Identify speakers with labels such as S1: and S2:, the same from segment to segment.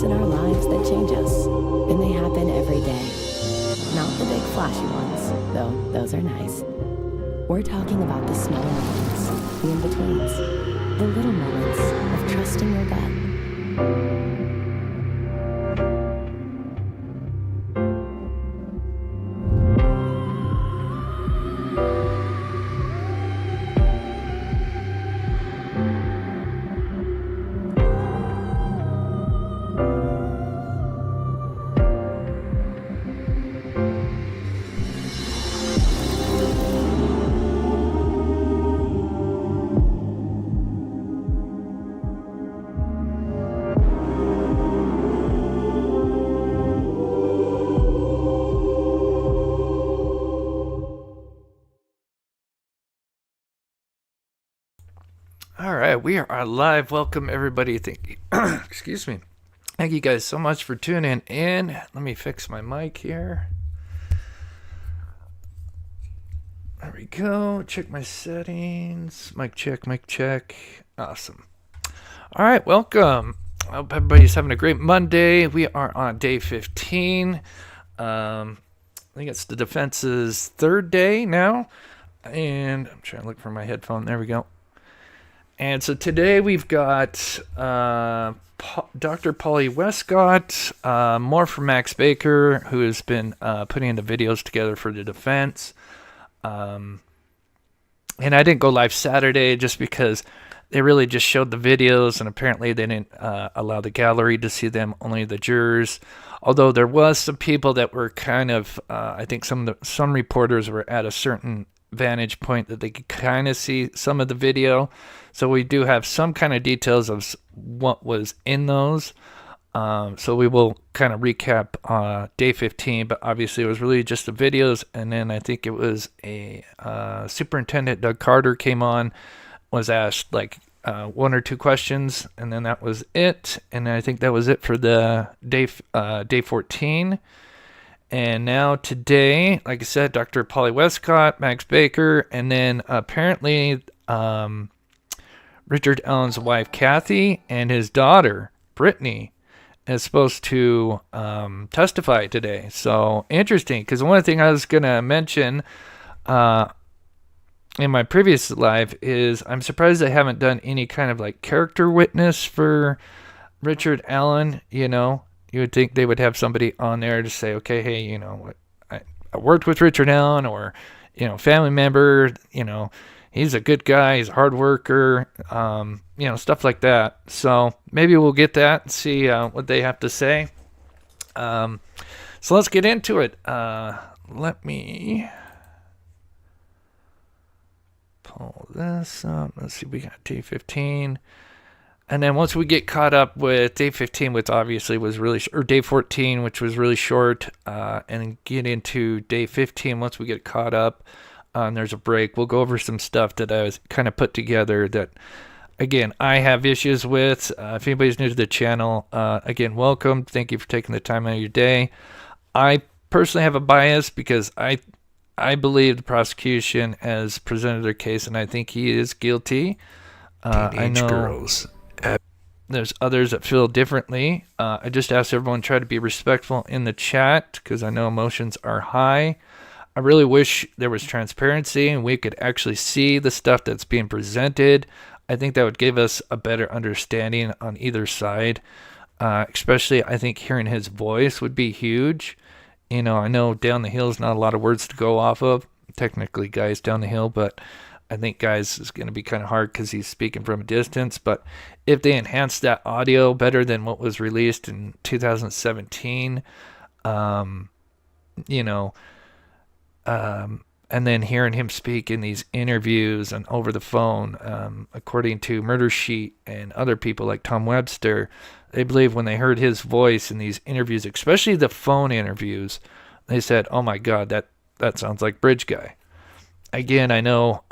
S1: moments in our lives that change us, and they happen every day. Not the big flashy ones, though those are nice. We're talking about the smaller moments, the in-betweens, the little moments of trusting your gut.
S2: All right, we are live. Welcome, everybody. Thank you. Excuse me. Thank you guys so much for tuning in. Let me fix my mic here. There we go. Check my settings. Mic check, mic check. Awesome. All right, welcome. I hope everybody's having a great Monday. We are on day 15. I think it's the defense's third day now. And I'm trying to look for my headphone. There we go. And so today we've got Dr. Polly Westcott, more from Max Baker, who has been putting the videos together for the defense. And I didn't go live Saturday just because they really just showed the videos, and apparently they didn't allow the gallery to see them, only the jurors. Although there was some people that were kind of, I think some reporters were at a certain vantage point that they could kind of see some of the video. So we do have some kind of details of what was in those. So we will kind of recap day 15, but obviously it was really just the videos. And then I think it was a Superintendent Doug Carter came on, was asked like one or two questions, and then that was it. And I think that was it for the day 14. And now today, like I said, Dr. Polly Westcott, Max Baker, and then apparently Richard Allen's wife, Kathy, and his daughter, Brittany, is supposed to testify today. So interesting, because one thing I was going to mention in my previous live is I'm surprised they haven't done any kind of like character witness for Richard Allen. You know, you would think they would have somebody on there to say, okay, hey, you know, I worked with Richard Allen, or, you know, family member, you know, he's a good guy, he's a hard worker, you know, stuff like that. So maybe we'll get that and see what they have to say. So let's get into it. Let me pull this up. Let's see, we got day 15. And then once we get caught up with day 15, which obviously was really, or day 14, which was really short, and get into day 15, once we get caught up, and there's a break, we'll go over some stuff that I was kind of put together that, again, I have issues with. If anybody's new to the channel, again, welcome. Thank you for taking the time out of your day. I personally have a bias because I believe the prosecution has presented their case, and I think he is guilty. I know girls. There's others that feel differently. I just ask everyone to try to be respectful in the chat because I know emotions are high. I really wish there was transparency and we could actually see the stuff that's being presented. I think that would give us a better understanding on either side. Especially, I think hearing his voice would be huge. You know, I know down the hill is not a lot of words to go off of. Technically, guys down the hill, but I think guys is going to be kind of hard because he's speaking from a distance. But if they enhance that audio better than what was released in 2017, you know, and then hearing him speak in these interviews and over the phone, according to Murder Sheet and other people like Tom Webster, they believe when they heard his voice in these interviews, especially the phone interviews, they said, oh my God, that sounds like Bridge Guy. Again, I know,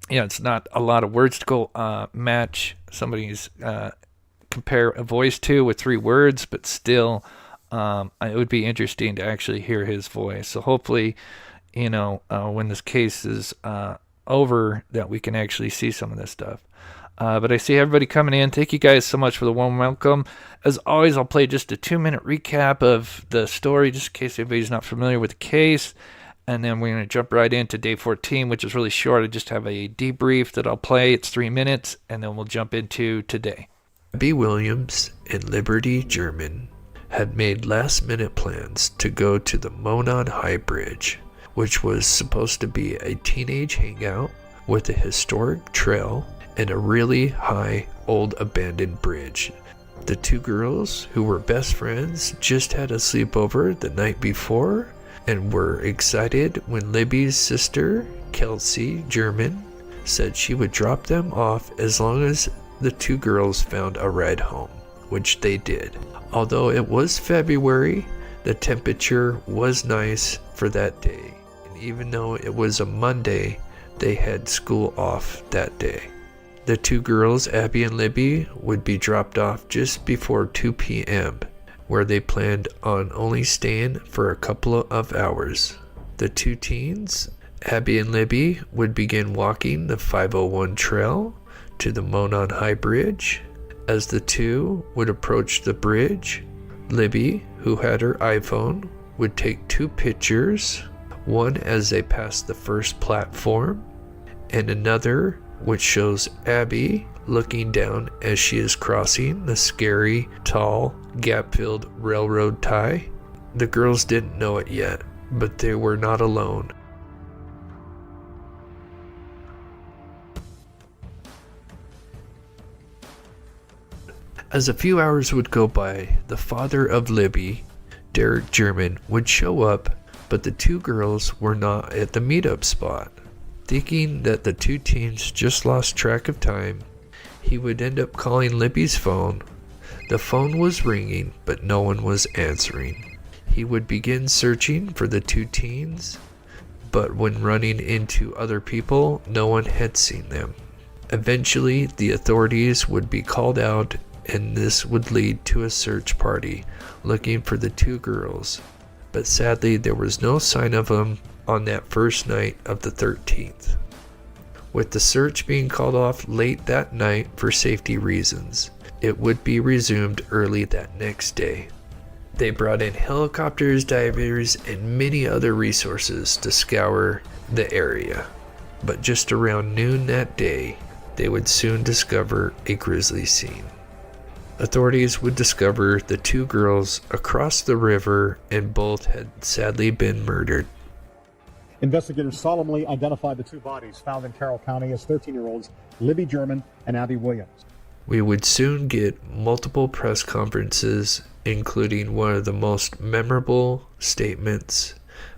S2: it's not a lot of words to go match somebody's compare a voice to with 3 words, but still, it would be interesting to actually hear his voice. So hopefully, you know, when this case is over, that we can actually see some of this stuff. But I see everybody coming in. Thank you guys so much for the warm welcome. As always, I'll play just a 2-minute recap of the story, just in case anybody's not familiar with the case. And then we're going to jump right into day 14, which is really short. I just have a debrief that I'll play. It's 3 minutes, and then we'll jump into today.
S3: Abby Williams and Liberty German had made last-minute plans to go to the Monon High Bridge, which was supposed to be a teenage hangout with a historic trail and a really high old abandoned bridge. The two girls, who were best friends, just had a sleepover the night before and were excited when Libby's sister, Kelsey German, said she would drop them off as long as the two girls found a ride home, which they did. Although it was February, the temperature was nice for that day, and even though it was a Monday, they had school off that day. The two girls, Abby and Libby, would be dropped off just before 2 p.m., where they planned on only staying for a couple of hours. The two teens, Abby and Libby, would begin walking the 501 trail to the Monon High Bridge. As the two would approach the bridge, Libby, who had her iPhone, would take 2 pictures, one as they passed the first platform, and another which shows Abby looking down as she is crossing the scary, tall, gap-filled railroad tie. The girls didn't know it yet, but they were not alone. As a few hours would go by, the father of Libby, Derek German, would show up, but the two girls were not at the meetup spot. Thinking that the two teens just lost track of time, he would end up calling Libby's phone. The phone was ringing, but no one was answering. He would begin searching for the two teens, but when running into other people, no one had seen them. Eventually, the authorities would be called out, and this would lead to a search party looking for the two girls. But sadly, there was no sign of them on that first night of the 13th. With the search being called off late that night for safety reasons, it would be resumed early that next day. They brought in helicopters, divers, and many other resources to scour the area. But just around noon that day, they would soon discover a grisly scene. Authorities would discover the two girls across the river, and both had sadly been murdered.
S4: Investigators solemnly identified the two bodies found in Carroll County as 13-year-olds Libby German and Abby Williams.
S3: We would soon get multiple press conferences, including one of the most memorable statements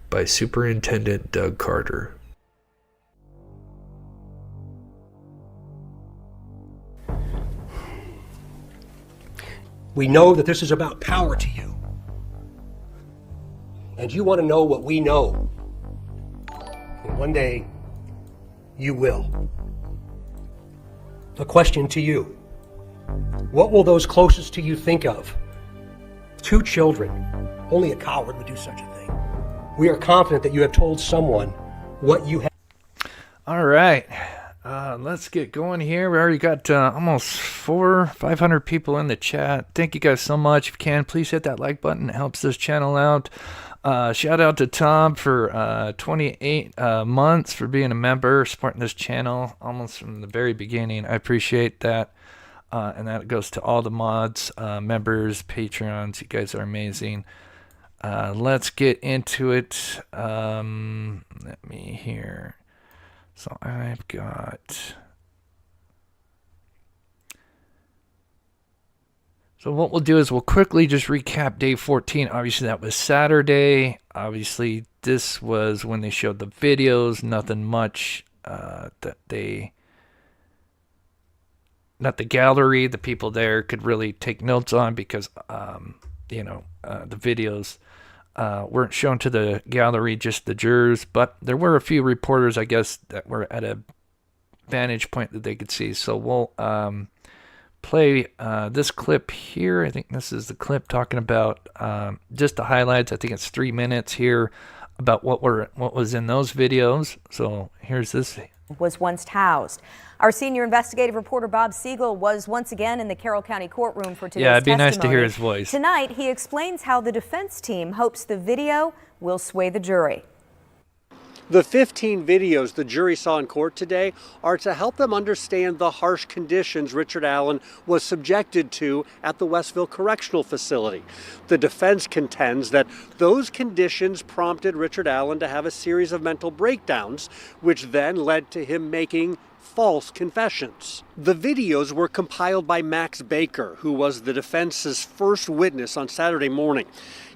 S3: by Superintendent Doug Carter.
S5: We know that this is about power to you. And you want to know what we know. And one day, you will. A question to you. What will those closest to you think of? 2 children. Only a coward would do such a thing. We are confident that you have told someone what you have.
S2: All right. Let's get going here. We already got almost 500 people in the chat. Thank you guys so much. If you can, please hit that like button. It helps this channel out. Shout out to Tom for 28 months for being a member, supporting this channel almost from the very beginning. I appreciate that. And that goes to all the mods, members, Patreons. You guys are amazing. Let's get into it. Let me hear. So I've got... So what we'll do is we'll quickly just recap day 14. Obviously, that was Saturday. Obviously, this was when they showed the videos. Nothing much that they... Not the gallery, the people there could really take notes on because, the videos weren't shown to the gallery, just the jurors. But there were a few reporters, I guess, that were at a vantage point that they could see. So we'll play this clip here. I think this is the clip talking about just the highlights. I think it's 3 minutes here about what was in those videos. So here's this.
S6: Was once housed. Our senior investigative reporter Bob Siegel was once again in the Carroll County courtroom for today's
S2: Yeah, it'd be
S6: testimony.
S2: nice to hear his voice.
S6: Tonight, he explains how the defense team hopes the video will sway the jury.
S7: The 15 videos the jury saw in court today are to help them understand the harsh conditions Richard Allen was subjected to at the Westville Correctional Facility. The defense contends that those conditions prompted Richard Allen to have a series of mental breakdowns, which then led to him making false confessions. The videos were compiled by Max Baker, who was the defense's first witness on Saturday morning.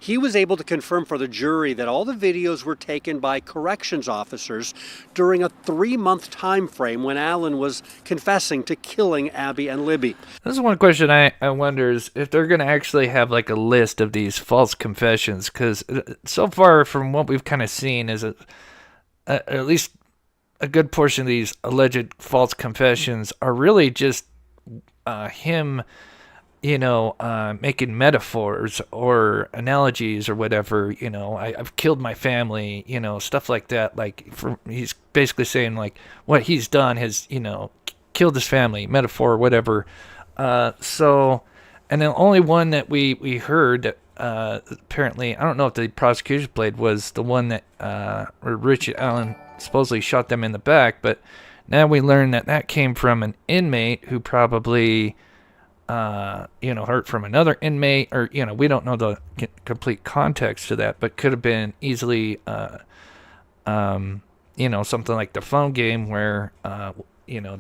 S7: He was able to confirm for the jury that all the videos were taken by corrections officers during a 3-month time frame when Allen was confessing to killing Abby and Libby.
S2: This is one question I wonder is if they're going to actually have like a list of these false confessions, because so far from what we've kind of seen is at least a good portion of these alleged false confessions are really just him, making metaphors or analogies or whatever. I've killed my family, stuff like that. Like he's basically saying like what he's done has, killed his family, metaphor or whatever. And the only one that we heard that apparently, I don't know if the prosecution played, was the one that where Richard Allen supposedly shot them in the back, but now we learn that came from an inmate who probably heard from another inmate, or we don't know the complete context to that, but could have been easily something like the phone game where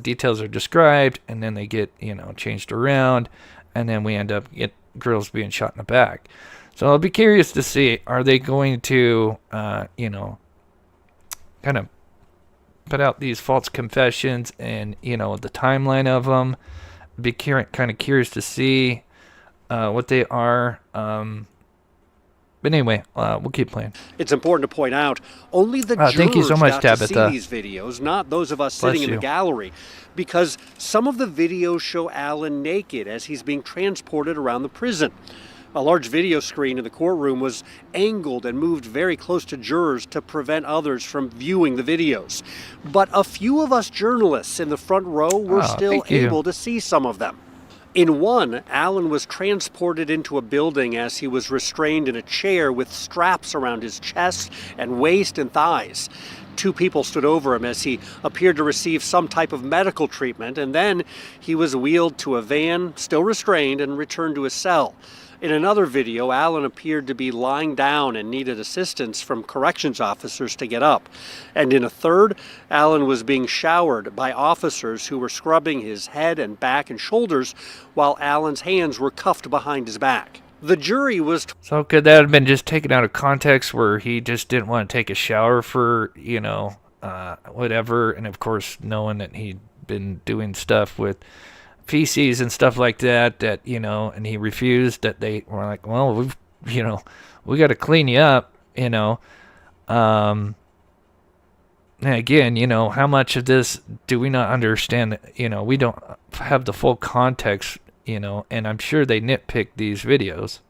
S2: details are described and then they get changed around, and then we end up girls being shot in the back. So I'll be curious to see, are they going to kind of put out these false confessions and the timeline of them. Be kind of curious to see what they are. But anyway, we'll keep playing.
S7: It's important to point out, only the jurors
S2: thank you so much,
S7: got to
S2: Tabitha.
S7: see these videos, not those of us sitting in the gallery, because some of the videos show Allen naked as he's being transported around the prison. A large video screen in the courtroom was angled and moved very close to jurors to prevent others from viewing the videos. But a few of us journalists in the front row were still able to see some of them. In one, Allen was transported into a building as he was restrained in a chair with straps around his chest and waist and thighs. 2 people stood over him as he appeared to receive some type of medical treatment, and then he was wheeled to a van, still restrained, and returned to his cell. In another video, Allen appeared to be lying down and needed assistance from corrections officers to get up. And in a third, Allen was being showered by officers who were scrubbing his head and back and shoulders while Allen's hands were cuffed behind his back. The jury was...
S2: So could that have been just taken out of context where he just didn't want to take a shower for, whatever, and of course knowing that he'd been doing stuff with feces and stuff like that, and he refused, that they were like, well, we got to clean you up, and again, how much of this do we not understand? We don't have the full context, and I'm sure they nitpick these videos.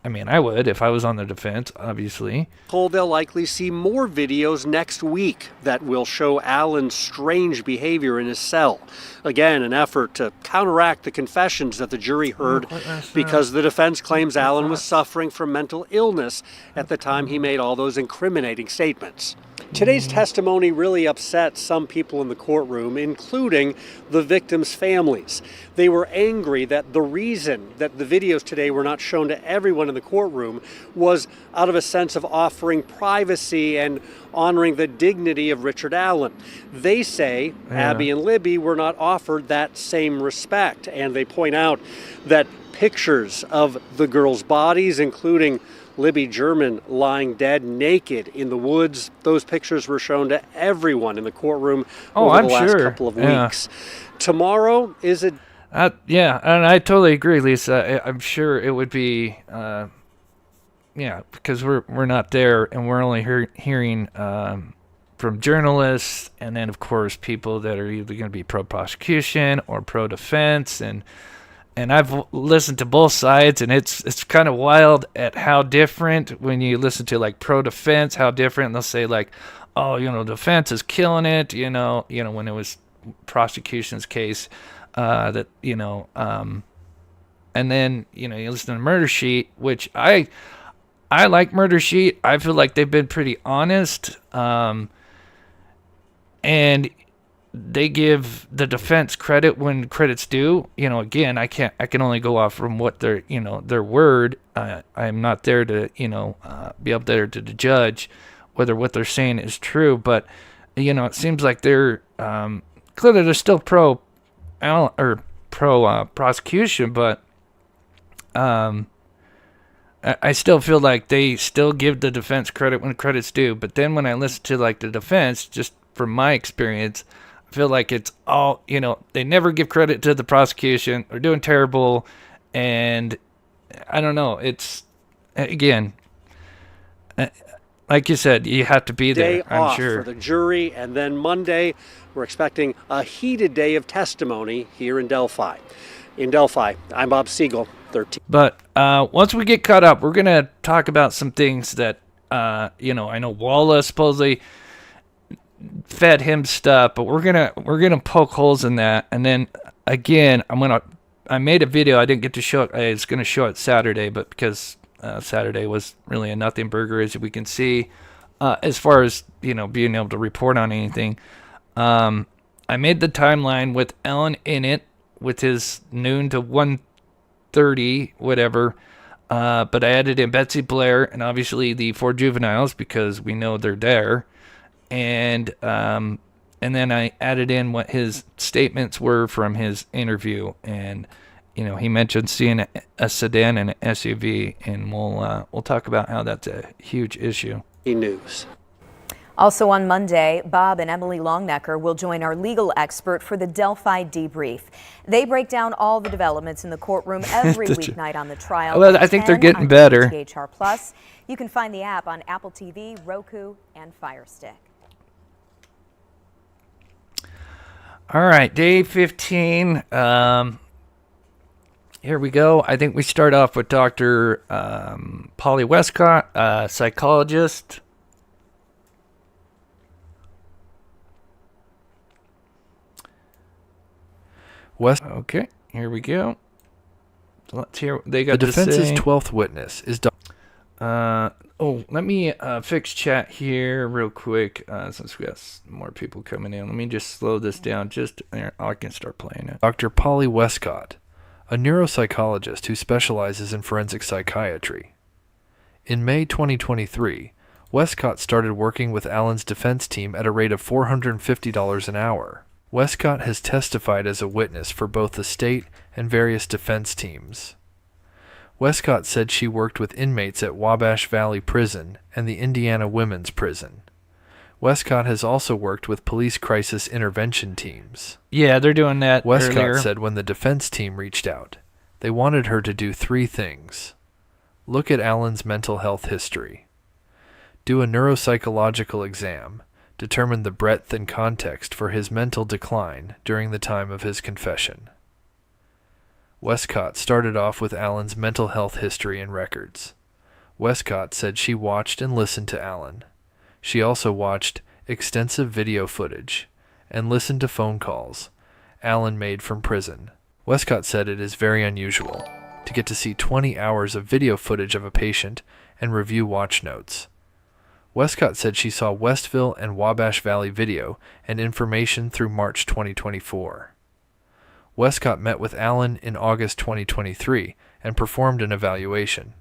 S2: I mean, I would if I was on the defense, obviously.
S7: Told they'll likely see more videos next week that will show Allen's strange behavior in his cell. Again, an effort to counteract the confessions that the jury heard, because the defense claims Allen was suffering from mental illness at the time he made all those incriminating statements. Today's testimony really upset some people in the courtroom, including the victims' families. They were angry that the reason that the videos today were not shown to everyone in the courtroom was out of a sense of offering privacy and honoring the dignity of Richard Allen. They say Abby and Libby were not offered that same respect, and they point out that pictures of the girls' bodies, including Libby German lying dead naked in the woods, those pictures were shown to everyone in the courtroom over the last couple of weeks. Tomorrow is a...
S2: yeah, and I totally agree, Lisa. I'm sure it would be, because we're not there, and we're only hearing from journalists, and then, of course, people that are either going to be pro-prosecution or pro-defense, and I've listened to both sides, and it's kind of wild at how different, when you listen to like pro-defense, how different they'll say like, oh, defense is killing it, when it was prosecution's case. And then, you listen to Murder Sheet, which I like Murder Sheet. I feel like they've been pretty honest. And they give the defense credit when credit's due. Again, I can only go off from what their word. I'm not there to, be up there to judge whether what they're saying is true. But, it seems like they're, clearly they're still pro prosecution, but, I still feel like they still give the defense credit when credit's due. But then when I listen to like the defense, just from my experience, I feel like it's all, they never give credit to the prosecution. They're doing terrible. And I don't know. It's, again, like you said, you have to be there, I'm sure.
S7: For the jury. And then Monday, we're expecting a heated day of testimony here in Delphi. In Delphi, I'm Bob Siegel, 13.
S2: But once we get caught up, we're going to talk about some things that, I know Wallace supposedly fed him stuff, but we're gonna poke holes in that. And then again, I made a video. I didn't get to show it. I was gonna show it Saturday, but because Saturday was really a nothing burger, as we can see, as far as being able to report on anything. I made the timeline with Alan in it, with his noon to 1:30 whatever. But I added in Betsy Blair and obviously the 4 juveniles because we know they're there. And then I added in what his statements were from his interview, and he mentioned seeing a sedan and an SUV, and we'll talk about how that's a huge issue.
S7: News.
S6: Also on Monday, Bob and Emily Longnecker will join our legal expert for the Delphi debrief. They break down all the developments in the courtroom every weeknight on the trial.
S2: Well, I think they're getting better.
S6: THR Plus. You can find the app on Apple TV, Roku, and Fire Stick.
S2: All right, day 15. Here we go. I think we start off with Dr. Polly Westcott, a psychologist. Okay, here we go. So let's hear. They got
S3: the
S2: to say.
S3: defense's 12th witness is.
S2: Let me fix chat here real quick since we got more people coming in. Let me just slow this down. I can start playing it.
S3: Dr. Polly Westcott, a neuropsychologist who specializes in forensic psychiatry. In May 2023, Westcott started working with Allen's defense team at a rate of $450 an hour. Westcott has testified as a witness for both the state and various defense teams. Westcott said she worked with inmates at Wabash Valley Prison and the Indiana Women's Prison. Westcott has also worked with police crisis intervention teams.
S2: Yeah, they're doing that
S3: Westcott
S2: earlier.
S3: said when the defense team reached out, they wanted her to do 3 things. Look at Allen's mental health history. Do a neuropsychological exam. Determine the breadth and context for his mental decline during the time of his confession. Westcott started off with Allen's mental health history and records. Westcott said she watched and listened to Allen. She also watched extensive video footage and listened to phone calls Allen made from prison. Westcott said it is very unusual to get to see 20 hours of video footage of a patient and review watch notes. Westcott said she saw Westville and Wabash Valley video and information through March 2024. Westcott met with Allen in August 2023 and performed an evaluation.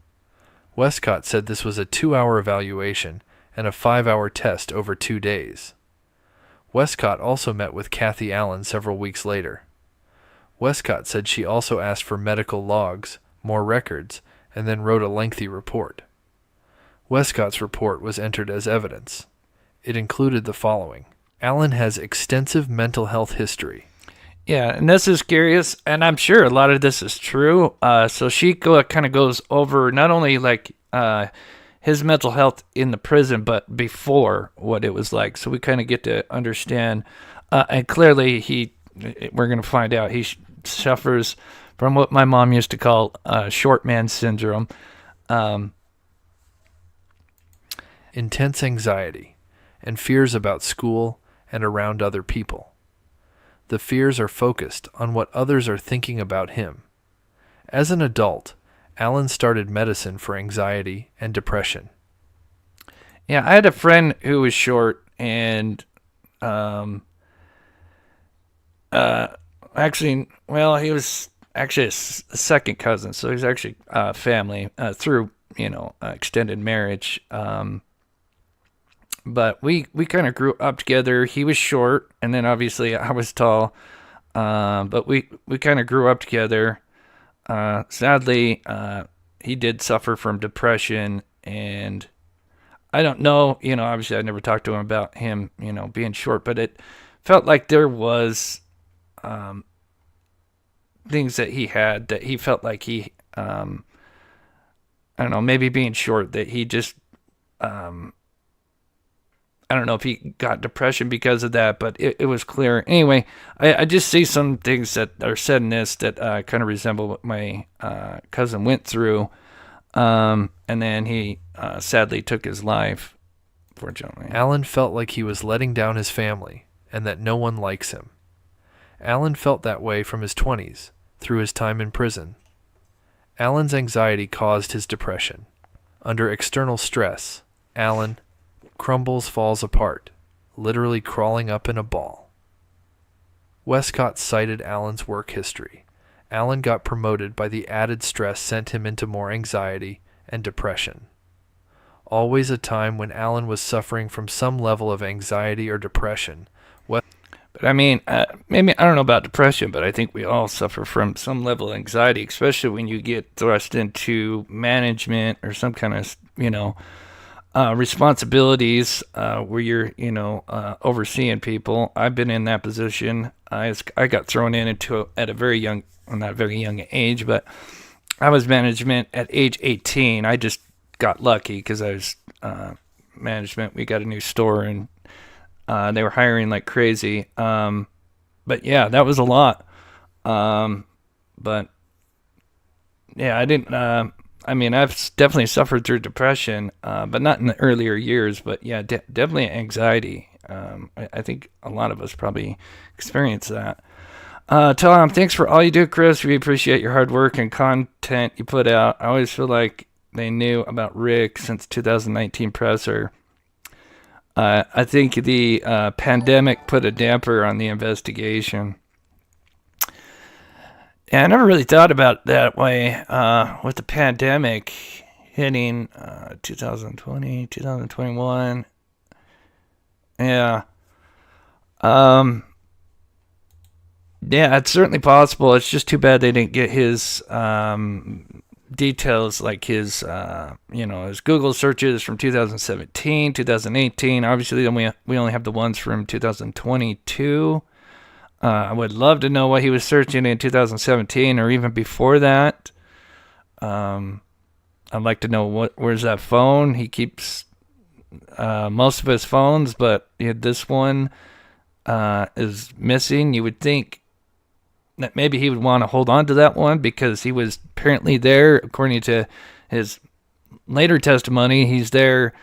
S3: Westcott said this was a 2-hour evaluation and a 5-hour test over 2 days. Westcott also met with Kathy Allen several weeks later. Westcott said she also asked for medical logs, more records, and then wrote a lengthy report. Westcott's report was entered as evidence. It included the following. Allen has extensive mental health history.
S2: Yeah, and this is curious, and I'm sure a lot of this is true. So she kind of goes over not only like his mental health in the prison, but before what it was like. So we kind of get to understand, and clearly we're going to find out he suffers from what my mom used to call short man syndrome.
S3: Intense anxiety and fears about school and around other people. The fears are focused on what others are thinking about him. As an adult, Alan started medicine for anxiety and depression.
S2: Yeah, I had a friend who was short, and actually, well, he was actually a second cousin, so he's actually family through extended marriage. But we kind of grew up together. He was short, and then obviously I was tall. But we kind of grew up together. Sadly, he did suffer from depression, and I don't know, obviously I never talked to him about him, being short, but it felt like there was things that he had that he felt like he, I don't know, maybe being short, that he just, I don't know if he got depression because of that, but it was clear. Anyway, I just see some things that are said in this that kind of resemble what my cousin went through. And then he sadly took his life, fortunately.
S3: Alan felt like he was letting down his family and that no one likes him. Alan felt that way from his 20s, through his time in prison. Alan's anxiety caused his depression. Under external stress, Alan falls apart, literally crawling up in a ball. Westcott cited Alan's work history. Alan got promoted, by the added stress sent him into more anxiety and depression. Always a time when Alan was suffering from some level of anxiety or depression.
S2: But I mean, maybe, I don't know about depression, but I think we all suffer from some level of anxiety, especially when you get thrust into management or some kind of, responsibilities where you're, overseeing people. I've been in that position. I got thrown into at a very young, well, not a very young age, but I was management at age 18. I just got lucky because I was management. We got a new store, and they were hiring like crazy. But yeah, that was a lot. But yeah, I didn't. I've definitely suffered through depression, but not in the earlier years. But yeah, definitely anxiety. I think a lot of us probably experience that. Tom, thanks for all you do, Chris. We appreciate your hard work and content you put out. I always feel like they knew about Rick since 2019 presser. I think the pandemic put a damper on the investigation. Yeah, I never really thought about it that way with the pandemic hitting 2020, 2021. Yeah. Yeah, it's certainly possible. It's just too bad they didn't get his details, like his, his Google searches from 2017, 2018. Obviously, then we only have the ones from 2022. I would love to know what he was searching in 2017 or even before that. I'd like to know where's that phone. He keeps most of his phones, but this one is missing. You would think that maybe he would want to hold on to that one because he was apparently there, according to his later testimony. He's there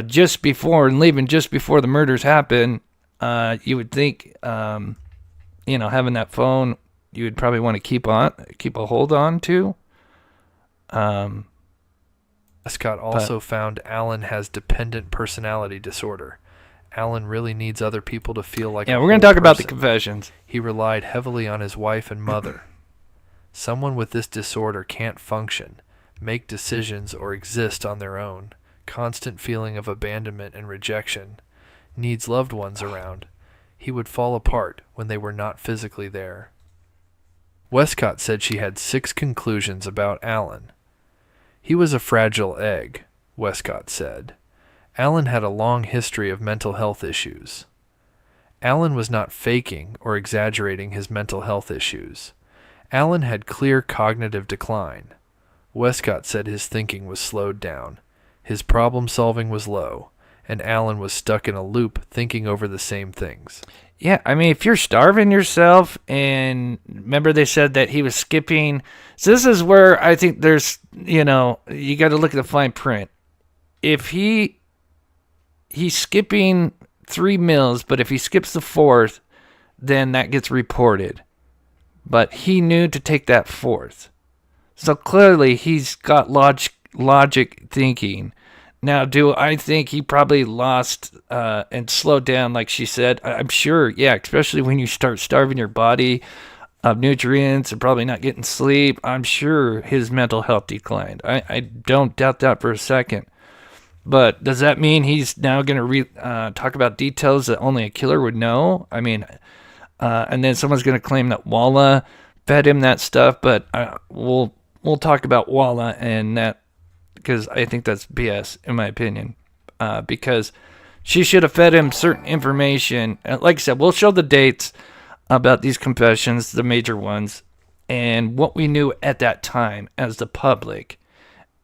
S2: just before and leaving just before the murders happened. You would think, having that phone, you would probably want to keep a hold on to.
S3: Scott also found Alan has dependent personality disorder. Alan really needs other people to feel like
S2: we're going to talk about the confessions.
S3: He relied heavily on his wife and mother. Someone with this disorder can't function, make decisions, or exist on their own. Constant feeling of abandonment and rejection. Needs loved ones around. He would fall apart when they were not physically there. Westcott said she had 6 conclusions about Alan. He was a fragile egg, Westcott said. Alan had a long history of mental health issues. Alan was not faking or exaggerating his mental health issues. Alan had clear cognitive decline. Westcott said his thinking was slowed down. His problem solving was low, and Alan was stuck in a loop thinking over the same things.
S2: Yeah, if you're starving yourself, and remember they said that he was skipping. So this is where I think there's, you got to look at the fine print. If he's skipping 3 meals, but if he skips the 4th, then that gets reported. But he knew to take that forth. So clearly he's got logic thinking. Now, do I think he probably lost and slowed down, like she said? I'm sure, yeah, especially when you start starving your body of nutrients and probably not getting sleep. I'm sure his mental health declined. I don't doubt that for a second. But does that mean he's now going to talk about details that only a killer would know? I mean, and then someone's going to claim that Walla fed him that stuff, but we'll talk about Walla and that, because I think that's BS, in my opinion, because she should have fed him certain information. Like I said, we'll show the dates about these confessions, the major ones, and what we knew at that time as the public,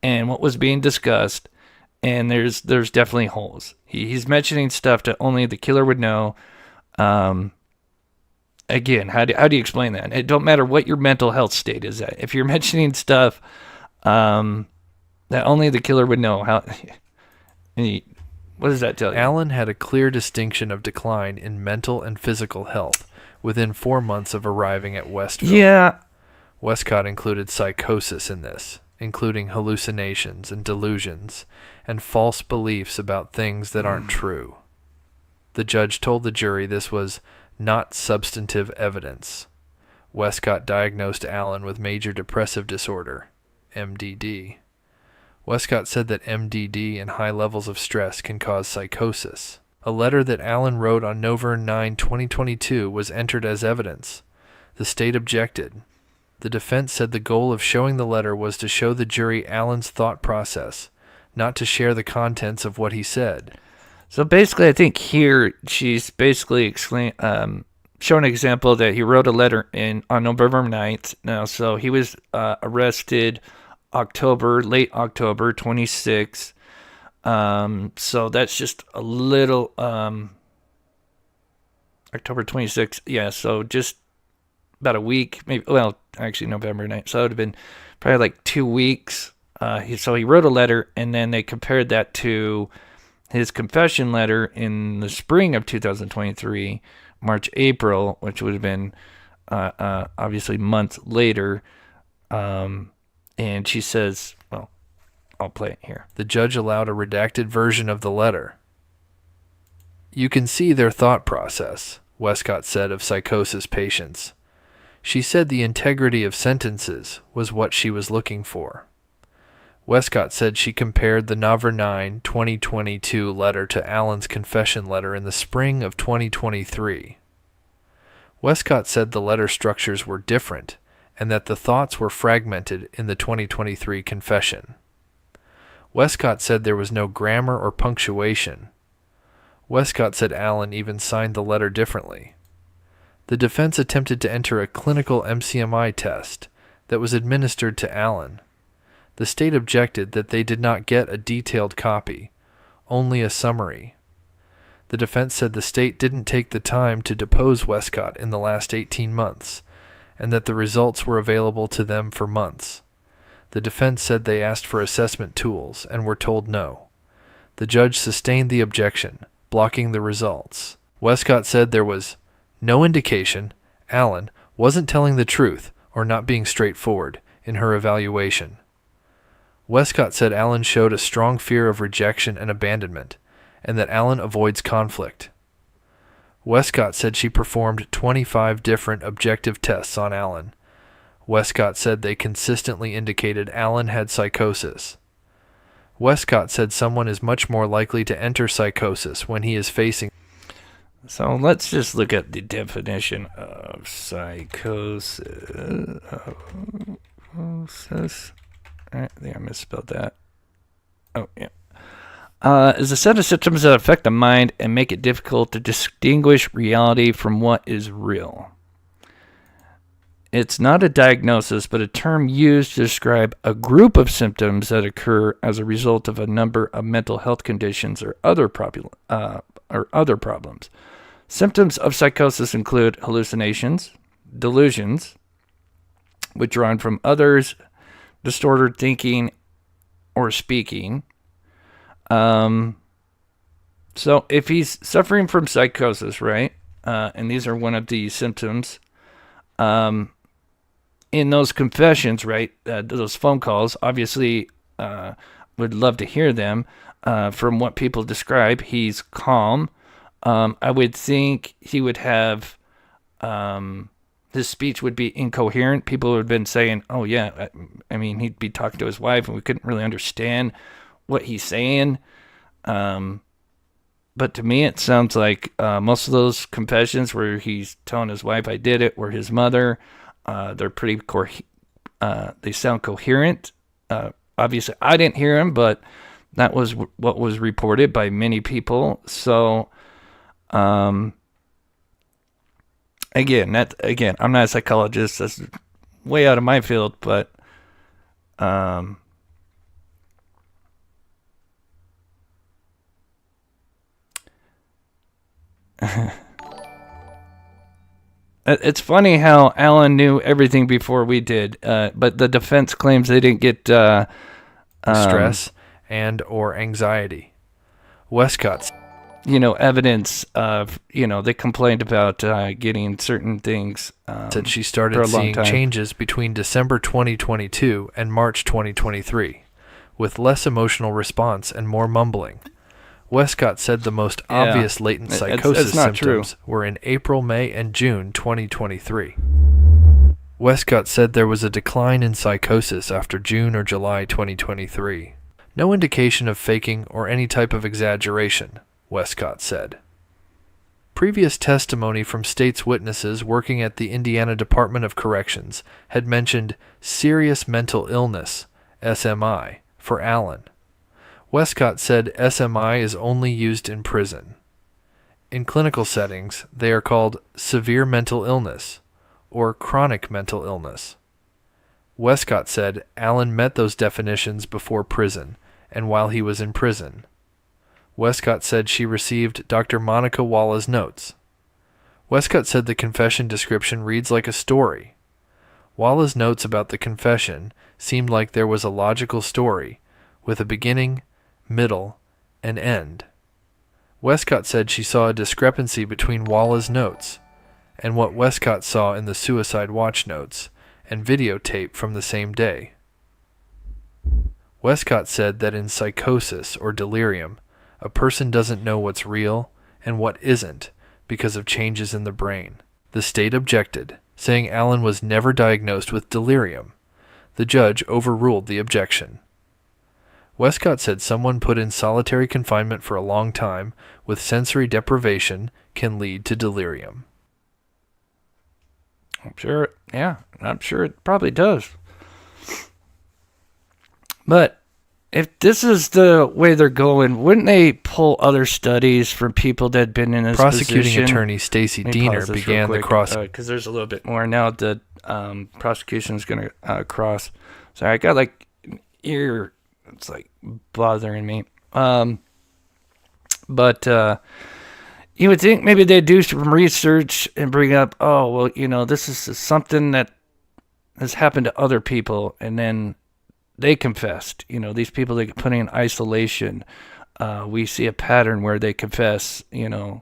S2: and what was being discussed. And there's definitely holes. He's mentioning stuff that only the killer would know. Again, how do you explain that? It don't matter what your mental health state is at. If you're mentioning stuff that only the killer would know, what does that tell you?
S3: Alan had a clear distinction of decline in mental and physical health within 4 months of arriving at Westville.
S2: Yeah.
S3: Westcott included psychosis in this, including hallucinations and delusions and false beliefs about things that aren't true. The judge told the jury this was not substantive evidence. Westcott diagnosed Alan with major depressive disorder, MDD. Westcott said that MDD and high levels of stress can cause psychosis. A letter that Alan wrote on November 9, 2022 was entered as evidence. The state objected. The defense said the goal of showing the letter was to show the jury Alan's thought process, not to share the contents of what he said.
S2: So basically, I think here she's basically showing an example that he wrote a letter on November 9th. Now, so he was arrested late October 26th. So that's just a little October 26th. Yeah, so just about a week, maybe. Well, actually November 9th. So it would have been probably like 2 weeks. So he wrote a letter, and then they compared that to his confession letter in the spring of 2023, March, April, which would have been obviously months later. And she says, well, I'll play it here.
S3: The judge allowed a redacted version of the letter. You can see their thought process, Westcott said of psychosis patients. She said the integrity of sentences was what she was looking for. Westcott said she compared the November 9, 2022 letter to Alan's confession letter in the spring of 2023. Westcott said the letter structures were different and that the thoughts were fragmented in the 2023 confession. Westcott said there was no grammar or punctuation. Westcott said Alan even signed the letter differently. The defense attempted to enter a clinical MCMI test that was administered to Alan. The state objected that they did not get a detailed copy, only a summary. The defense said the state didn't take the time to depose Westcott in the last 18 months, and that the results were available to them for months. The defense said they asked for assessment tools and were told no. The judge sustained the objection, blocking the results. Westcott said there was no indication Alan wasn't telling the truth or not being straightforward in her evaluation. Westcott said Alan showed a strong fear of rejection and abandonment, and that Alan avoids conflict. Westcott said she performed 25 different objective tests on Alan. Westcott said they consistently indicated Alan had psychosis. Westcott said someone is much more likely to enter psychosis when he is facing.
S2: So let's just look at the definition of psychosis. I think I misspelled that. Oh, yeah. Is a set of symptoms that affect the mind and make it difficult to distinguish reality from what is real. It's not a diagnosis, but a term used to describe a group of symptoms that occur as a result of a number of mental health conditions or other problems. Symptoms of psychosis include hallucinations, delusions, withdrawn from others, distorted thinking or speaking. So if he's suffering from psychosis, right? and these are one of the symptoms. In those confessions, right, those phone calls, obviously would love to hear them. From what people describe, he's calm. I would think he would have, his speech would be incoherent. People would have been saying, oh yeah, I mean, he'd be talking to his wife and we couldn't really understand what he's saying. But to me, it sounds like most of those confessions where he's telling his wife, I did it, or his mother, they're pretty, they sound coherent. Obviously, I didn't hear him, but that was what was reported by many people. So, again, I'm not a psychologist. That's way out of my field, but it's funny how Alan knew everything before we did, but the defense claims they didn't get
S3: stress and or anxiety. Westcott's
S2: evidence of, they complained about getting certain things.
S3: Said she started seeing changes between December 2022 and March 2023, with less emotional response and more mumbling. Westcott said the most obvious latent psychosis symptoms were in April, May, and June 2023. Westcott said there was a decline in psychosis after June or July 2023. No indication of faking or any type of exaggeration, Westcott said. Previous testimony from state's witnesses working at the Indiana Department of Corrections had mentioned serious mental illness, SMI, for Allen. Westcott said SMI is only used in prison. In clinical settings, they are called severe mental illness or chronic mental illness. Westcott said Allen met those definitions before prison and while he was in prison. Westcott said she received Dr. Monica Walla's notes. Westcott said the confession description reads like a story. Walla's notes about the confession seemed like there was a logical story with a beginning, middle, and end. Westcott said she saw a discrepancy between Walla's notes and what Westcott saw in the suicide watch notes and videotape from the same day. Westcott said that in psychosis or delirium, a person doesn't know what's real and what isn't because of changes in the brain. The state objected, saying Allen was never diagnosed with delirium. The judge overruled the objection. Westcott said someone put in solitary confinement for a long time with sensory deprivation can lead to delirium.
S2: I'm sure it probably does. But if this is the way they're going, wouldn't they pull other studies from people that had been in this
S3: Prosecuting
S2: position?
S3: attorney Stacey Diener began the cross...
S2: Because there's a little bit more now. The prosecution is going to cross. Sorry, I got like an ear. It's like bothering me. But you would think maybe they'd do some research and bring up, oh, well, this is something that has happened to other people, and then they confessed. These people they get put in isolation. We see a pattern where they confess,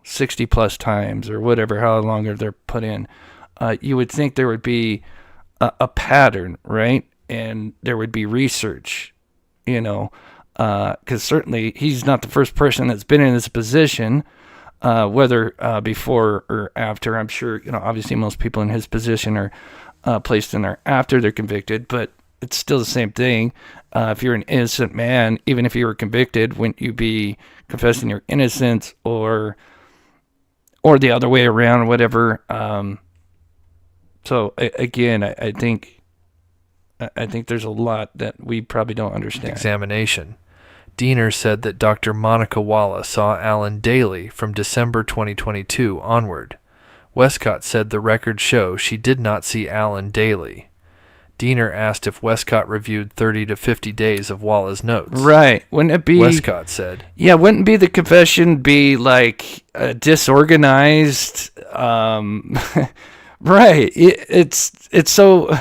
S2: 60 plus times or whatever, how long they're put in. You would think there would be a pattern, right? And there would be research, because certainly he's not the first person that's been in this position, whether before or after. I'm sure, obviously most people in his position are placed in there after they're convicted, but it's still the same thing. If you're an innocent man, even if you were convicted, wouldn't you be confessing your innocence or the other way around or whatever? So again, I think there's a lot that we probably don't understand.
S3: Examination. Diener said that Dr. Monica Walla saw Allen daily from December 2022 onward. Westcott said the records show she did not see Allen daily. Diener asked if Westcott reviewed 30 to 50 days of Walla's notes.
S2: Right. Wouldn't it be...
S3: Westcott said.
S2: Yeah, wouldn't be the confession be like disorganized? Right. It's so...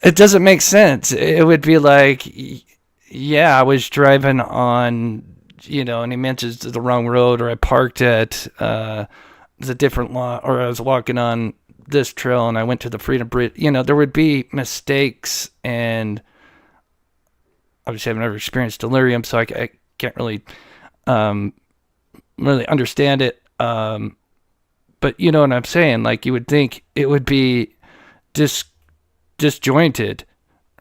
S2: It doesn't make sense. It would be like, yeah, I was driving on, and he mentions the wrong road, or I parked at was a different law, or I was walking on this trail and I went to the Freedom Bridge, there would be mistakes, and obviously I've never experienced delirium, so I can't really understand it. But you know what I'm saying? Like, you would think it would be disjointed,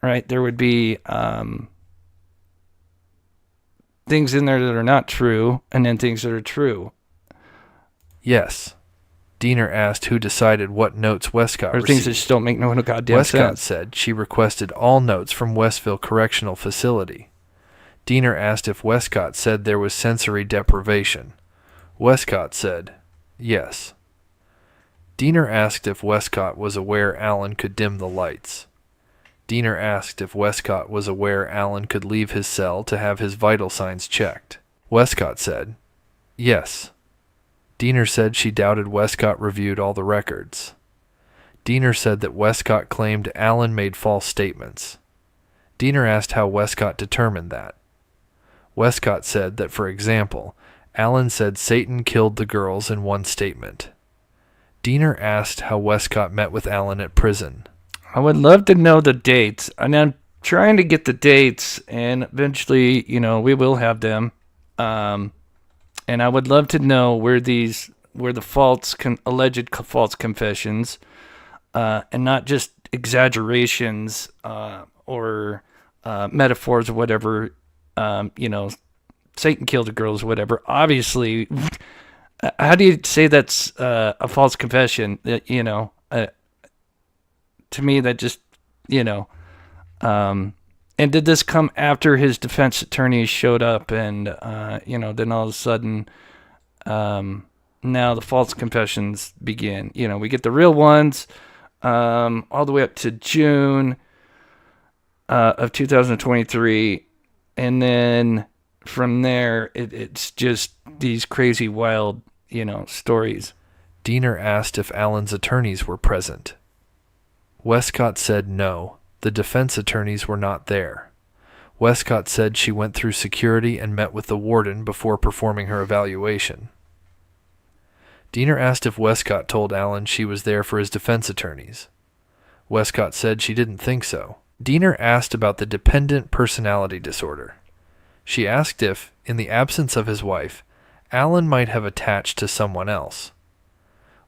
S2: right? There would be things in there that are not true, and then things that are true.
S3: Yes. Diener asked who decided what notes Westcott received.
S2: Things that just don't make no goddamn
S3: Westcott
S2: sense.
S3: said she requested all notes from Westville Correctional Facility. Diener asked if Westcott said there was sensory deprivation. Westcott said, yes. Diener asked if Westcott was aware Allen could dim the lights. Diener asked if Westcott was aware Allen could leave his cell to have his vital signs checked. Westcott said, yes. Diener said she doubted Westcott reviewed all the records. Diener said that Westcott claimed Allen made false statements. Diener asked how Westcott determined that. Westcott said that, for example, Allen said Satan killed the girls in one statement. Diener asked how Westcott met with Allen at prison.
S2: I would love to know the dates, and I'm trying to get the dates, and eventually, we will have them. And I would love to know where the alleged false confessions, and not just exaggerations or metaphors or whatever. Satan killed the girls, whatever. Obviously, how do you say that's a false confession? To me, that just, and did this come after his defense attorneys showed up and, then all of a sudden, now the false confessions begin. We get the real ones all the way up to June of 2023. And then from there, it's just these crazy, wild, stories.
S3: Diener asked if Allen's attorneys were present. Westcott said no, the defense attorneys were not there. Westcott said she went through security and met with the warden before performing her evaluation. Diener asked if Westcott told Allen she was there for his defense attorneys. Westcott said she didn't think so. Diener asked about the dependent personality disorder. She asked if, in the absence of his wife, Allen might have attached to someone else.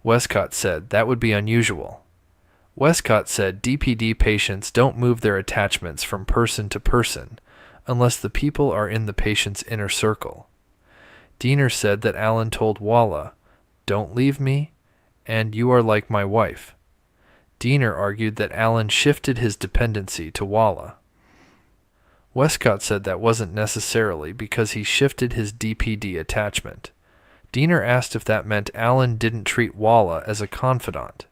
S3: Westcott said that would be unusual. Westcott said DPD patients don't move their attachments from person to person unless the people are in the patient's inner circle. Diener said that Allen told Walla, "Don't leave me," and "You are like my wife." Diener argued that Allen shifted his dependency to Walla. Westcott said that wasn't necessarily because he shifted his DPD attachment. Diener asked if that meant Allen didn't treat Walla as a confidant.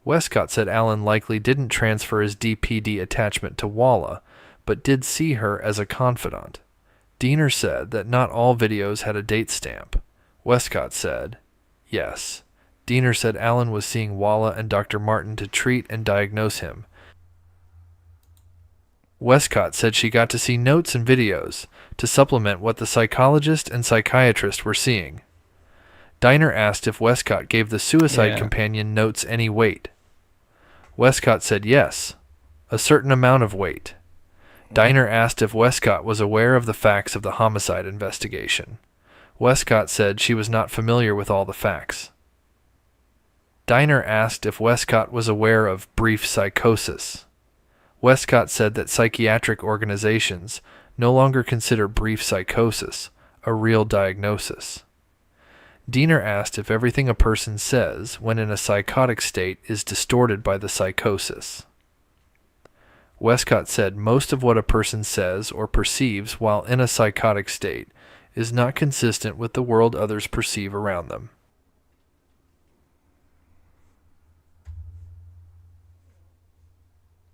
S3: Westcott said Allen likely didn't transfer his DPD attachment to Walla, but did see her as a confidant. Diener said that not all videos had a date stamp. Westcott said, yes. Diener said Allen was seeing Walla and Dr. Martin to treat and diagnose him. Westcott said she got to see notes and videos to supplement what the psychologist and psychiatrist were seeing. Diener asked if Westcott gave the suicide companion notes any weight. Westcott said yes, a certain amount of weight. Diener asked if Westcott was aware of the facts of the homicide investigation. Westcott said she was not familiar with all the facts. Diener asked if Westcott was aware of brief psychosis. Westcott said that psychiatric organizations no longer consider brief psychosis a real diagnosis. Diener asked if everything a person says when in a psychotic state is distorted by the psychosis. Westcott said most of what a person says or perceives while in a psychotic state is not consistent with the world others perceive around them.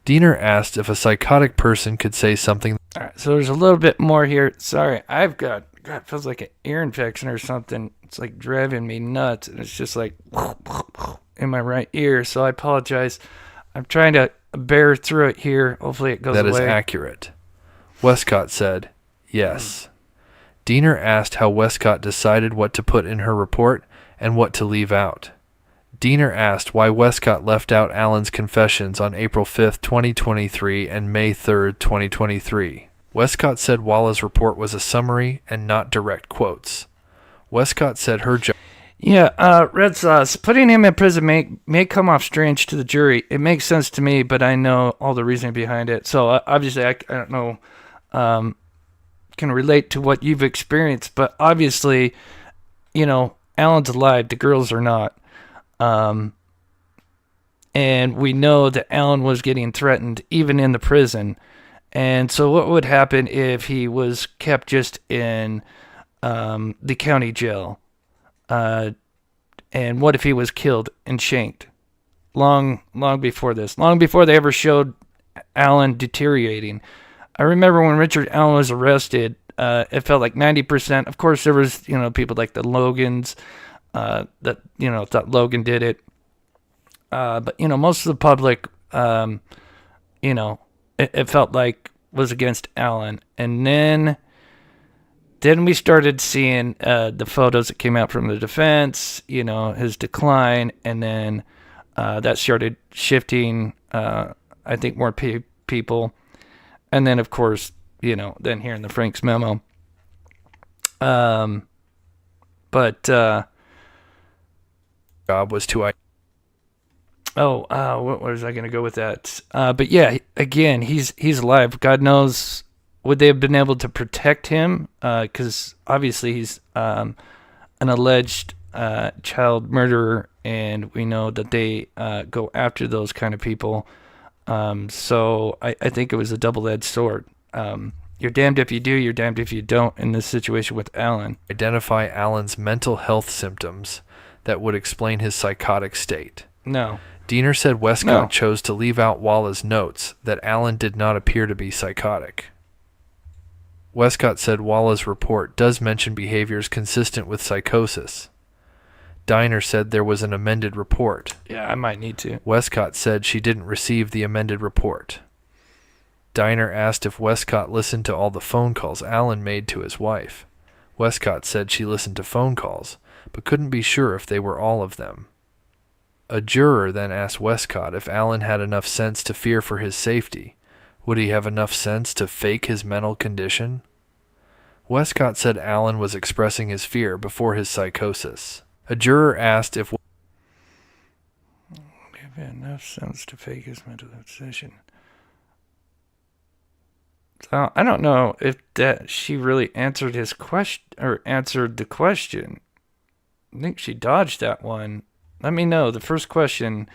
S3: Diener asked if a psychotic person could say something.
S2: All right, so there's a little bit more here. Sorry, I've got, God, it feels like an ear infection or something. It's like driving me nuts, and it's just like in my right ear, so I apologize. I'm trying to bear through it here. Hopefully it goes away.
S3: That is accurate. Westcott said, yes. Diener asked how Westcott decided what to put in her report and what to leave out. Diener asked why Westcott left out Allen's confessions on April 5, 2023 and May 3, 2023. Westcott said Walla's report was a summary and not direct quotes. Westcott said her job...
S2: Yeah, Red Sauce, putting him in prison may come off strange to the jury. It makes sense to me, but I know all the reasoning behind it. So obviously I don't know, can relate to what you've experienced, but obviously, you know, Allen's alive, the girls are not. And we know that Allen was getting threatened even in the prison. And so what would happen if he was kept just in the county jail? And what if he was killed and shanked? Long before this. Long before they ever showed Allen deteriorating. I remember when Richard Allen was arrested, it felt like 90%. Of course, there was, you know, people like the Logans that, you know, thought Logan did it. But, you know, most of the public, you know, it felt like was against Allen. And then we started seeing the photos that came out from the defense, you know, his decline. And then that started shifting, I think, more people. And then, of course, you know, then hearing the Frank's memo. But
S3: job was to...
S2: what was I going to go with that? But yeah, again, he's alive. God knows, would they have been able to protect him? Because obviously he's an alleged child murderer, and we know that they go after those kind of people. So I think it was a double-edged sword. You're damned if you do, you're damned if you don't in this situation with Allen.
S3: Identify Allen's mental health symptoms that would explain his psychotic state.
S2: No.
S3: Diener said Westcott chose to leave out Walla's notes that Allen did not appear to be psychotic. Westcott said Walla's report does mention behaviors consistent with psychosis. Diener said there was an amended report.
S2: Yeah, I might need to.
S3: Westcott said she didn't receive the amended report. Diener asked if Westcott listened to all the phone calls Allen made to his wife. Westcott said she listened to phone calls, but couldn't be sure if they were all of them. A juror then asked Westcott if Allen had enough sense to fear for his safety. Would he have enough sense to fake his mental condition? Westcott said Allen was expressing his fear before his psychosis. A juror asked if... Would
S2: he have enough sense to fake his mental condition? So I don't know if that she really answered his question or answered the question. I think she dodged that one. Let me know. The first question,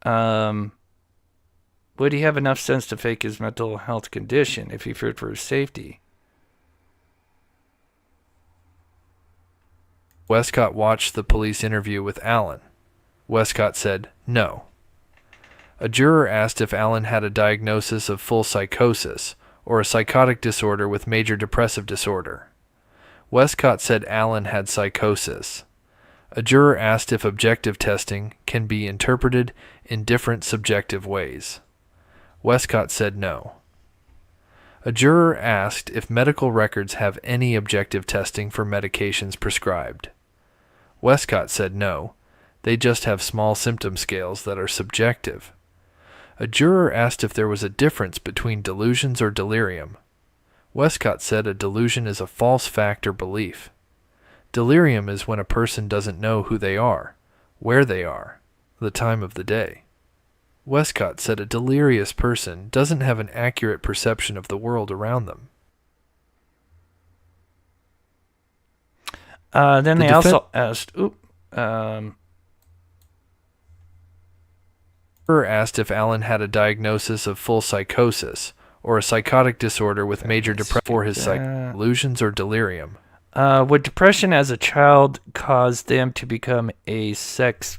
S2: would he have enough sense to fake his mental health condition if he feared for his safety?
S3: Westcott watched the police interview with Allen. Westcott said no. A juror asked if Allen had a diagnosis of full psychosis or a psychotic disorder with major depressive disorder. Westcott said Allen had psychosis. A juror asked if objective testing can be interpreted in different subjective ways. Westcott said no. A juror asked if medical records have any objective testing for medications prescribed. Westcott said no, they just have small symptom scales that are subjective. A juror asked if there was a difference between delusions or delirium. Westcott said a delusion is a false fact or belief. Delirium is when a person doesn't know who they are, where they are, the time of the day. Westcott said a delirious person doesn't have an accurate perception of the world around them.
S2: Then they also asked,
S3: asked if Allen had a diagnosis of full psychosis or a psychotic disorder with major depression for his delusions or delirium.
S2: Would depression as a child cause them to become a sex?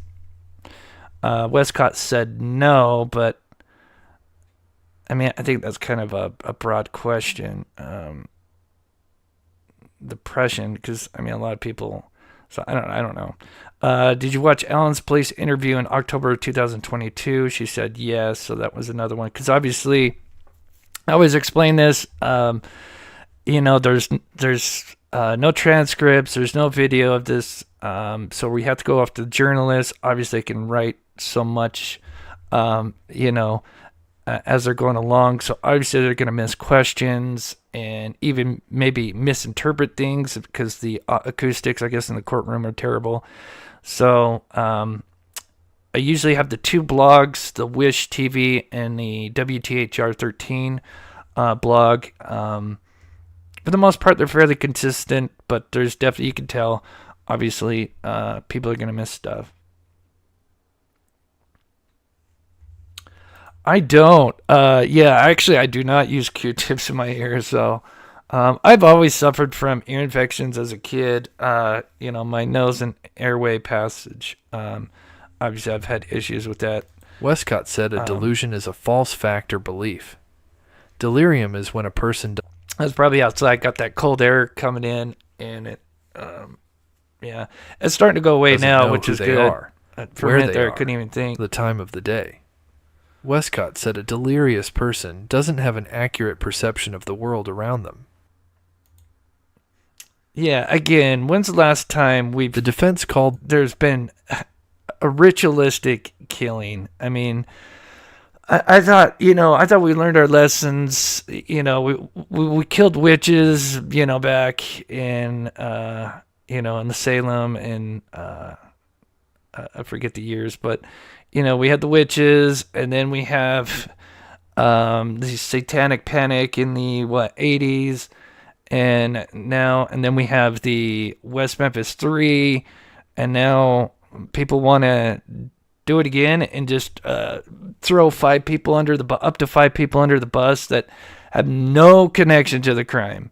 S2: Westcott said no, but I mean, I think that's kind of a broad question. Depression, because I mean, a lot of people. So I don't know. Did you watch Allen's police interview in October 2022? She said yes. So that was another one. Because obviously, I always explain this. You know, there's no transcripts. There's no video of this. So we have to go off the journalists. Obviously, they can write so much, as they're going along. So obviously, they're going to miss questions and even maybe misinterpret things because the acoustics, I guess, in the courtroom are terrible. So I usually have the two blogs, the Wish TV and the WTHR 13 blog. For the most part, they're fairly consistent, but there's definitely, you can tell, obviously, people are going to miss stuff. I don't. Actually, I do not use Q-tips in my ears, so I've always suffered from ear infections as a kid. My nose and airway passage. Obviously, I've had issues with that.
S3: Westcott said a delusion is a false fact or belief. Delirium is when a person...
S2: I was probably outside, got that cold air coming in, and it, it's starting to go away now, which is good. For a minute there, I couldn't even think.
S3: The time of the day. Westcott said a delirious person doesn't have an accurate perception of the world around them.
S2: Yeah, again, when's the last time
S3: The defense called...
S2: there's been a ritualistic killing? I mean... I thought we learned our lessons. We killed witches, back in, in the Salem, and I forget the years, but, we had the witches, and then we have the satanic panic in the 80s, and then we have the West Memphis 3, and now people want to do it again and just throw up to 5 people under the bus that have no connection to the crime,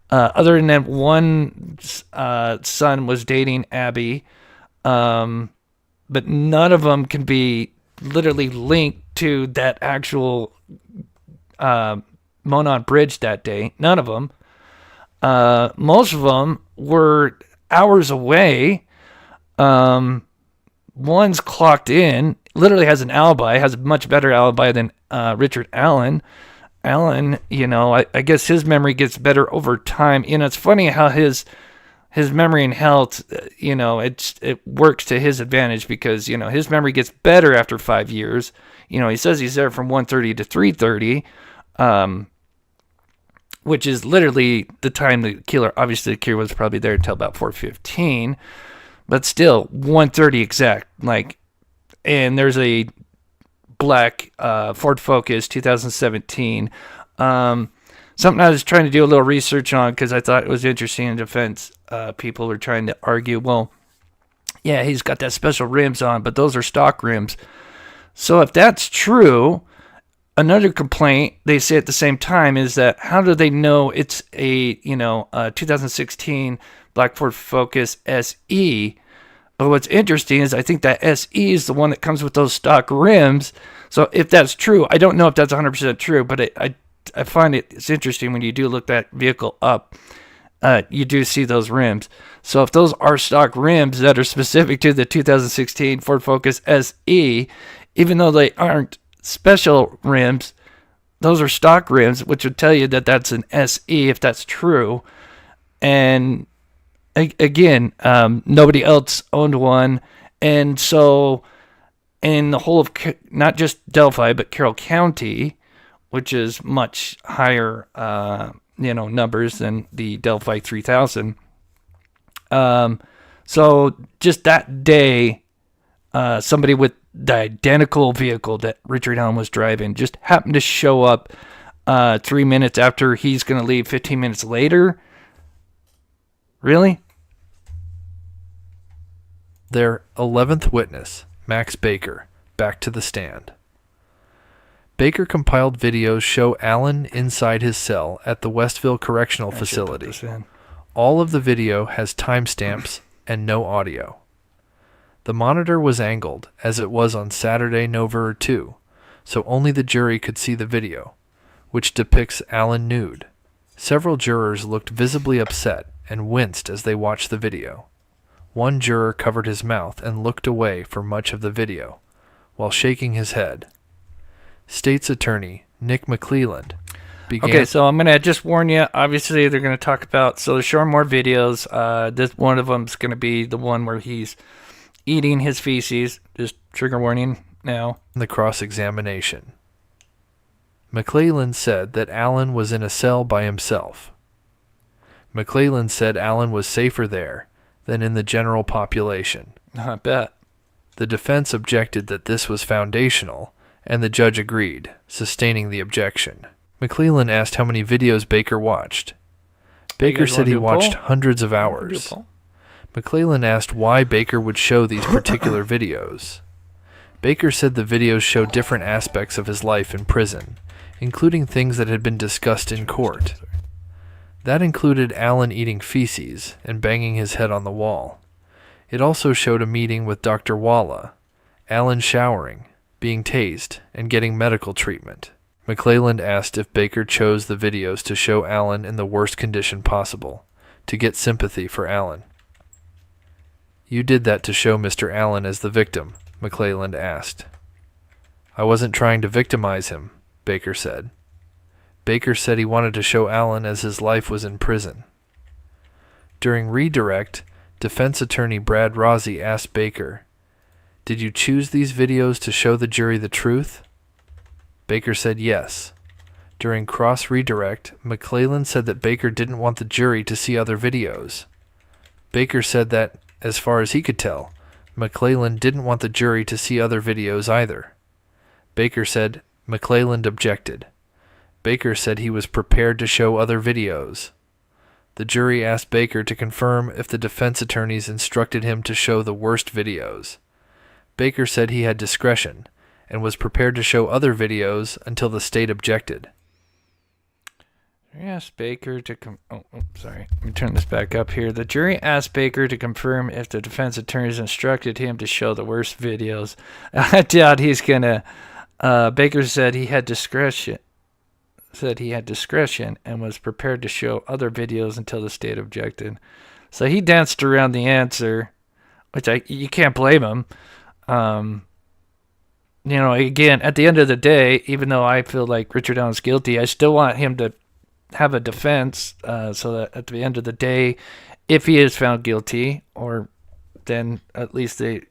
S2: other than that one son was dating Abby, but none of them can be literally linked to that actual Monon Bridge that day. None of them. Most of them were hours away. One's clocked in, literally has an alibi, has a much better alibi than Richard Allen. Allen, I guess his memory gets better over time. It's funny how his memory and health, it works to his advantage because, his memory gets better after 5 years. He says he's there from 1:30 to 3:30, which is literally the time the killer was probably there until about 4:15. But still, 1:30 exact. And there's a black Ford Focus 2017. Something I was trying to do a little research on because I thought it was interesting in defense. People were trying to argue, well, yeah, he's got that special rims on, but those are stock rims. So if that's true, another complaint they say at the same time is that how do they know it's a 2016 black Ford Focus SE? But what's interesting is I think that SE is the one that comes with those stock rims. So if that's true, I don't know if that's 100% true, but I find it's interesting when you do look that vehicle up, you do see those rims. So if those are stock rims that are specific to the 2016 Ford Focus SE, even though they aren't special rims, those are stock rims, which would tell you that that's an SE if that's true. And again, nobody else owned one. And so in the whole of not just Delphi, but Carroll County, which is much higher, numbers than the Delphi 3000. So just that day, somebody with the identical vehicle that Richard Allen was driving just happened to show up 3 minutes after he's going to leave 15 minutes later. Really?
S3: Their 11th witness, Max Baker, back to the stand. Baker compiled videos show Allen inside his cell at the Westville Correctional Facility. All of the video has timestamps and no audio. The monitor was angled, as it was on Saturday, November 2, so only the jury could see the video, which depicts Allen nude. Several jurors looked visibly upset and winced as they watched the video. One juror covered his mouth and looked away for much of the video, while shaking his head. State's Attorney Nick McClelland began.
S2: Okay, so I'm going to just warn you. Obviously, they're going to talk about, so they're showing more videos. This one of them's going to be the one where he's eating his feces. Just trigger warning now.
S3: The cross-examination. McClellan said that Allen was in a cell by himself. McClellan said Allen was safer there than in the general population.
S2: I bet.
S3: The defense objected that this was foundational, and the judge agreed, sustaining the objection. McClellan asked how many videos Baker watched. Baker said he watched hundreds of hours. McClellan asked why Baker would show these particular videos. Baker said the videos showed different aspects of his life in prison, including things that had been discussed in court. That included Allen eating feces and banging his head on the wall. It also showed a meeting with Dr. Walla, Allen showering, being tased, and getting medical treatment. McClellan asked if Baker chose the videos to show Allen in the worst condition possible, to get sympathy for Allen. You did that to show Mr. Allen as the victim, McClellan asked. I wasn't trying to victimize him, Baker said. Baker said he wanted to show Allen as his life was in prison. During redirect, defense attorney Brad Rossi asked Baker, "Did you choose these videos to show the jury the truth?" Baker said yes. During cross-redirect, McClellan said that Baker didn't want the jury to see other videos. Baker said that, as far as he could tell, McClellan didn't want the jury to see other videos either. Baker said McClellan objected. Baker said he was prepared to show other videos. The jury asked Baker to confirm if the defense attorneys instructed him to show the worst videos. Baker said he had discretion and was prepared to show other videos until the state objected.
S2: Jury asked Baker to sorry. Let me turn this back up here. The jury asked Baker to confirm if the defense attorneys instructed him to show the worst videos. I doubt he's gonna. Baker said he had discretion. And was prepared to show other videos until the state objected. So he danced around the answer, which you can't blame him. Again, at the end of the day, even though I feel like Richard Allen's guilty, I still want him to have a defense so that at the end of the day, if he is found guilty, or then at least they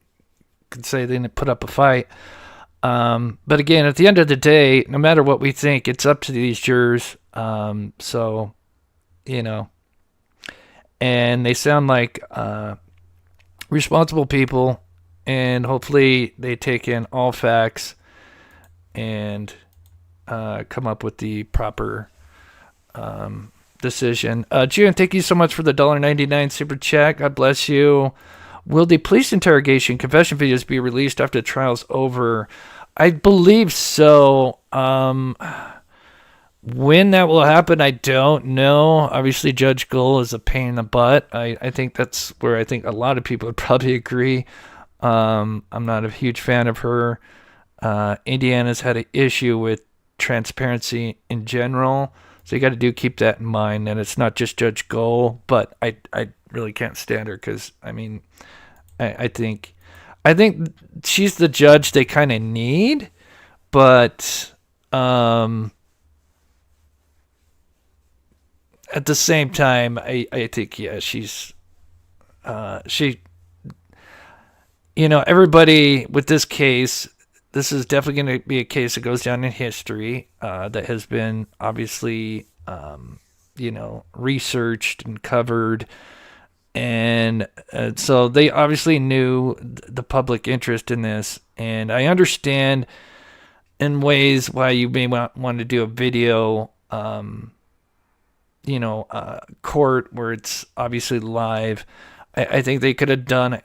S2: could say they didn't put up a fight. But again, at the end of the day, no matter what we think, it's up to these jurors. And they sound like responsible people, and hopefully they take in all facts and come up with the proper decision. June, thank you so much for the $1.99 super chat. God bless you. Will the police interrogation confession videos be released after the trial's over? I believe so. When that will happen, I don't know. Obviously, Judge Gull is a pain in the butt. I think that's where I think a lot of people would probably agree. I'm not a huge fan of her. Indiana's had an issue with transparency in general. So you got to keep that in mind. And it's not just Judge Gull, but I really can't stand her because, I think she's the judge they kind of need, but at the same time, I think, yeah, she's everybody with this case, this is definitely going to be a case that goes down in history, that has been obviously, researched and covered. And so they obviously knew the public interest in this. And I understand in ways why you may want to do a video, court where it's obviously live. I think they could have done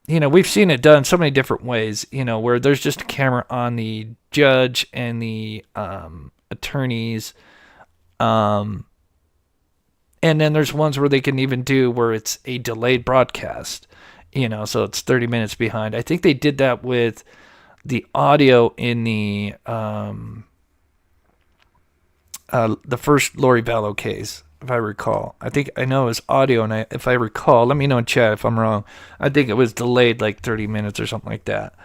S2: we've seen it done so many different ways, where there's just a camera on the judge and the attorneys. And then there's ones where they can even do where it's a delayed broadcast, so it's 30 minutes behind. I think they did that with the audio in the first Lori Vallow case, if I recall. I know it was audio, and if I recall, let me know in chat if I'm wrong. I think it was delayed like 30 minutes or something like that.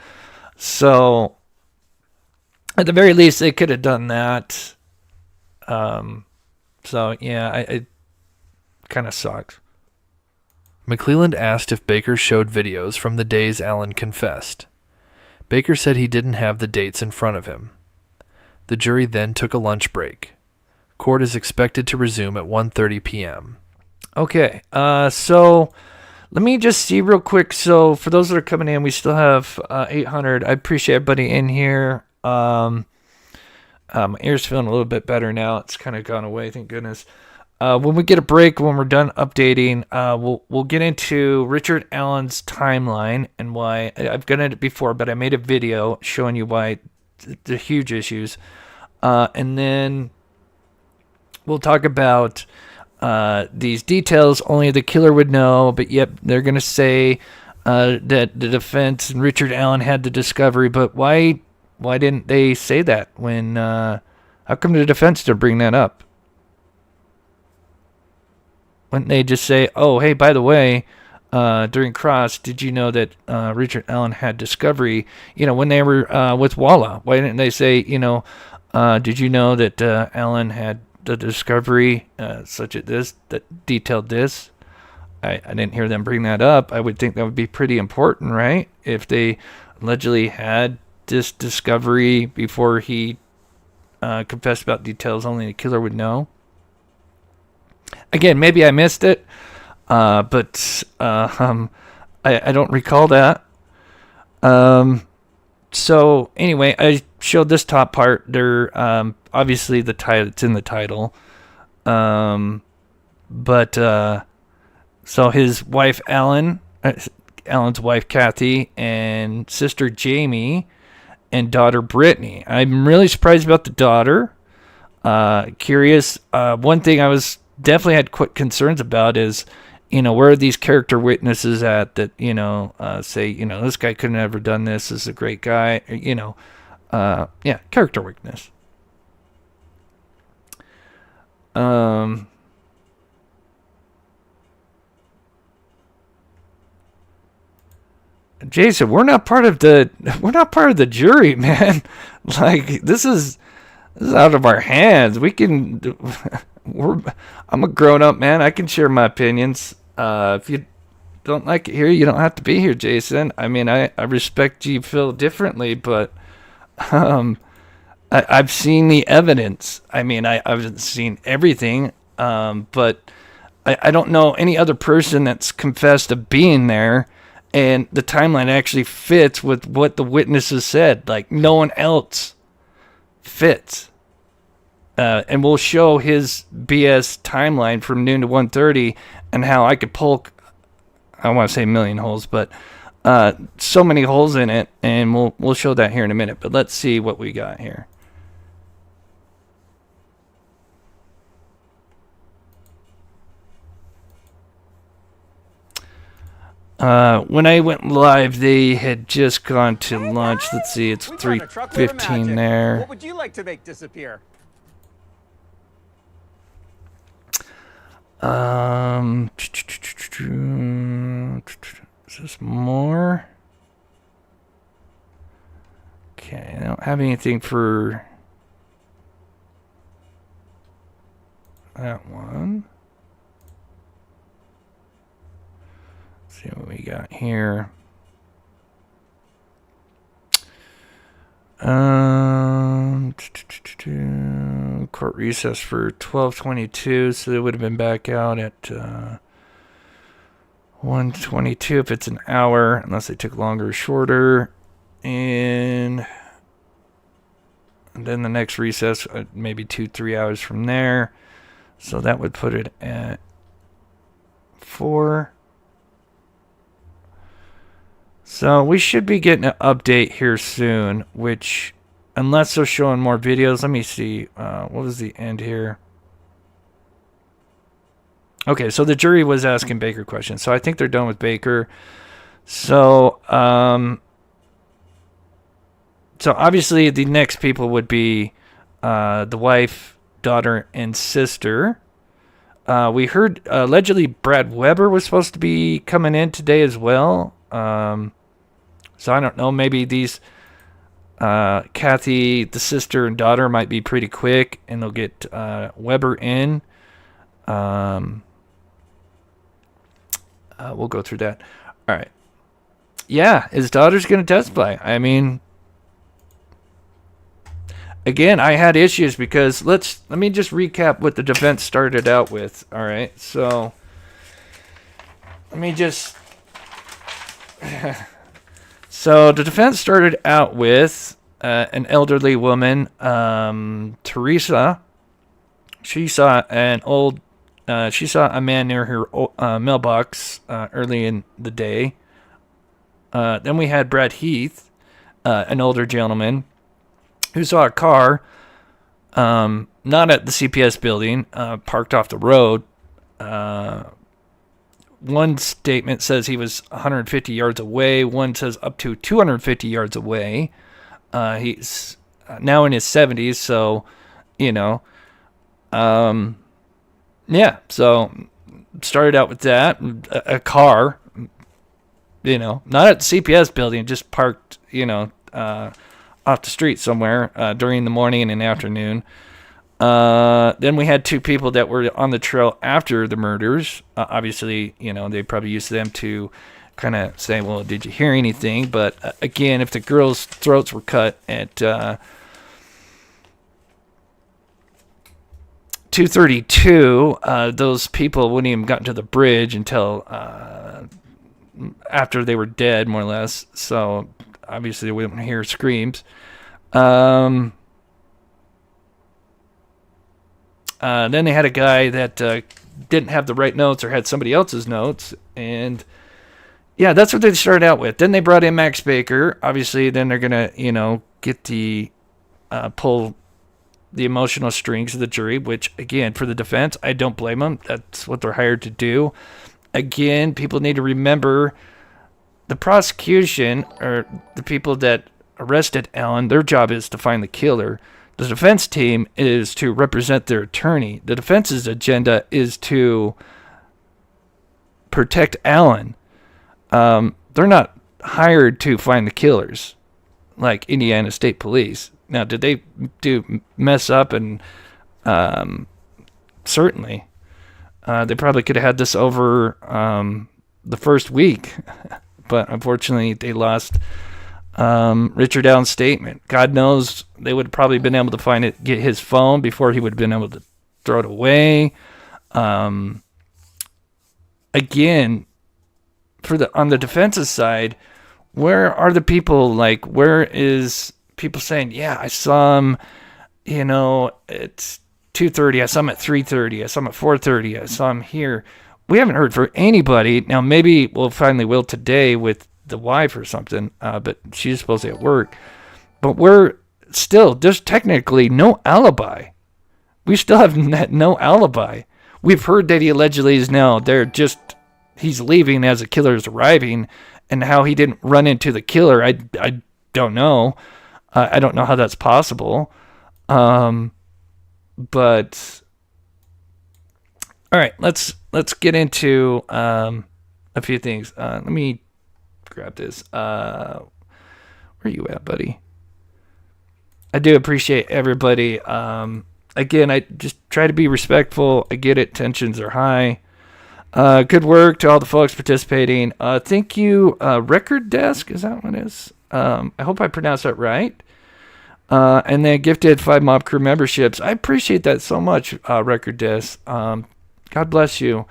S2: So At the very least, they could have done that. So, yeah, it kind of sucked.
S3: McClelland asked if Baker showed videos from the days Allen confessed. Baker said he didn't have the dates in front of him. The jury then took a lunch break. Court is expected to resume at 1:30 p.m.
S2: Okay, so let me just see real quick. So for those that are coming in, we still have 800. I appreciate everybody in here. My ear's feeling a little bit better now. It's kind of gone away, thank goodness. When we get a break, when we're done updating, we'll get into Richard Allen's timeline and why. I've done it before, but I made a video showing you why the huge issues. And then we'll talk about these details only the killer would know, but yep, they're going to say that the defense and Richard Allen had the discovery, but why didn't they say that when, how come the defense didn't bring that up? Wouldn't they just say, oh, hey, by the way, during Cross, did you know that Richard Allen had discovery, when they were with Walla? Why didn't they say, did you know that Allen had the discovery such as this, that detailed this? I didn't hear them bring that up. I would think that would be pretty important, right? If they allegedly had this discovery before he confessed about details only the killer would know. Again, maybe I missed it, but I don't recall that. So anyway, I showed this top part. They're obviously the title. It's in the title. But so his wife Allen's wife Kathy, and sister Jamie, and daughter Brittany. I'm really surprised about the daughter. Curious. One thing I was definitely had concerns about is, where are these character witnesses at that, say, this guy couldn't have ever done this. This is a great guy. Character witness. Jason, we're not part of the jury, man. Like, this is out of our hands. I'm a grown-up man. I can share my opinions. If you don't like it here, you don't have to be here, Jason. I mean, I respect you feel differently, but I've seen the evidence. I mean, I haven't seen everything, but I don't know any other person that's confessed to being there, and the timeline actually fits with what the witnesses said. Like, no one else fits. And we'll show his BS timeline from noon to 1:30 and how I could pull, I want to say a million holes, but so many holes in it, and we'll show that here in a minute. But let's see what we got here. When I went live, they had just gone to lunch. Let's see, it's 3:15 there.
S8: What would you like to make disappear?
S2: Is this more? Okay, I don't have anything for that one. Let's see what we got here. Court recess for 12:22, so they would have been back out at 1:22 if it's an hour, unless they took longer or shorter. And then the next recess, maybe 2-3 hours from there. So that would put it at 4. So we should be getting an update here soon, which, unless they're showing more videos, let me see. What was the end here? Okay, so the jury was asking Baker questions. So I think they're done with Baker. So, so obviously the next people would be the wife, daughter, and sister. We heard allegedly Brad Weber was supposed to be coming in today as well. So I don't know, maybe these Kathy, the sister and daughter, might be pretty quick, and they'll get Weber in. We'll go through that. All right. Yeah, his daughter's going to testify. I mean, again, I had issues because let me just recap what the defense started out with. All right. So let me just. So the defense started out with an elderly woman, Teresa. She saw she saw a man near her mailbox early in the day. Then we had Brad Heath, an older gentleman, who saw a car, not at the CPS building, parked off the road. One statement says he was 150 yards away. One says up to 250 yards away. He's now in his 70s, so, yeah. So started out with that. A car, not at the CPS building, just parked, off the street somewhere during the morning and in the afternoon. Then we had two people that were on the trail after the murders. Obviously, they probably used them to kind of say, well, did you hear anything? But again, if the girls' throats were cut at 2:32, those people wouldn't even gotten to the bridge until after they were dead, more or less. So obviously, they wouldn't hear screams. Then they had a guy that didn't have the right notes or had somebody else's notes. And, yeah, that's what they started out with. Then they brought in Max Baker. Obviously, then they're going to, get the pull the emotional strings of the jury, which, again, for the defense, I don't blame them. That's what they're hired to do. Again, people need to remember the prosecution, or the people that arrested Alan, their job is to find the killer. The defense team is to represent their attorney. The defense's agenda is to protect Alan. They're not hired to find the killers like Indiana State Police. Now, did they mess up? And certainly. They probably could have had this over the first week. But unfortunately, they lost Richard Allen's statement. God knows they would have probably been able to get his phone before he would have been able to throw it away. Again, on the defensive side, where are the people? Like, where is people saying, yeah, I saw him, it's 2:30, I saw him at 3:30, I saw him at 4:30, I saw him here. We haven't heard from anybody. Now, maybe we'll finally will today with the wife or something, but she's supposed to be at work. But there's technically no alibi. We still have no alibi. We've heard that he allegedly is now he's leaving as the killer is arriving, and how he didn't run into the killer, I don't know. I don't know how that's possible. But all right, let's get into a few things. Let me grab this. Where are you at, buddy? I do appreciate everybody. Again, I just try to be respectful. I get it. Tensions are high. Good work to all the folks participating. Thank you, Record Desk. Is that what it is? I hope I pronounced that right. And then gifted 5 Mob Crew memberships. I appreciate that so much, Record Desk. God bless you.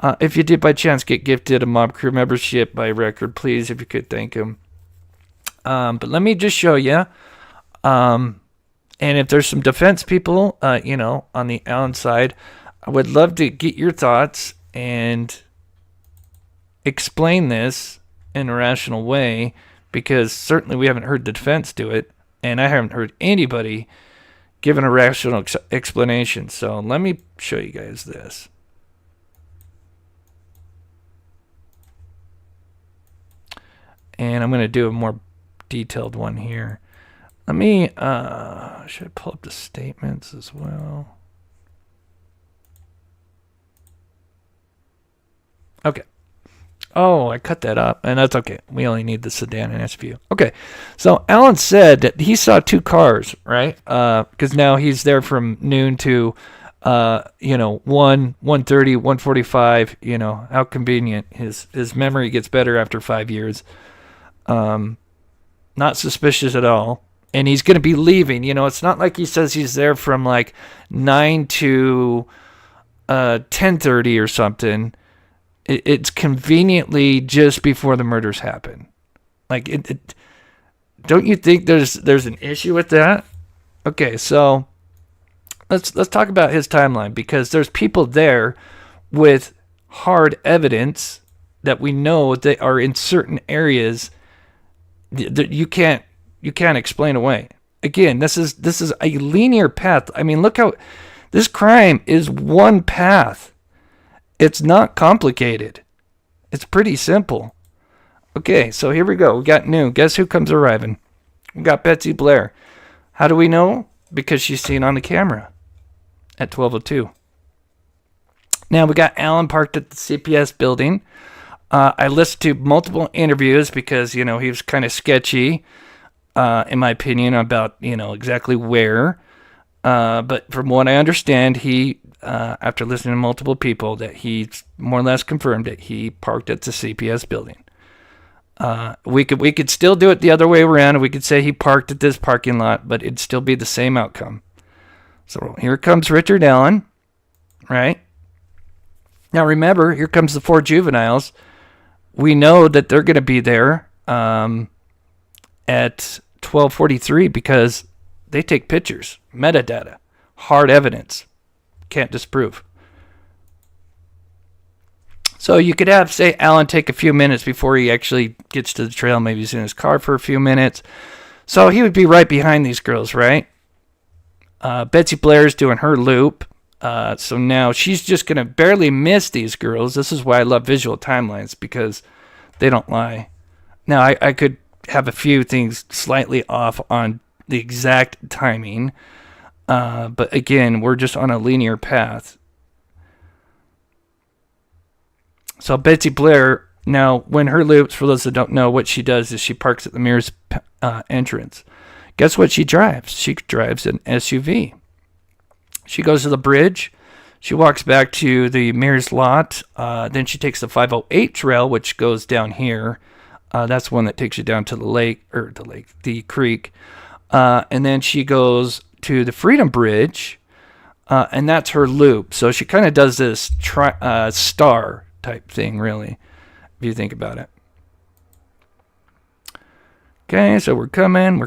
S2: If you did by chance get gifted a Mob Crew membership by Record, please, if you could, thank him. But let me just show you. And if there's some defense people, on the Allen side, I would love to get your thoughts and explain this in a rational way, because certainly we haven't heard the defense do it, and I haven't heard anybody give a rational explanation. So let me show you guys this. And I'm going to do a more detailed one here. Let me, should I pull up the statements as well? Okay. Oh, I cut that up, and that's okay. We only need the sedan and SVU. Okay, so Alan said that he saw 2 cars, right? Because now he's there from noon to, 1:30, 1:45. How convenient. His memory gets better after 5 years. Not suspicious at all. And he's going to be leaving. It's not like he says he's there from like 9 to 10:30 or something. It's conveniently just before the murders happen. Like, don't you think there's an issue with that? Okay, so let's talk about his timeline, because there's people there with hard evidence that we know they are in certain areas that you can't explain away. Again, this is a linear path. I mean, look how this crime is one path. It's not complicated. It's pretty simple. Okay, so here we go. We got noon. Guess who comes arriving? We got Betsy Blair. How do we know? Because she's seen on the camera at 12:02. Now we got Alan parked at the CPS building. I listened to multiple interviews because, he was kind of sketchy, in my opinion, about, exactly where. But from what I understand, he, after listening to multiple people, that he more or less confirmed that he parked at the CPS building. We could still do it the other way around. We could say he parked at this parking lot, but it'd still be the same outcome. So here comes Richard Allen, right? Now remember, here comes the 4 juveniles. We know that they're going to be there at 12:43 because they take pictures, metadata, hard evidence. Can't disprove. So you could have, say, Alan take a few minutes before he actually gets to the trail. Maybe he's in his car for a few minutes. So he would be right behind these girls, right? Betsy Blair's doing her loop. So now she's just going to barely miss these girls. This is why I love visual timelines, because they don't lie. Now, I could have a few things slightly off on the exact timing. But again, we're just on a linear path. So Betsy Blair, now when her loops, for those that don't know, what she does is she parks at the Mears entrance. Guess what she drives? She drives an SUV. She goes to the bridge. She walks back to the Mears lot. Then she takes the 508 trail, which goes down here. That's one that takes you down to the creek. And then she goes to the Freedom Bridge, and that's her loop. So she kind of does this star type thing, really, if you think about it. Okay, so we're coming.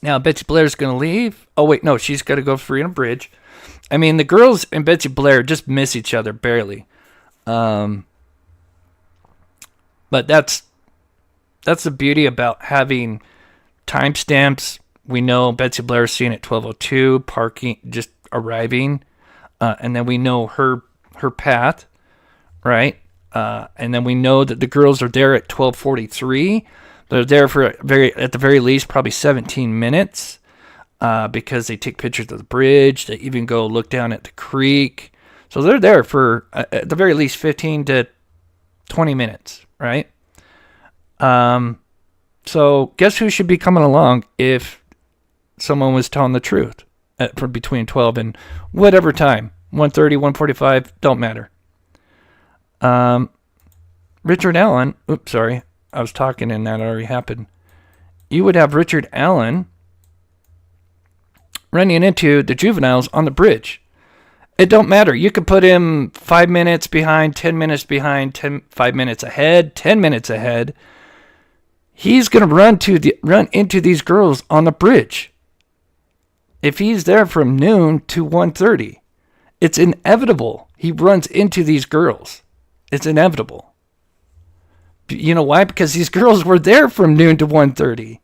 S2: Now Betsy Blair's going to leave. Oh, wait, no, she's got to go Freedom Bridge. I mean, the girls and Betsy Blair just miss each other barely. But that's the beauty about having timestamps. We know Betsy Blair's seen at 12:02, parking, just arriving, and then we know her path, right? And then we know that the girls are there at 12:43. They're there for at the very least, probably 17 minutes, because they take pictures of the bridge. They even go look down at the creek. So they're there for at the very least 15 to 20 minutes, right? So guess who should be coming along if someone was telling the truth for between 12 and whatever time, 1:30, 1:45, don't matter. Richard Allen, oops, sorry, I was talking and that already happened. You would have Richard Allen running into the juveniles on the bridge. It don't matter. You could put him 5 minutes behind, 10 minutes behind, 5 minutes ahead, 10 minutes ahead. He's going to run into these girls on the bridge. If he's there from noon to 1:30, it's inevitable he runs into these girls. It's inevitable. You know why? Because these girls were there from noon to 1:30.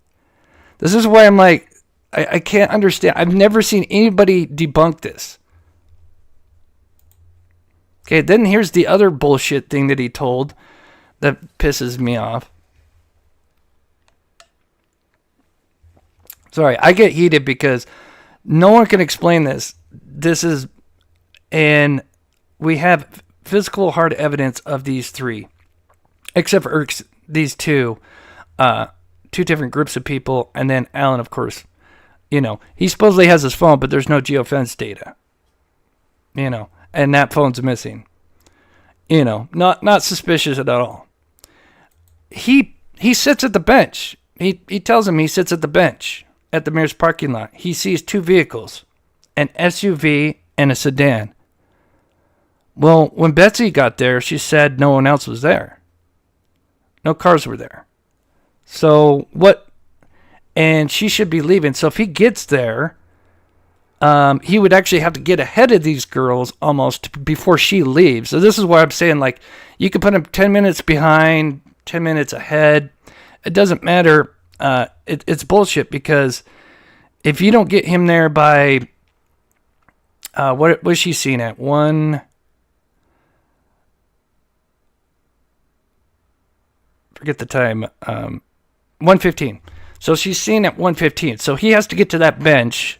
S2: This is why I'm like, I can't understand. I've never seen anybody debunk this. Okay, then here's the other bullshit thing that he told that pisses me off. Sorry, I get heated because No one can explain this. And we have physical hard evidence of these three, except for these two different groups of people, and then Alan, of course. He supposedly has his phone, but there's no geofence data. And that phone's missing. Not suspicious at all. He sits at the bench. He tells him he sits at the bench at the Mears parking lot. He sees two vehicles, an SUV and a sedan. Well, when Betsy got there, she said no one else was there. No cars were there. So what? And she should be leaving. So if he gets there, he would actually have to get ahead of these girls almost before she leaves. So this is why I'm saying, like, you can put him 10 minutes behind, 10 minutes ahead. It doesn't matter. It's bullshit, because if you don't get him there by, what was she seen at? Forget the time. 1:15. So she's seen at 1:15. So he has to get to that bench,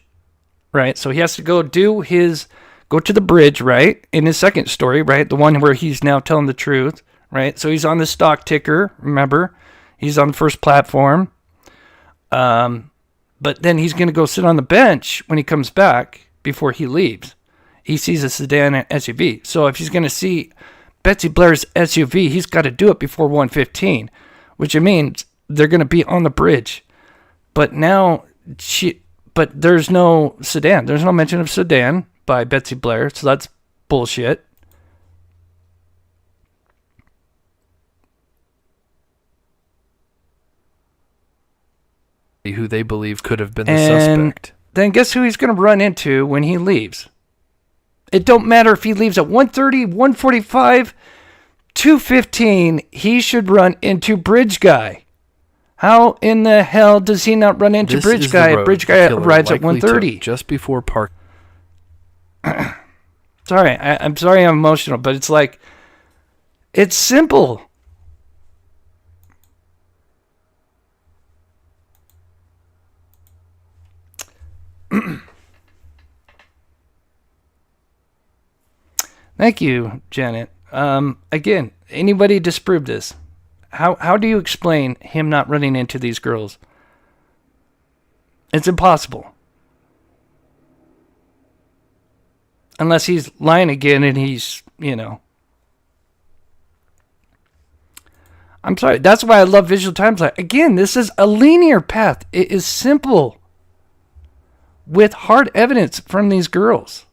S2: right? So he has to go to the bridge, right? In his second story, right? The one where he's now telling the truth, right? So he's on the stock ticker, remember? He's on the first platform. But then he's going to go sit on the bench when he comes back before he leaves. He sees a sedan and SUV. So if he's going to see Betsy Blair's SUV, he's got to do it before 1:15, which means they're going to be on the bridge. But there's no sedan. There's no mention of sedan by Betsy Blair, so that's bullshit.
S3: Who they believe could have been the suspect.
S2: Then guess who he's going to run into when he leaves? It don't matter if he leaves at 1:30, 1:45, 2:15. He should run into Bridge Guy. How in the hell does he not run into Bridge Guy? Bridge Guy arrives at 1:30.
S3: Just before park.
S2: Sorry, I'm sorry I'm emotional, but it's like, it's simple. Thank you, Janet. Again, anybody disprove this? How do you explain him not running into these girls? It's impossible. Unless he's lying again and he's, I'm sorry. That's why I love visual timelapse. Again, this is a linear path. It is simple. With hard evidence from these girls.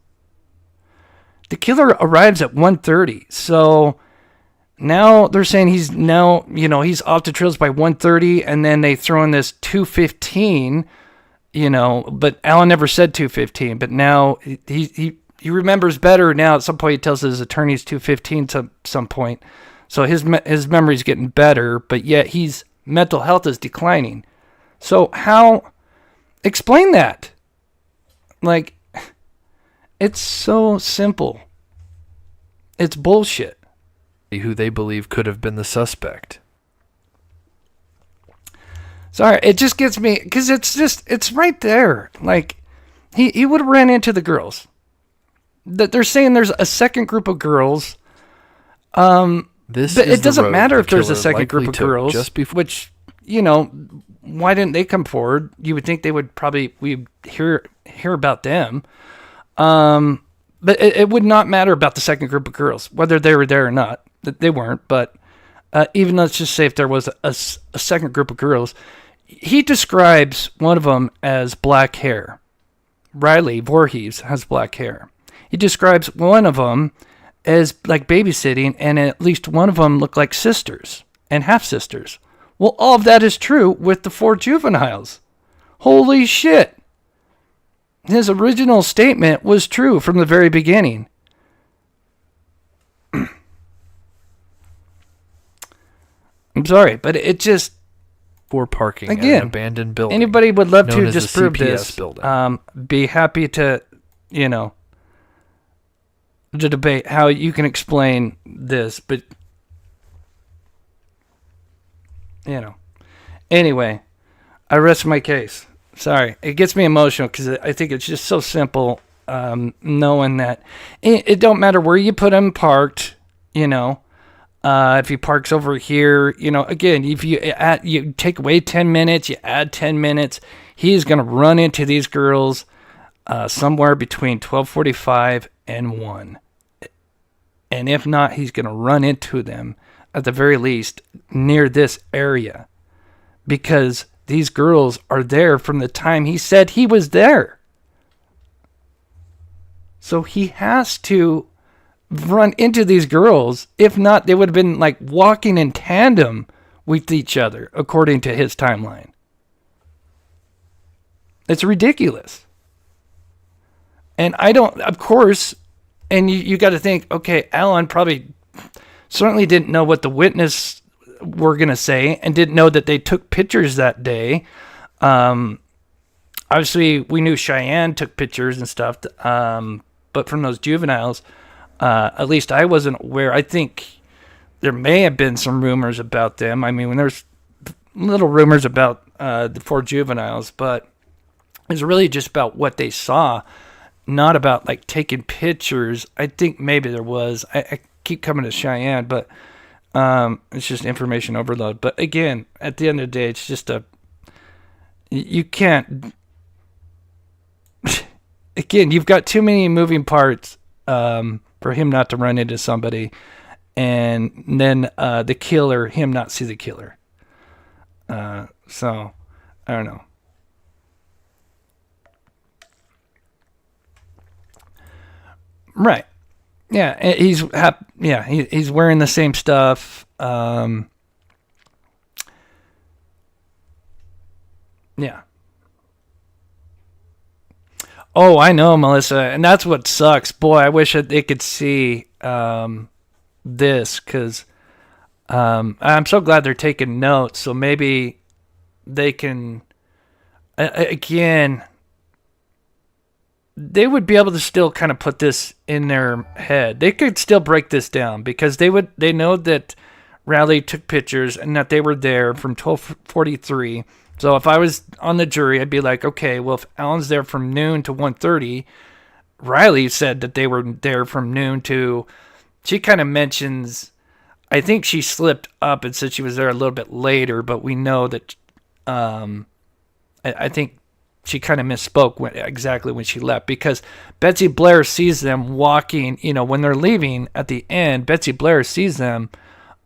S2: The killer arrives at 1:30. So now they're saying he's off the trails by 1:30, and then they throw in this 2:15, but Alan never said 2:15, but now he remembers better now. At some point he tells his attorneys 2:15 to some point. So his memory's getting better, but yet his mental health is declining. So explain that? Like, it's so simple. It's bullshit.
S3: Who they believe could have been the suspect.
S2: Sorry, it just gets me, because it's right there. Like, he would have ran into the girls. That they're saying there's a second group of girls. But it doesn't matter if there's a second group of girls, which, why didn't they come forward? You would think they would we'd hear about them. But it would not matter about the second group of girls, whether they were there or not. They weren't, but even let's just say if there was a second group of girls, he describes one of them as black hair. Riley Voorhees has black hair. He describes one of them as like babysitting, and at least one of them looked like sisters and half-sisters. Well, all of that is true with the 4 juveniles. Holy shit. His original statement was true from the very beginning. I'm sorry, but it just...
S3: For parking
S2: again,
S3: at an abandoned building.
S2: Anybody would love to
S3: known as the
S2: disprove
S3: CPS
S2: this.
S3: building.
S2: Be happy to, to debate how you can explain this, but, anyway, I rest my case. Sorry. It gets me emotional because I think it's just so simple, knowing that it don't matter where you put him parked, if he parks over here, again, if you take away 10 minutes, you add 10 minutes, he's going to run into these girls somewhere between 12:45 and 1. And if not, he's going to run into them at the very least near this area, because these girls are there from the time he said he was there. So he has to run into these girls. If not, they would have been like walking in tandem with each other, according to his timeline. It's ridiculous. And I don't, of course, and you got to think, okay, Alan probably certainly didn't know what the witness were going to say and didn't know that they took pictures that day. Obviously, we knew Cheyenne took pictures and stuff, but from those juveniles, at least I wasn't aware. I think there may have been some rumors about them. I mean, when there's little rumors about the 4 juveniles, but it's really just about what they saw, not about like taking pictures. I think maybe there was. I keep coming to Cheyenne, but it's just information overload. But again, at the end of the day, it's just you can't. Again, you've got too many moving parts for him not to run into somebody, and then the killer, him not see the killer. So, I don't know. Right. Yeah, he's wearing the same stuff. Yeah. Oh, I know, Melissa, and that's what sucks. Boy, I wish that they could see this, because I'm so glad they're taking notes. So maybe they can, again, they would be able to still kind of put this in their head. They could still break this down, because they know that Riley took pictures and that they were there from 12:43. So if I was on the jury, I'd be like, okay, well, if Alan's there from noon to 1:30, Riley said that they were there from noon to, she kind of mentions, I think she slipped up and said she was there a little bit later, but we know that, I think she kind of misspoke exactly when she left, because Betsy Blair sees them walking, when they're leaving at the end. Betsy Blair sees them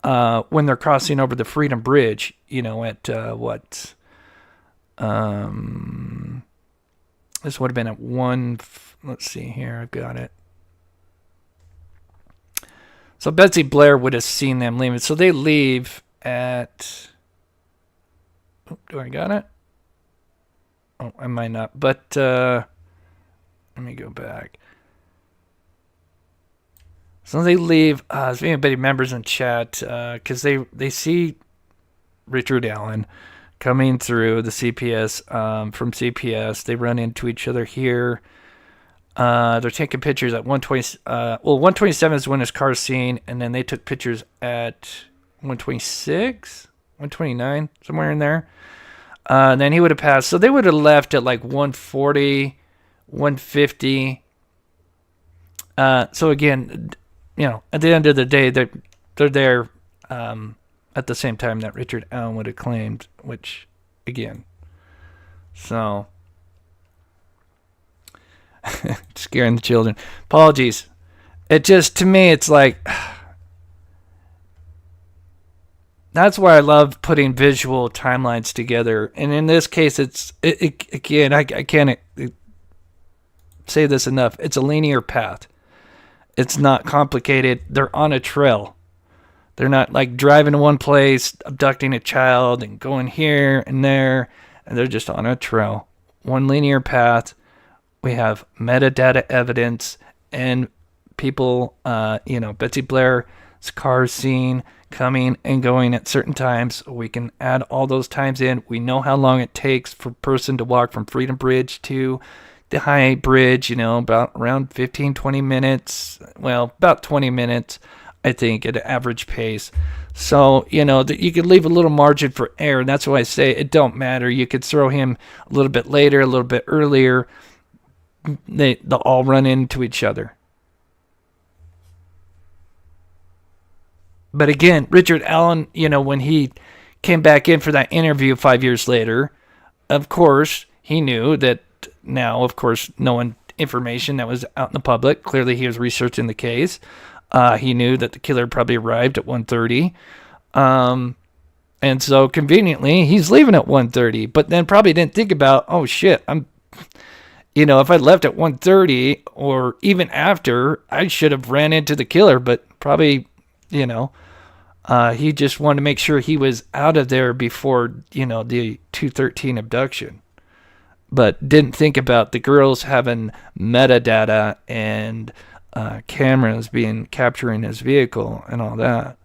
S2: when they're crossing over the Freedom Bridge, at what? This would have been at 1. Let's see here. I've got it. So Betsy Blair would have seen them leaving. So they leave at. Oh, do I got it? Oh, I might not, but let me go back. So they leave. If anybody remembers in chat, because they see Richard Allen coming through the CPS, from CPS. They run into each other here. They're taking pictures at 120. 127 is when his car's seen, and then they took pictures at 126, 129, somewhere in there. And then he would have passed. So they would have left at like 140, 150. So again, at the end of the day, they're there at the same time that Richard Allen would have claimed, which, again, so scaring the children. Apologies. It just, to me, it's like, that's why I love putting visual timelines together. And in this case, again, I can't say this enough. It's a linear path. It's not complicated. They're on a trail. They're not like driving to one place, abducting a child and going here and there. And they're just on a trail. One linear path. We have metadata evidence and people, Betsy Blair's car seen coming and going at certain times. We can add all those times in. We know how long it takes for a person to walk from Freedom Bridge to the High Bridge, about around 15, 20 minutes. Well, about 20 minutes, I think, at an average pace. So, you could leave a little margin for error. And that's why I say it don't matter. You could throw him a little bit later, a little bit earlier. They'll all run into each other. But again, Richard Allen, when he came back in for that interview 5 years later, of course, he knew that now, of course, knowing information that was out in the public, clearly he was researching the case. He knew that the killer probably arrived at 1:30. And so conveniently, he's leaving at 1:30, but then probably didn't think about, oh shit, if I left at 1:30 or even after, I should have ran into the killer, but probably, he just wanted to make sure he was out of there before, the 213 abduction, but didn't think about the girls having metadata and cameras capturing his vehicle and all that.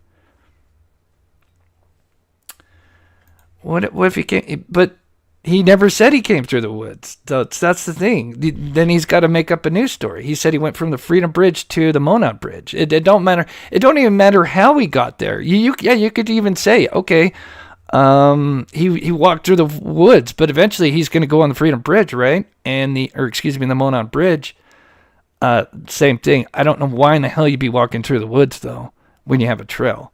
S2: What if he came? But he never said he came through the woods. That's the thing. Then he's got to make up a new story. He said he went from the Freedom Bridge to the Monad Bridge. It don't matter. It don't even matter how he got there. You could even say, okay, he walked through the woods, but eventually he's going to go on the Freedom Bridge, right? And the Monad Bridge. Same thing. I don't know why in the hell you'd be walking through the woods, though, when you have a trail.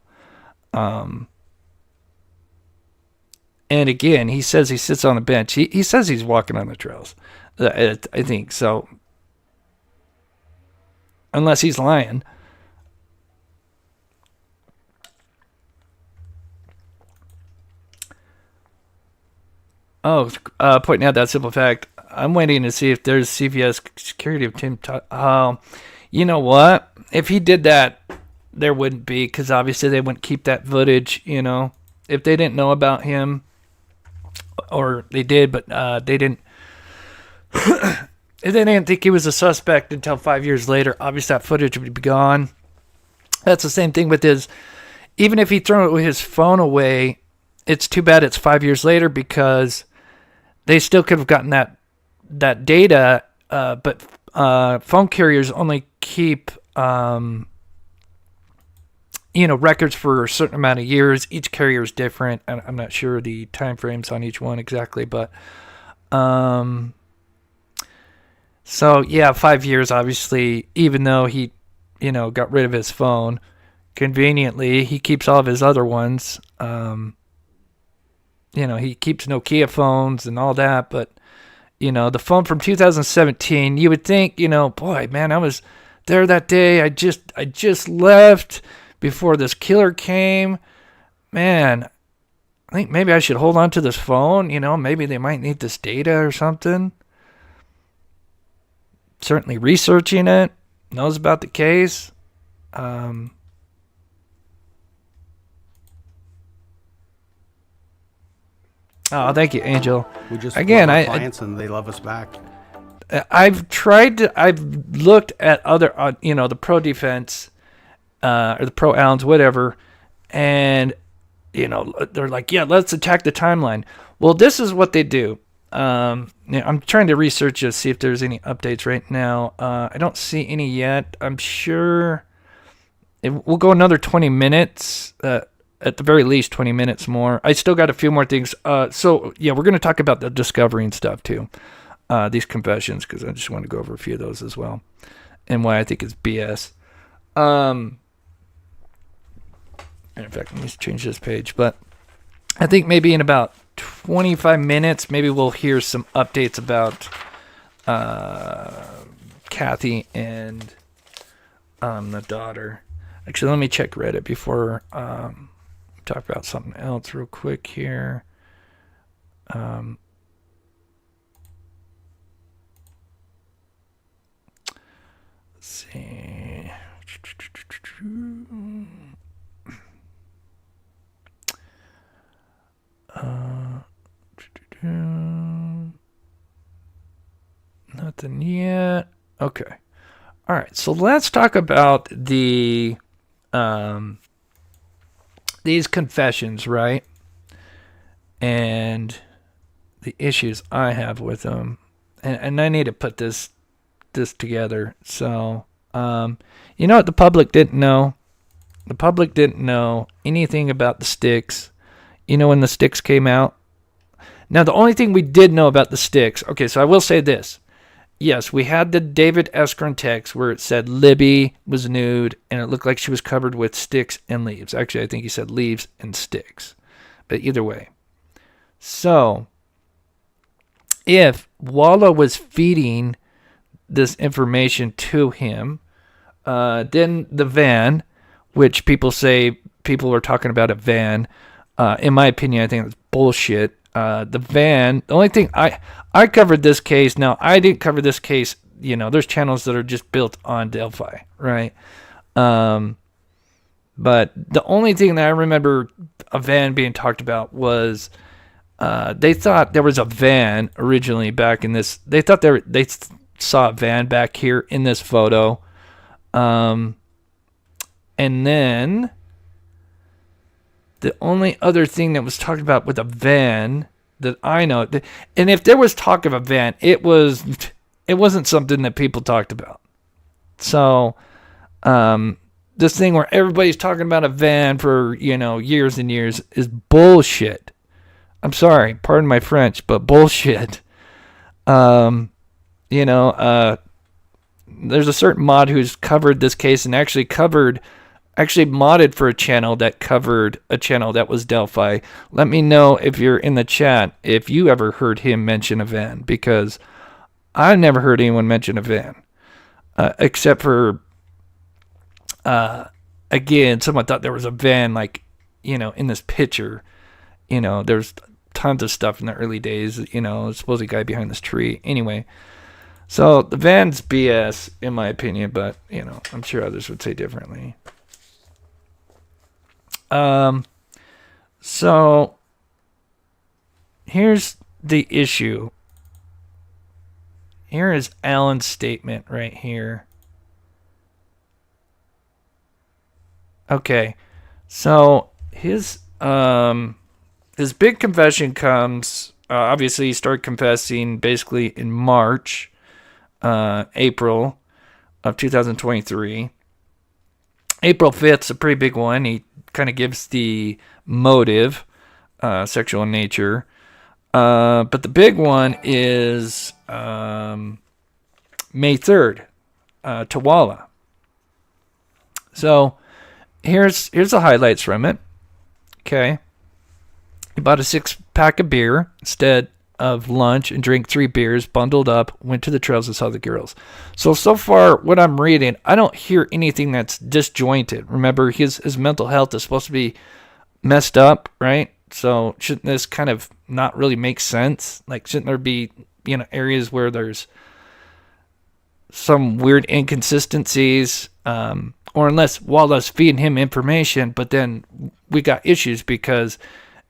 S2: And again, he says he sits on the bench. He says he's walking on the trails. I think so. Unless he's lying. Oh, pointing out that simple fact. I'm waiting to see if there's CVS security of Tim. You know what? If he did that, there wouldn't be, because obviously they wouldn't keep that footage. If they didn't know about him, or they did, but they didn't. If they didn't think he was a suspect until 5 years later, obviously that footage would be gone. That's the same thing with his. Even if he threw his phone away, it's too bad it's 5 years later, because they still could have gotten that data, but phone carriers only keep records for a certain amount of years. Each carrier is different. I'm not sure the time frames on each one exactly, but so yeah, 5 years obviously, even though he got rid of his phone, conveniently he keeps all of his other ones. He keeps Nokia phones and all that, but the phone from 2017, you would think, boy, man, I was there that day. I just left before this killer came. Man, I think maybe I should hold on to this phone. Maybe they might need this data or something. Certainly researching it, knows about the case. Oh, thank you, Angel.
S8: We just
S2: again,
S8: love our clients and they love us back.
S2: I've looked at other, the pro defense, or the pro Allens, whatever, and they're like, yeah, let's attack the timeline. Well, this is what they do. I'm trying to research to see if there's any updates right now. I don't see any yet. I'm sure we'll go another 20 minutes. At the very least 20 minutes more. I still got a few more things. So yeah, we're going to talk about the discovery and stuff too. These confessions, because I just want to go over a few of those as well, and why I think it's BS. And in fact, let me change this page. But I think maybe in about 25 minutes, maybe we'll hear some updates about Kathy and the daughter. Actually, let me check Reddit before talk about something else real quick here. Let's see. Nothing yet. Okay. All right. So let's talk about these confessions, right? And the issues I have with them. And I need to put this together. So, what the public didn't know, The public didn't know anything about the sticks. You know when the sticks came out? Now, the only thing we did know about the sticks, okay, so I will say this. Yes, we had the David Eskron text where it said Libby was nude and it looked like she was covered with sticks and leaves. Actually, I think he said leaves and sticks. But either way. So, if Walla was feeding this information to him, then the van, which people are talking about a van, in my opinion, I think it's bullshit. The van, the only thing I covered this case. Now, I didn't cover this case. You know, there's channels that are just built on Delphi, right? But the only thing that I remember a van being talked about was they thought there was a van originally back in this. They thought they saw a van back here in this photo. And then the only other thing that was talked about with a van that I know, and if there was talk of a van, it wasn't something that people talked about. So, this thing where everybody's talking about a van for, years and years is bullshit. I'm sorry, pardon my French, but bullshit. There's a certain mod who's covered this case and actually modded for a channel that covered a channel that was Delphi. Let me know if you're in the chat if you ever heard him mention a van, because I've never heard anyone mention a van. Except for, again, someone thought there was a van, in this picture. There's tons of stuff in the early days, supposedly guy behind this tree. Anyway. So the van's BS, in my opinion, but, I'm sure others would say differently. So here's the issue. Here is Alan's statement right here. Okay. So his big confession comes, obviously he started confessing basically in March, April of 2023. April 5th's a pretty big one. He kind of gives the motive, sexual in nature. But the big one is May 3rd, to Walla. So here's the highlights from it. Okay. He bought a 6-pack of beer instead of lunch and drank 3 beers, bundled up, went to the trails and saw the girls. So far, what I'm reading, I don't hear anything that's disjointed. Remember, his mental health is supposed to be messed up, right? So shouldn't this kind of not really make sense? Shouldn't there be, areas where there's some weird inconsistencies, or unless Walla's feeding him information, but then we got issues, because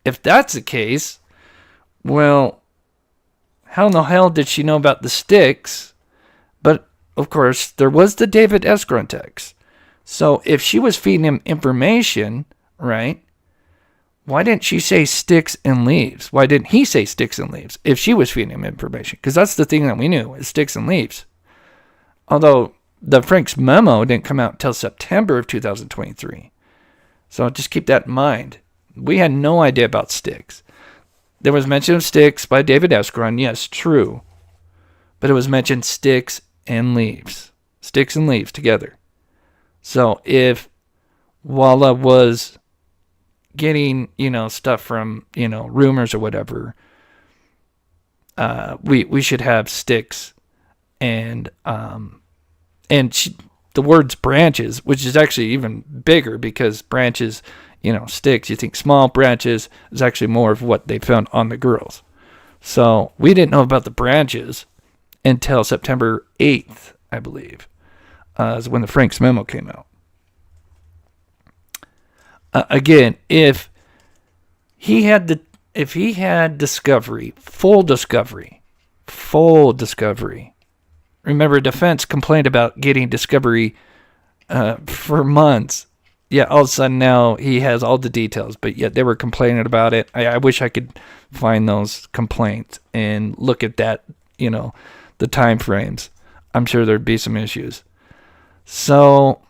S2: if that's the case, well, how in the hell did she know about the sticks? But, of course, there was the David Eskron text. So if she was feeding him information, right, why didn't she say sticks and leaves? Why didn't he say sticks and leaves if she was feeding him information? Because that's the thing that we knew, is sticks and leaves. Although the Frank's memo didn't come out until September of 2023. So just keep that in mind. We had no idea about sticks. There was mention of sticks by David Eskron. Yes, true. But it was mentioned sticks and leaves. Sticks and leaves together. So if Walla was getting, stuff from, rumors or whatever, we should have sticks and the words branches, which is actually even bigger, because branches, sticks, you think small, branches is actually more of what they found on the girls. So we didn't know about the branches until September 8th, I believe, is when the Frank's memo came out. Again, if he had discovery, full discovery. Remember, defense complained about getting discovery for months. Yeah, all of a sudden now he has all the details, but yet they were complaining about it. I wish I could find those complaints and look at that, the time frames. I'm sure there'd be some issues. So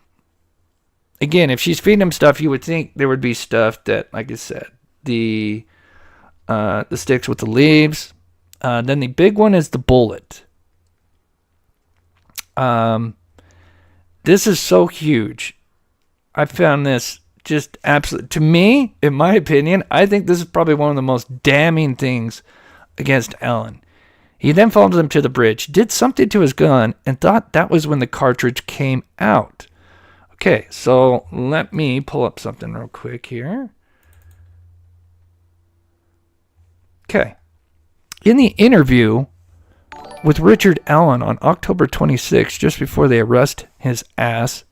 S2: again, if she's feeding him stuff, you would think there would be stuff that, like I said, the sticks with the leaves. Then the big one is the bullet. This is so huge. I found this just absolutely, to me, in my opinion, I think this is probably one of the most damning things against Alan. He then followed him to the bridge, did something to his gun, and thought that was when the cartridge came out. Okay, so let me pull up something real quick here. Okay. In the interview with Richard Allen on October 26th, just before they arrest his ass,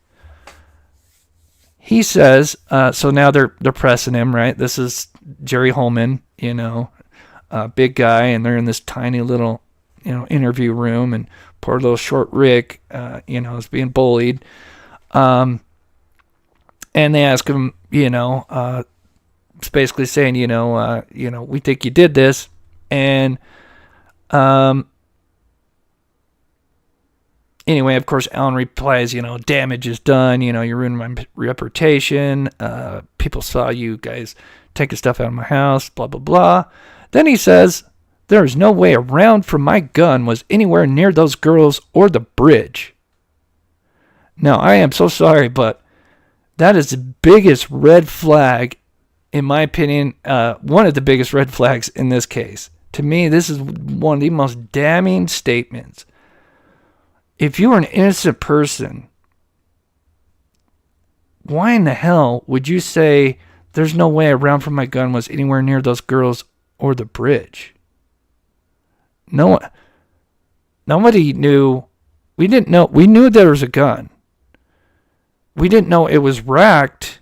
S2: he says, so now they're pressing him, right? This is Jerry Holman, big guy, and they're in this tiny little, interview room, and poor little short Rick, is being bullied. And they ask him, it's basically saying, we think you did this. And, anyway, of course, Alan replies, damage is done. You ruined my reputation. People saw you guys taking stuff out of my house, blah, blah, blah. Then he says, there is no way a round from my gun was anywhere near those girls or the bridge. Now, I am so sorry, but that is the biggest red flag, in my opinion, one of the biggest red flags in this case. To me, this is one of the most damning statements. If you were an innocent person, why in the hell would you say there's no way a round from my gun was anywhere near those girls or the bridge? Nobody knew. We didn't know. We knew there was a gun. We didn't know it was racked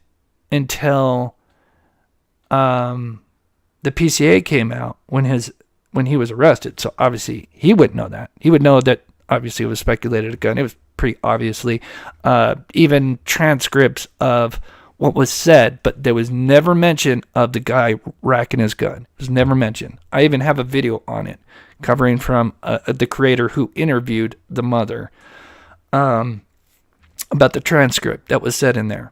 S2: until the PCA came out when he was arrested. So obviously he wouldn't know that. He would know that obviously it was speculated a gun. It was pretty obviously even transcripts of what was said, but there was never mention of the guy racking his gun. It was never mentioned. I even have a video on it covering from the creator who interviewed the mother about the transcript that was said in there.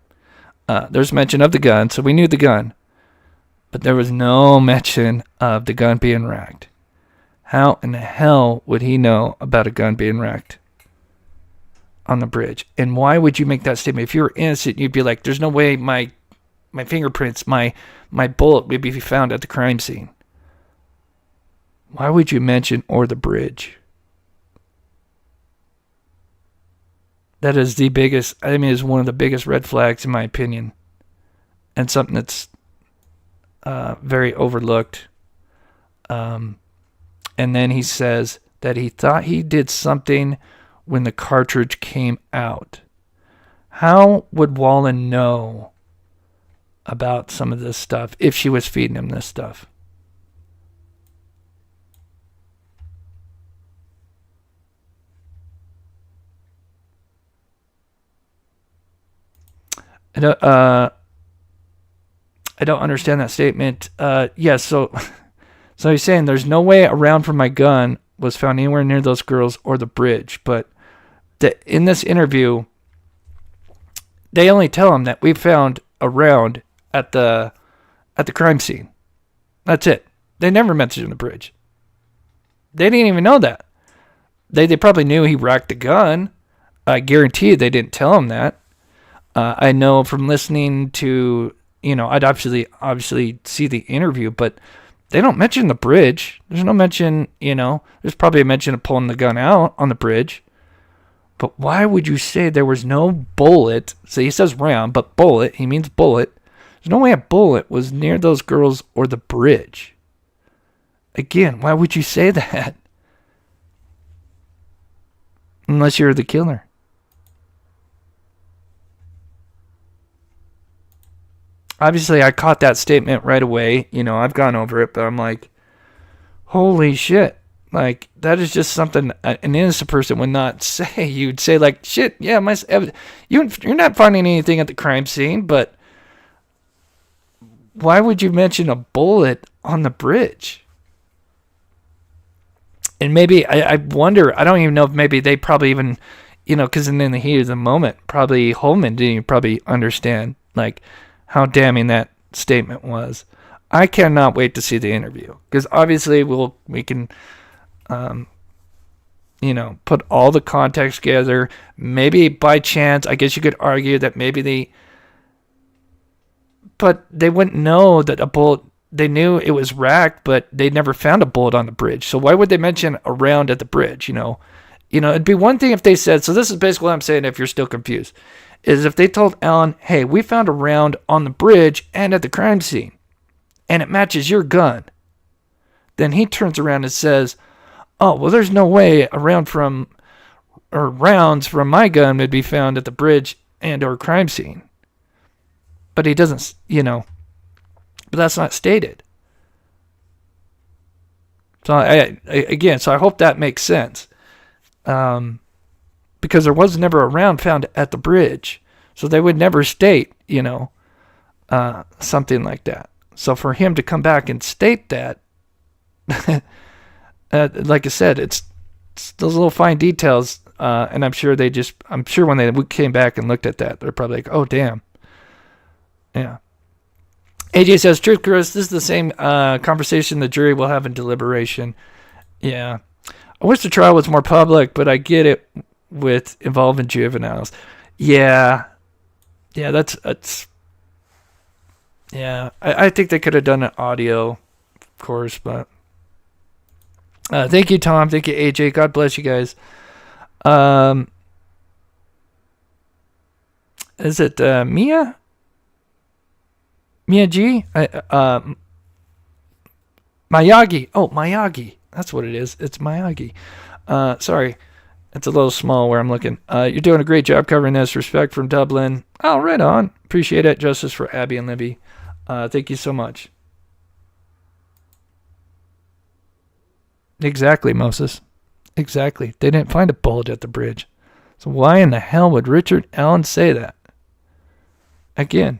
S2: There's mention of the gun, so we knew the gun, but there was no mention of the gun being racked. How in the hell would he know about a gun being racked on the bridge? And why would you make that statement? If you were innocent, you'd be like, there's no way my fingerprints, my bullet would be found at the crime scene. Why would you mention or the bridge? That is the biggest, is one of the biggest red flags in my opinion. And something that's very overlooked. And then he says that he thought he did something when the cartridge came out. How would Wallen know about some of this stuff if she was feeding him this stuff? I don't understand that statement. Yeah, so he's saying there's no way a round from my gun was found anywhere near those girls or the bridge. But in this interview, they only tell him that we found a round at the crime scene. That's it. They never mentioned the bridge. They didn't even know that. They probably knew he racked the gun. I guarantee you they didn't tell him that. I know from listening to, I'd obviously see the interview, but they don't mention the bridge. There's no mention, there's probably a mention of pulling the gun out on the bridge. But why would you say there was no bullet? So he says round, but bullet, he means bullet. There's no way a bullet was near those girls or the bridge. Again, why would you say that? Unless you're the killer. Obviously, I caught that statement right away. I've gone over it, but I'm like, holy shit. Like, that is just something an innocent person would not say. You'd say, like, shit, yeah, you're not finding anything at the crime scene, but why would you mention a bullet on the bridge? And maybe, I wonder, I don't even know if maybe they probably even because in the heat of the moment, probably Holman didn't even probably understand like how damning that statement was. I cannot wait to see the interview, because obviously we can put all the context together. Maybe by chance, I guess you could argue that maybe but they wouldn't know that a bullet. They knew it was racked, but they never found a bullet on the bridge. So why would they mention a round at the bridge? It'd be one thing if they said, so this is basically what I'm saying if you're still confused, is if they told Alan, hey, we found a round on the bridge and at the crime scene, and it matches your gun. Then he turns around and says, oh, well, there's no way rounds from my gun would be found at the bridge and or crime scene. But he doesn't, but that's not stated. So I hope that makes sense. Because there was never a round found at the bridge. So they would never state, something like that. So for him to come back and state that, like I said, it's those little fine details. And I'm sure when they came back and looked at that, they're probably like, oh, damn. Yeah. AJ says, truth, Chris, this is the same conversation the jury will have in deliberation. Yeah. I wish the trial was more public, but I get it with involving juveniles. Yeah. Yeah, that's yeah. I think they could have done an audio, of course, but thank you, Tom. Thank you, AJ. God bless you guys. Is it Mia? Mia G? Miyagi. Oh, Miyagi. That's what it is. It's Miyagi. Sorry. It's a little small where I'm looking. You're doing a great job covering this. Respect from Dublin. Oh, right on. Appreciate it. Justice for Abby and Libby. Thank you so much. Exactly, Moses. Exactly. They didn't find a bullet at the bridge. So why in the hell would Richard Allen say that? Again.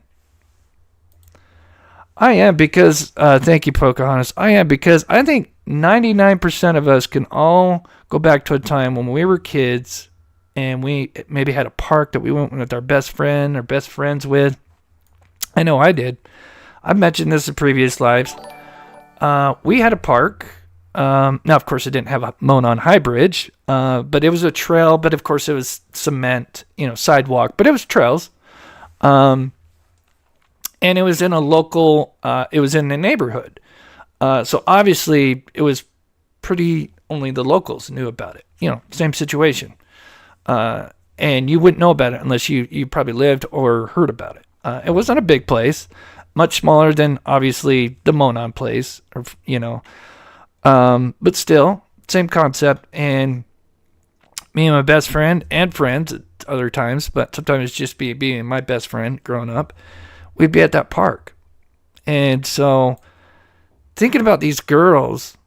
S2: I am because, thank you, Pocahontas. I am because I think 99% of us can all go back to a time when we were kids and we maybe had a park that we went with our best friend or best friends with. I know I did. I've mentioned this in previous lives. We had a park. Now, of course, it didn't have a Monon High Bridge, but it was a trail. But, of course, it was cement, sidewalk. But it was trails. And it was in a local, it was in the neighborhood. So obviously it was only the locals knew about it. Same situation. And you wouldn't know about it unless you probably lived or heard about it. It wasn't a big place, much smaller than obviously the Monon place, but still same concept. And me and my best friend and friends at other times, but sometimes just being my best friend growing up, we'd be at that park. And so thinking about these girls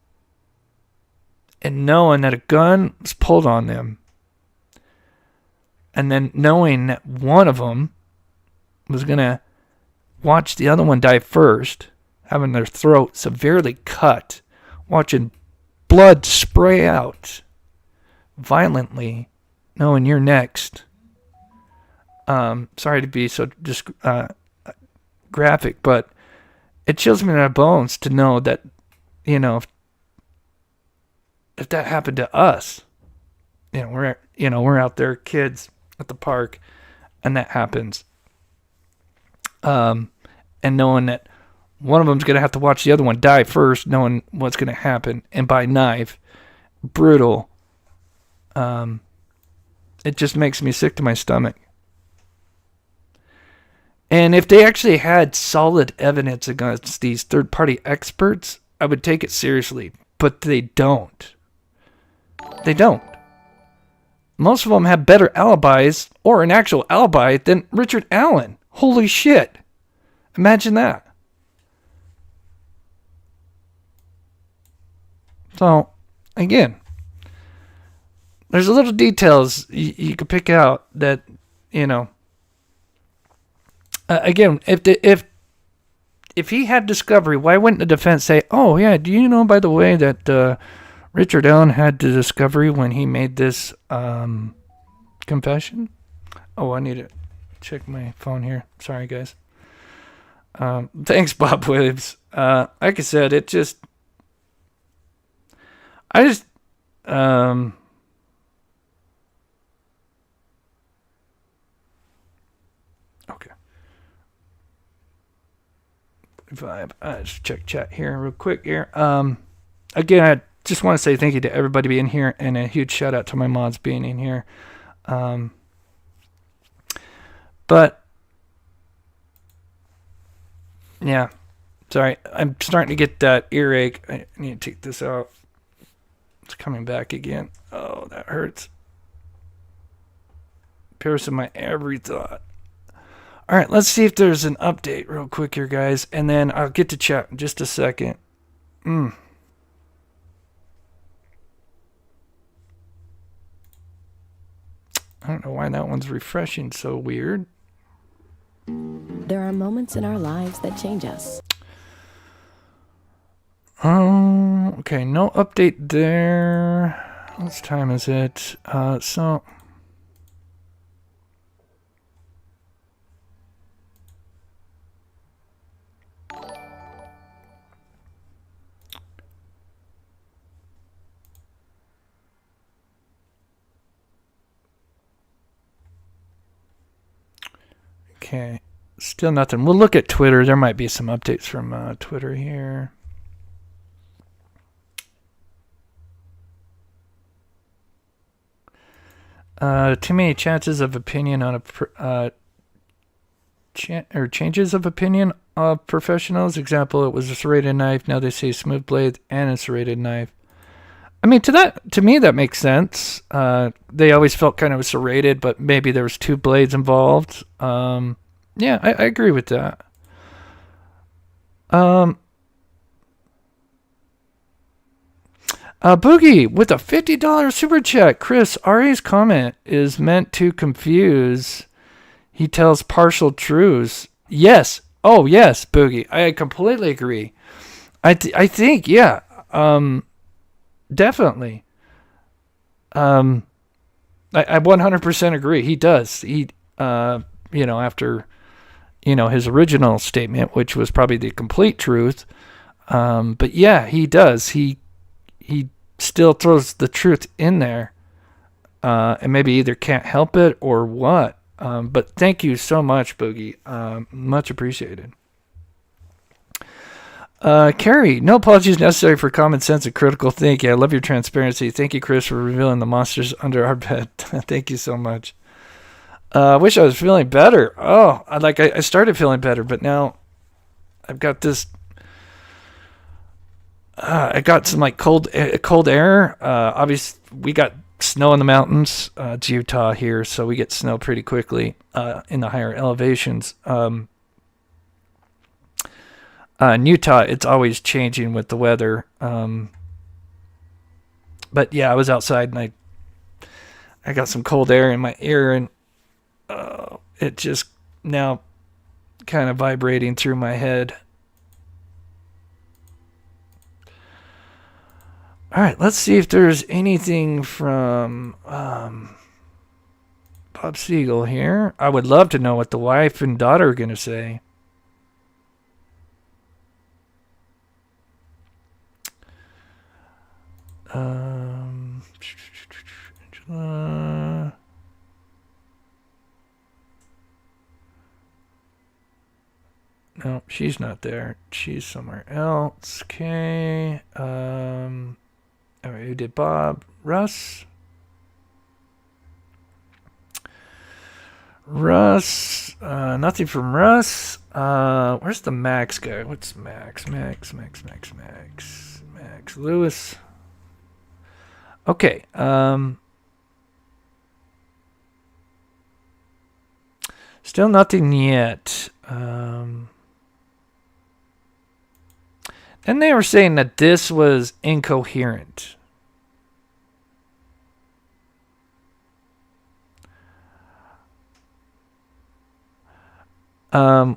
S2: and knowing that a gun was pulled on them, and then knowing that one of them was going to watch the other one die first, having their throat severely cut, watching blood spray out violently, knowing you're next. Sorry to be so graphic, but it chills me to my bones to know that, if that happened to us, we're out there, kids at the park, and that happens. And knowing that one of them's going to have to watch the other one die first, knowing what's going to happen, and by knife, brutal. It just makes me sick to my stomach. And if they actually had solid evidence against these third-party experts, I would take it seriously. But they don't. They don't. Most of them have better alibis, or an actual alibi, than Richard Allen. Holy shit. Imagine that. So, again, there's little details you can pick out that, again, if he had discovery, why wouldn't the defense say, oh, yeah, do you know, by the way, that Richard Allen had the discovery when he made this confession. Oh, I need to check my phone here. Sorry, guys. Thanks, Bob Williams. Like I said, okay. If I just check chat here real quick here. Again, I just want to say thank you to everybody being here, and a huge shout out to my mods being in here. But yeah, sorry, I'm starting to get that earache. I need to take this out. It's coming back again. Oh, that hurts. Piercing my every thought. All right, let's see if there's an update real quick here, guys, and then I'll get to chat in just a second. I don't know why that one's refreshing so weird.
S1: There are moments in our lives that change us.
S2: Okay, no update there. What time is it? Okay, still nothing. We'll look at Twitter. There might be some updates from Twitter here. Too many chances of opinion on changes of opinion of professionals. Example: it was a serrated knife. Now they say smooth blade and a serrated knife. I mean, to me that makes sense. They always felt kind of serrated, but maybe there was two blades involved. Yeah, I agree with that. Boogie with a $50 super chat. Chris, Ari's comment is meant to confuse. He tells partial truths. Yes. Oh, yes, Boogie. I completely agree. I think, yeah. Definitely. I 100% agree. He does. He, after, his original statement, which was probably the complete truth. But yeah, he does. He still throws the truth in there, and maybe either can't help it or what. But thank you so much, Boogie. Much appreciated. Carrie, no apologies necessary for common sense and critical thinking. I love your transparency. Thank you, Chris, for revealing the monsters under our bed. Thank you so much. I wish I was feeling better. Oh, I started feeling better, but now I've got this. I got some cold air. Obviously, we got snow in the mountains. It's Utah here, so we get snow pretty quickly in the higher elevations. In Utah, it's always changing with the weather. But yeah, I was outside and I got some cold air in my ear, and it just now kind of vibrating through my head. All right, let's see if there's anything from Bob Siegel here. I would love to know what the wife and daughter are going to say. Angela. No, she's not there. She's somewhere else. Okay. All right, who did Bob? Russ? Nothing from Russ. Where's the Max guy? What's Max? Max Lewis. Okay. Still nothing yet. And they were saying that this was incoherent.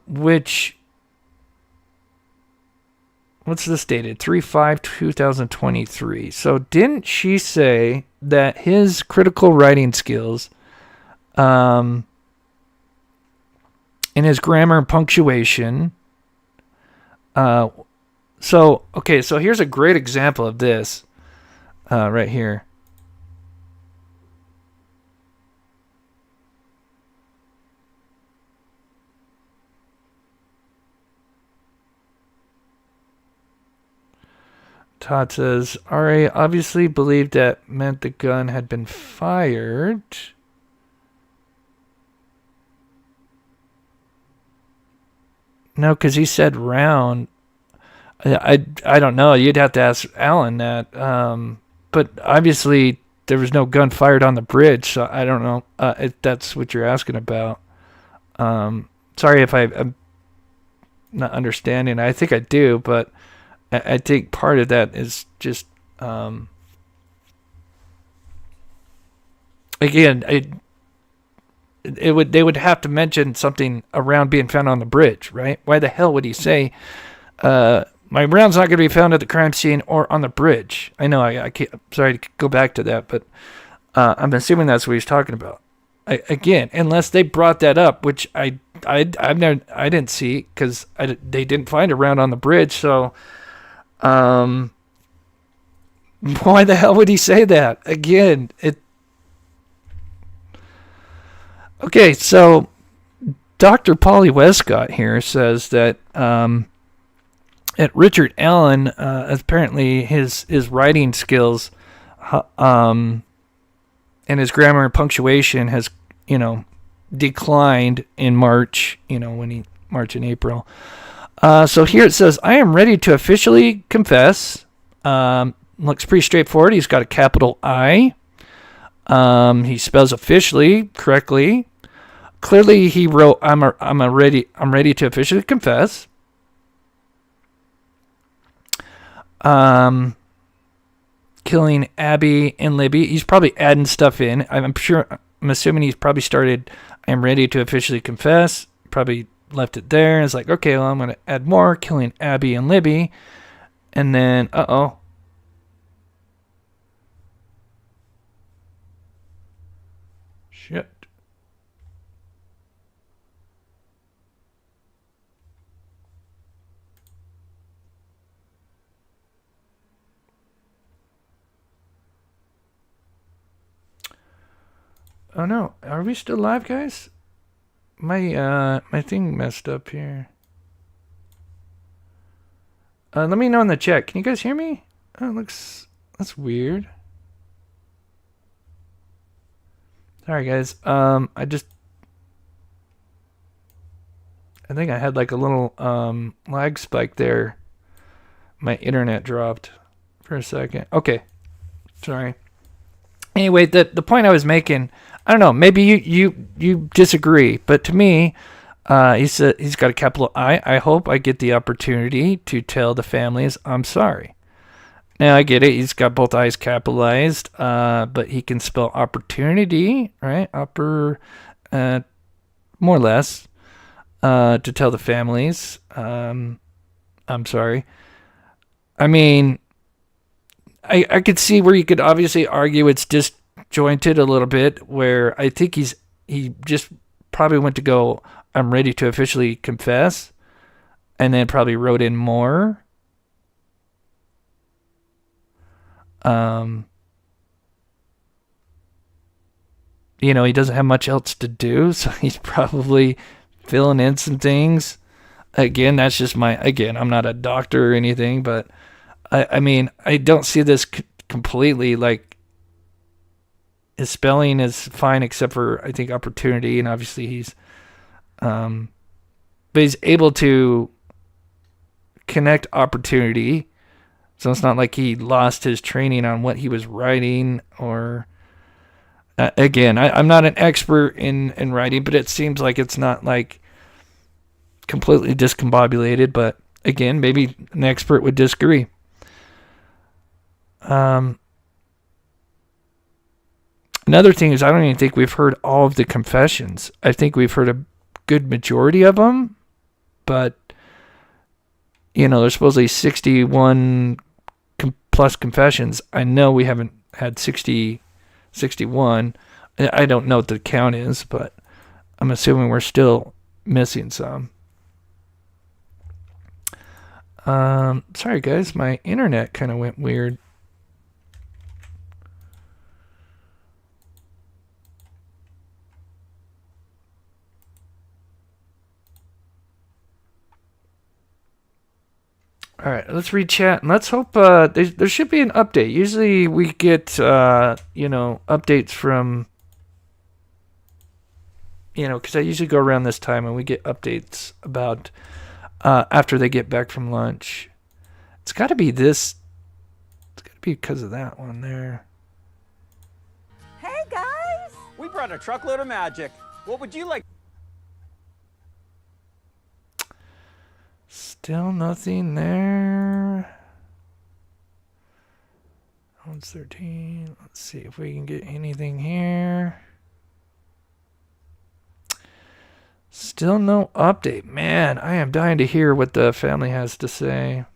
S2: Which, what's this dated? 3/5/2023. So didn't she say that his critical writing skills in his grammar and punctuation. So here's a great example of this right here. Todd says, RA obviously believed that meant the gun had been fired. No, because he said round. I don't know. You'd have to ask Alan that. But obviously there was no gun fired on the bridge, so I don't know if that's what you're asking about. Sorry if I'm not understanding. I think I do, but I think part of that is just again, they would have to mention something around being found on the bridge, right? Why the hell would he say my round's not going to be found at the crime scene or on the bridge? I know I can't. Sorry to go back to that, but I'm assuming that's what he's talking about. Again, unless they brought that up, which I didn't see because they didn't find a round on the bridge, so. Why the hell would he say that? Again, Okay, so Dr. Polly Westcott here says that at Richard Allen, apparently his writing skills and his grammar and punctuation has, declined in March, March and April. So here it says, I am ready to officially confess. Looks pretty straightforward. He's got a capital I. He spells officially correctly. Clearly he wrote, I'm ready to officially confess. Killing Abby and Libby. He's probably adding stuff in. I'm assuming he's probably started, I'm ready to officially confess. Probably left it there and it's like, okay, well, I'm going to add more, killing Abby and Libby. And then, shit. Oh no, are we still live, guys? My thing messed up here. Let me know in the chat. Can you guys hear me? Oh, that's weird. Sorry, guys. I think I had like a little lag spike there. My internet dropped for a second. Okay, sorry. Anyway, the point I was making, I don't know, maybe you disagree, but to me, he's got a capital I. I hope I get the opportunity to tell the families I'm sorry. Now I get it, he's got both I's capitalized, but he can spell opportunity, right? More or less, to tell the families I'm sorry. I mean, I could see where you could obviously argue it's disjointed a little bit, where I think he just probably went to go, I'm ready to officially confess, and then probably wrote in more. He doesn't have much else to do, so he's probably filling in some things. Again, that's just I'm not a doctor or anything, but I mean, I don't see this completely, like, his spelling is fine except for, I think, opportunity, and obviously he's able to connect opportunity, so it's not like he lost his training on what he was writing, or again, I'm not an expert in writing, but it seems like it's not like completely discombobulated, but again, maybe an expert would disagree. Another thing is, I don't even think we've heard all of the confessions. I think we've heard a good majority of them, but there's supposedly 61 plus confessions. I know we haven't had 61. I don't know what the count is, but I'm assuming we're still missing some. Sorry guys, my internet kind of went weird. All right, let's read chat and let's hope there should be an update. Usually we get updates from because I usually go around this time and we get updates about after they get back from lunch. It's got to be this. It's got to be because of that one there.
S9: Hey guys! We brought a truckload of magic. What would you like?
S2: Still nothing there. One's 13. Let's see if we can get anything here. Still no update. Man, I am dying to hear what the family has to say.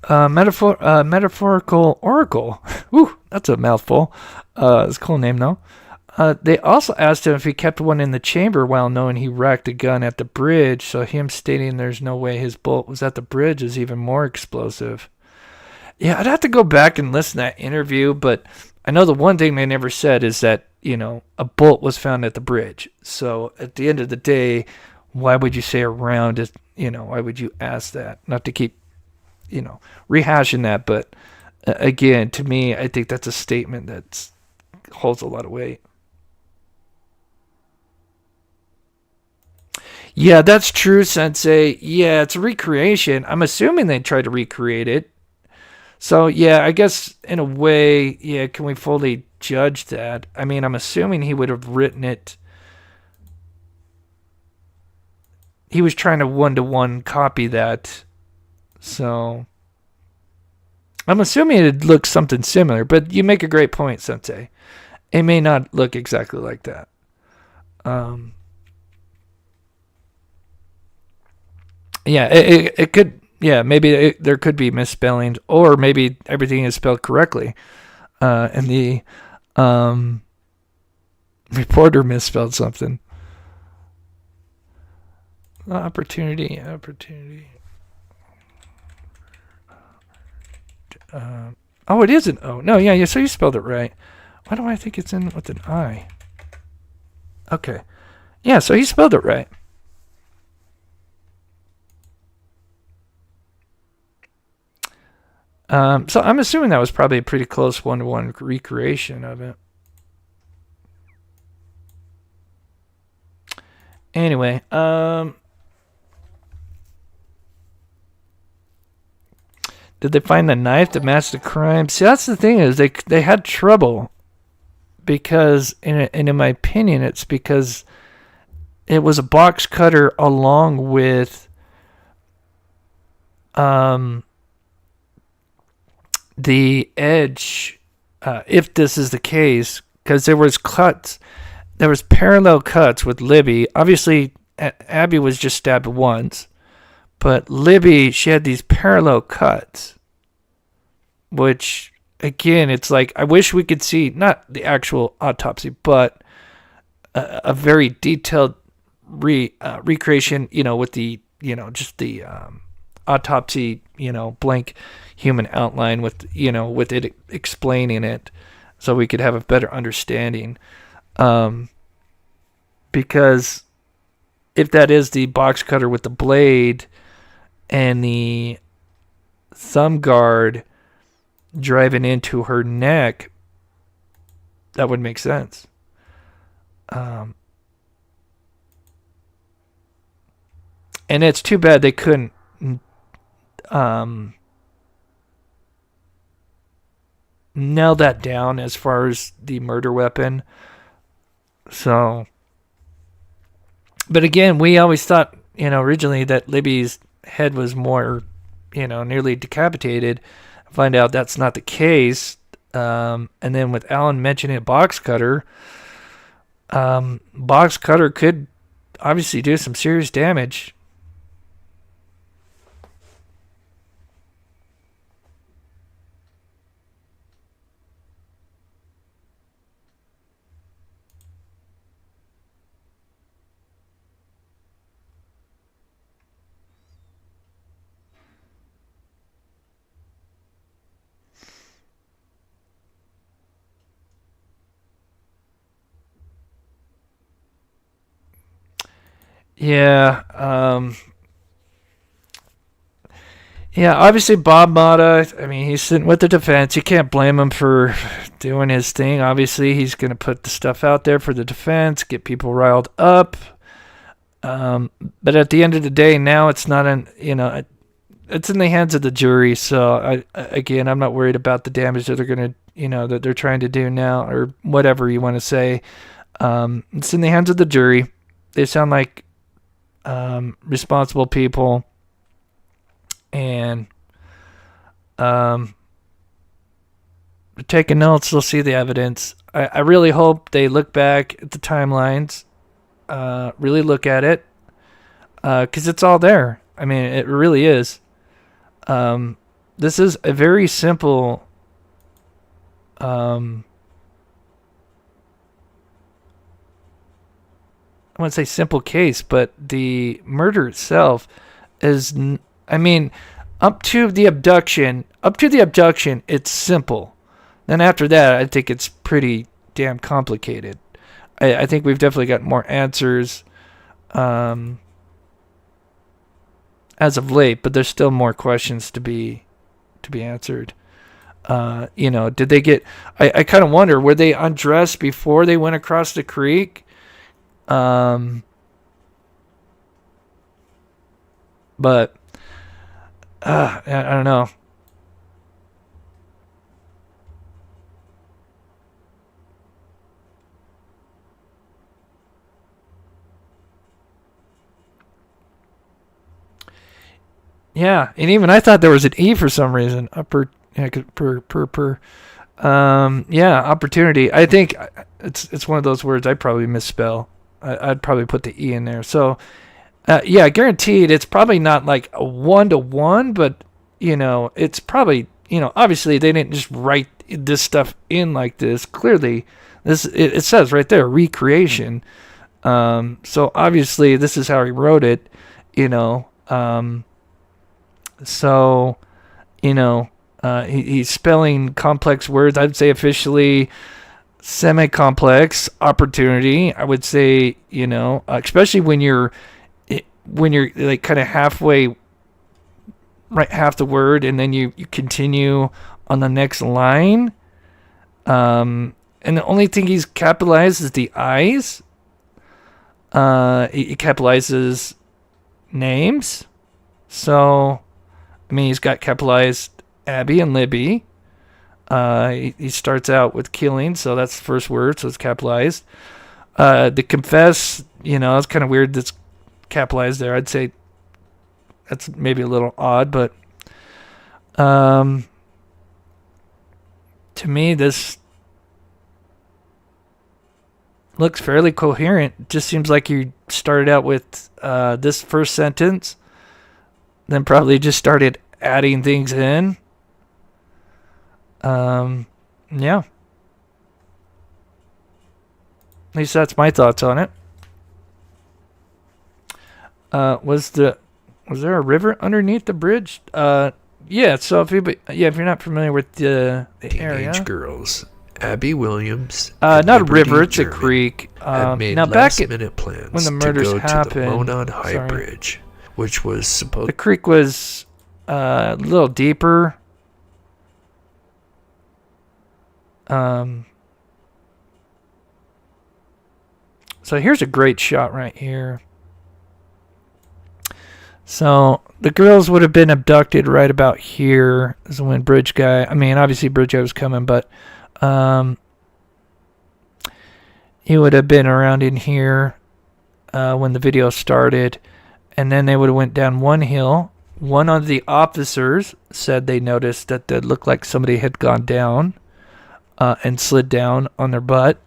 S2: Metaphorical Oracle. Ooh, that's a mouthful. It's a cool name, though. They also asked him if he kept one in the chamber while knowing he racked a gun at the bridge, so him stating there's no way his bullet was at the bridge is even more explosive. Yeah, I'd have to go back and listen to that interview, but I know the one thing they never said is that, a bullet was found at the bridge. So at the end of the day, why would you say around it? Why would you ask that? Not to keep rehashing that, but again, to me, I think that's a statement that holds a lot of weight. Yeah, that's true, Sensei. Yeah, it's a recreation. I'm assuming they tried to recreate it. So, yeah, I guess in a way, yeah, can we fully judge that? I mean, I'm assuming he would have written it. He was trying to one-to-one copy that. So, I'm assuming it looks something similar, but you make a great point, Sensei. It may not look exactly like that. Yeah, it could. Yeah, maybe there could be misspellings, or maybe everything is spelled correctly, and the reporter misspelled something. Opportunity. Oh, it is an O. No, yeah, so you spelled it right. Why do I think it's in with an I? Okay. Yeah, so he spelled it right. So I'm assuming that was probably a pretty close one-to-one recreation of it. Anyway, did they find the knife that matched the crime? See, that's the thing is they had trouble because, and in my opinion, it's because it was a box cutter along with the edge, if this is the case, because there was parallel cuts with Libby. Obviously, Abby was just stabbed once, but Libby, she had these parallel cuts, which, again, it's like, I wish we could see, not the actual autopsy, but a very detailed recreation, with the, just the autopsy, blank human outline with it explaining it so we could have a better understanding. Because if that is the box cutter with the blade and the thumb guard driving into her neck, that would make sense. And it's too bad they couldn't nail that down as far as the murder weapon. So, but again, we always thought, originally that Libby's head was more, nearly decapitated. Find out that's not the case. And then with Alan mentioning a box cutter could obviously do some serious damage. Yeah. Yeah, obviously Bob Motta, I mean, he's sitting with the defense. You can't blame him for doing his thing. Obviously, he's going to put the stuff out there for the defense, get people riled up. But at the end of the day, now it's not it's in the hands of the jury. So I'm not worried about the damage that they're going to, that they're trying to do now, or whatever you want to say. It's in the hands of the jury. They sound like responsible people. And taking notes, they'll see the evidence. I really hope they look back at the timelines, really look at it, because it's all there. I mean, it really is. This is a very simple I wouldn't say simple case, but the murder itself is, up to the abduction, it's simple. Then after that, I think it's pretty damn complicated. I think we've definitely got more answers as of late, but there's still more questions to be answered. Did they get? I kind of wonder, were they undressed before they went across the creek? But I don't know. Yeah, and even I thought there was an E for some reason. Opportunity. I think it's one of those words I probably misspell. I'd probably put the E in there. So, guaranteed it's probably not like a 1-to-1, but, it's probably, obviously they didn't just write this stuff in like this. Clearly, it says right there, recreation. So obviously this is how he wrote it, he's spelling complex words. I'd say officially semi-complex opportunity. I would say, especially when you're like kind of halfway, right half the word, and then you continue on the next line. And the only thing he's capitalized is the I's. He capitalizes names. So, he's got capitalized Abby and Libby. He starts out with killing, so that's the first word, so it's capitalized. The confess, it's kind of weird that's capitalized there. I'd say that's maybe a little odd, but to me, this looks fairly coherent. It just seems like you started out with this first sentence, then probably just started adding things in. Yeah. At least that's my thoughts on it. Was there a river underneath the bridge? Yeah. So if you're not familiar with the area,
S3: teenage girls, Abby Williams,
S2: not a river, it's
S3: German,
S2: a creek.
S3: had made
S2: Now back
S3: last-minute plans
S2: when the murders
S3: to go
S2: happened,
S3: to the Monon High Bridge, which was supposed.
S2: The creek was a little deeper. So here's a great shot right here. So the girls would have been abducted right about here. This is when Bridge Guy, obviously Bridge Guy was coming, but he would have been around in here when the video started. And then they would have went down one hill. One of the officers said they noticed that it looked like somebody had gone down and slid down on their butt.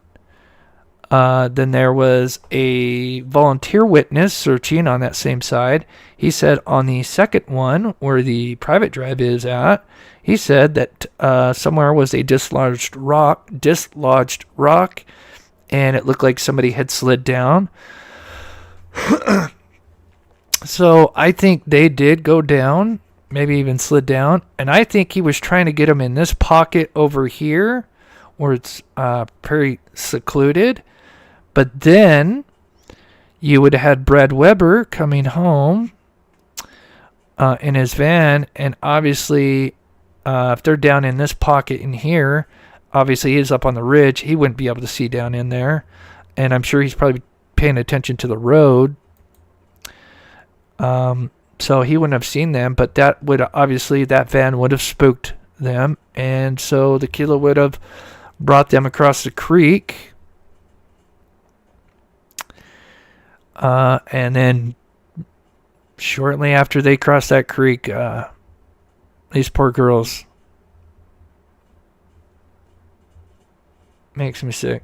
S2: Then there was a volunteer witness searching on that same side. He said on the second one, where the private drive is at, he said that somewhere was a dislodged rock, and it looked like somebody had slid down. So I think they did go down, maybe even slid down, and I think he was trying to get them in this pocket over here, where it's pretty secluded. But then you would have had Brad Weber coming home in his van, and obviously if they're down in this pocket in here, obviously he's up on the ridge, he wouldn't be able to see down in there, and I'm sure he's probably paying attention to the road, so he wouldn't have seen them, but that would obviously, that van would have spooked them, and so the killer would have brought them across the creek, and then shortly after they crossed that creek, these poor girls, makes me sick.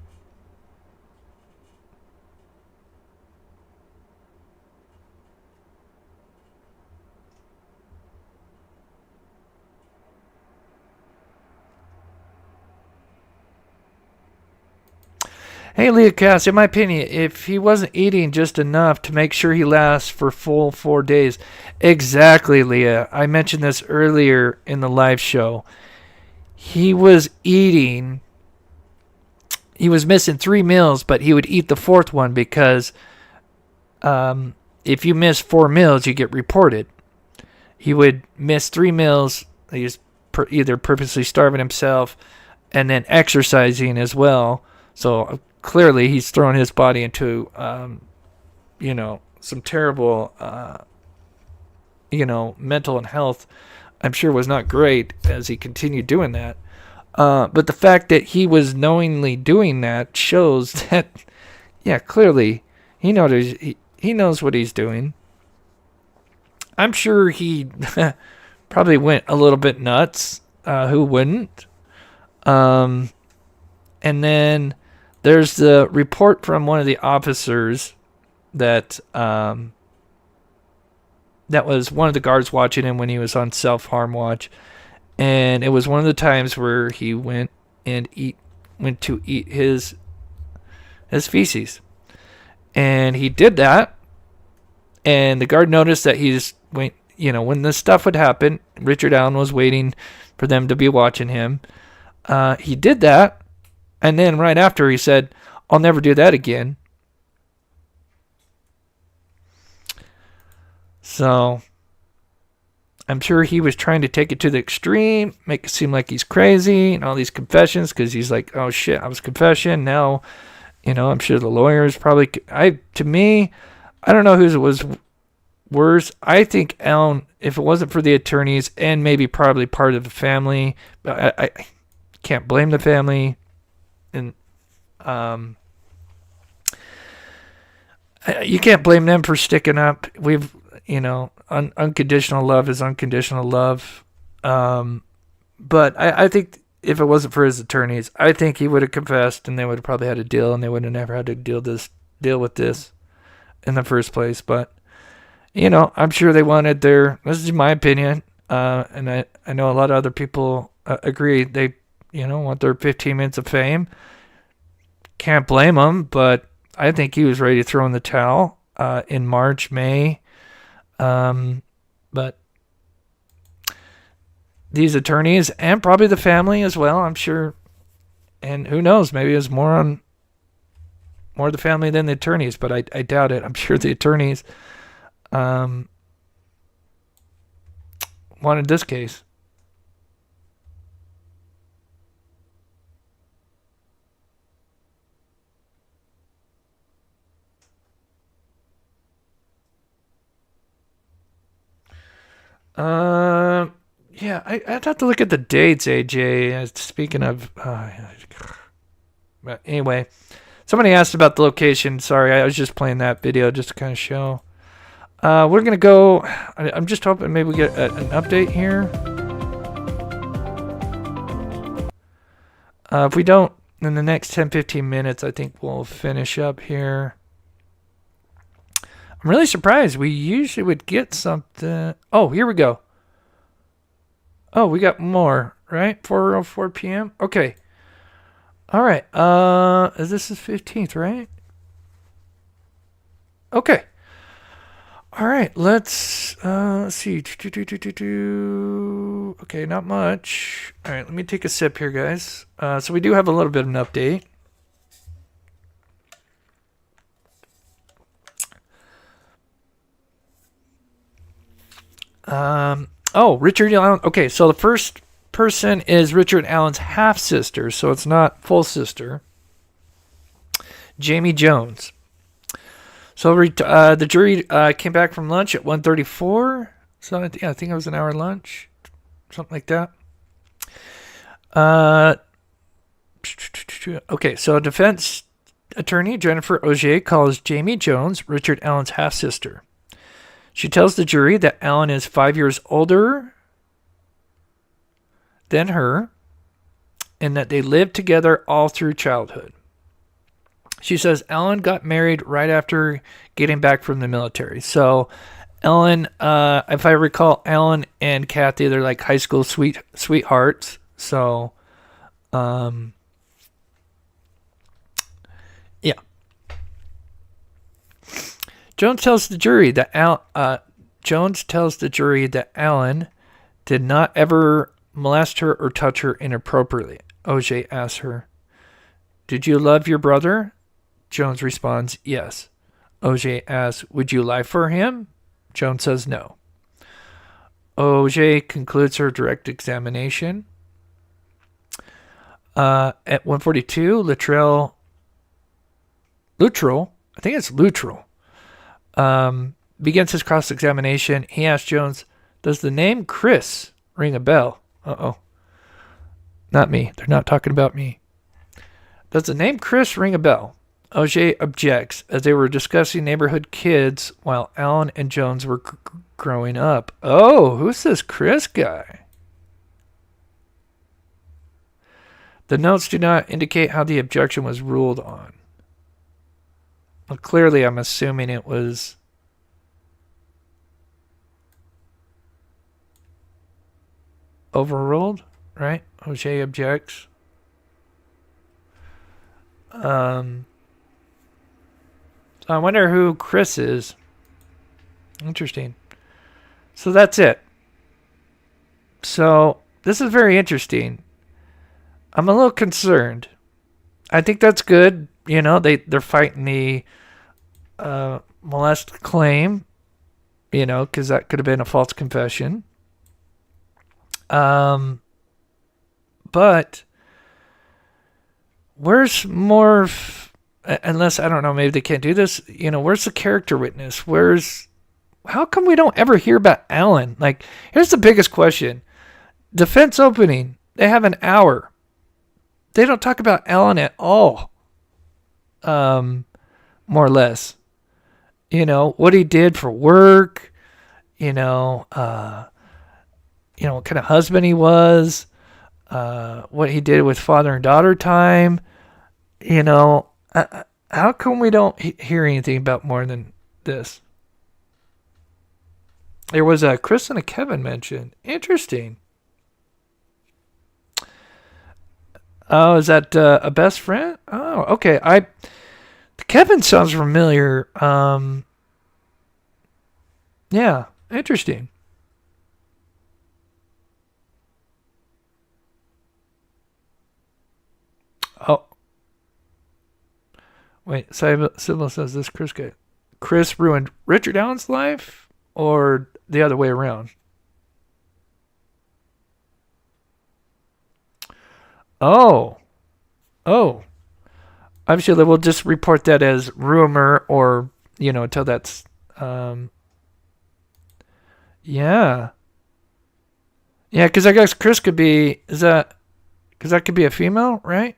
S2: Hey, Leah Cass, in my opinion, if he wasn't eating just enough to make sure he lasts for full 4 days. Exactly, Leah. I mentioned this earlier in the live show. He was eating. He was missing 3 meals, but he would eat the 4th one because if you miss 4 meals, you get reported. He would miss 3 meals. He was either purposely starving himself and then exercising as well. So clearly, he's thrown his body into, some terrible, mental and health. I'm sure was not great as he continued doing that. But the fact that he was knowingly doing that shows that, yeah, clearly he knows what he's doing. I'm sure he probably went a little bit nuts. Who wouldn't? And then there's the report from one of the officers that that was one of the guards watching him when he was on self-harm watch, and it was one of the times where he went to eat his feces, and he did that, and the guard noticed that when this stuff would happen, Richard Allen was waiting for them to be watching him. He did that. And then right after he said, I'll never do that again. So I'm sure he was trying to take it to the extreme, make it seem like he's crazy and all these confessions, because he's like, oh shit, I was confessing. Now, I'm sure the lawyers probably, I don't know whose it was worse. I think Allen, if it wasn't for the attorneys and maybe probably part of the family, but I can't blame the family. And you can't blame them for sticking up. Unconditional love is unconditional love. But I think if it wasn't for his attorneys, I think he would have confessed, and they would have probably had a deal, and they would have never had to deal with this in the first place. But I'm sure they wanted this is my opinion, and I know a lot of other people agree. They want their 15 minutes of fame. Can't blame him, but I think he was ready to throw in the towel in March, May. But these attorneys and probably the family as well, I'm sure, and who knows, maybe it was more the family than the attorneys, but I doubt it. I'm sure the attorneys wanted this case. Yeah, I'd have to look at the dates, AJ. Speaking of, but anyway, somebody asked about the location. Sorry, I was just playing that video just to kind of show. We're gonna go. I'm just hoping maybe we get an update here. If we don't, in the next 10-15 minutes, I think we'll finish up here. I'm really surprised. We usually would get something. Oh, here we go. Oh, we got more, right? 4:04 p.m. Okay. All right. This is 15th, right? Okay. All right. Let's see. Okay, not much. All right. Let me take a sip here, guys. So we do have a little bit of an update. Richard Allen. Okay, so the first person is Richard Allen's half-sister, so it's not full sister. Jamie Jones. So the jury came back from lunch at 1:34. So I think it was an hour lunch, something like that. Okay, so defense attorney Jennifer Auger calls Jamie Jones Richard Allen's half-sister. She tells the jury that Allen is 5 years older than her and that they lived together all through childhood. She says Allen got married right after getting back from the military. So Ellen, if I recall, Allen and Kathy, they're like high school sweethearts. So, yeah. Jones tells the jury that Allen did not ever molest her or touch her inappropriately. Auger asks her, "Did you love your brother?" Jones responds, "Yes." Auger asks, "Would you lie for him?" Jones says no. Auger concludes her direct examination. At 1:42, Luttrell, I think it's Luttrell, begins his cross-examination. He asks Jones, "Does the name Chris ring a bell?" Uh-oh. Not me. They're not talking about me. "Does the name Chris ring a bell?" Auger objects, as they were discussing neighborhood kids while Allen and Jones were growing up. Oh, who's this Chris guy? The notes do not indicate how the objection was ruled on. Well, clearly, I'm assuming it was overruled, right? Auger objects. I wonder who Chris is. Interesting. So that's it. So this is very interesting. I'm a little concerned. I think that's good. You know, they're fighting the molest claim, you know, because that could have been a false confession. But where's more... Unless, I don't know, maybe they can't do this. You know, where's the character witness? How come we don't ever hear about Allen? Like, here's the biggest question. Defense opening, they have an hour. They don't talk about Allen at all. More or less. You know, what he did for work. What kind of husband he was. What he did with father and daughter time. How come we don't hear anything about more than this? There was a Chris and a Kevin mentioned. Interesting. Oh, is that a best friend? Oh, okay. Kevin sounds familiar. Yeah, interesting. Oh. Wait, Sybil says this Chris ruined Richard Allen's life, or the other way around? Oh. Obviously, we'll just report that as rumor, or, until that's, yeah. Yeah, because I guess Chris could be, because that could be a female, right?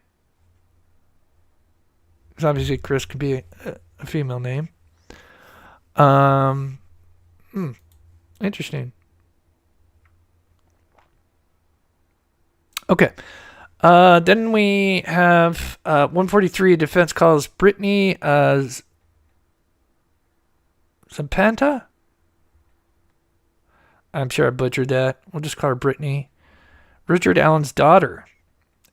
S2: Because obviously Chris could be a female name. Interesting. Okay. Then we have 143 defense calls Brittany Zapanta. I'm sure I butchered that. We'll just call her Brittany. Richard Allen's daughter.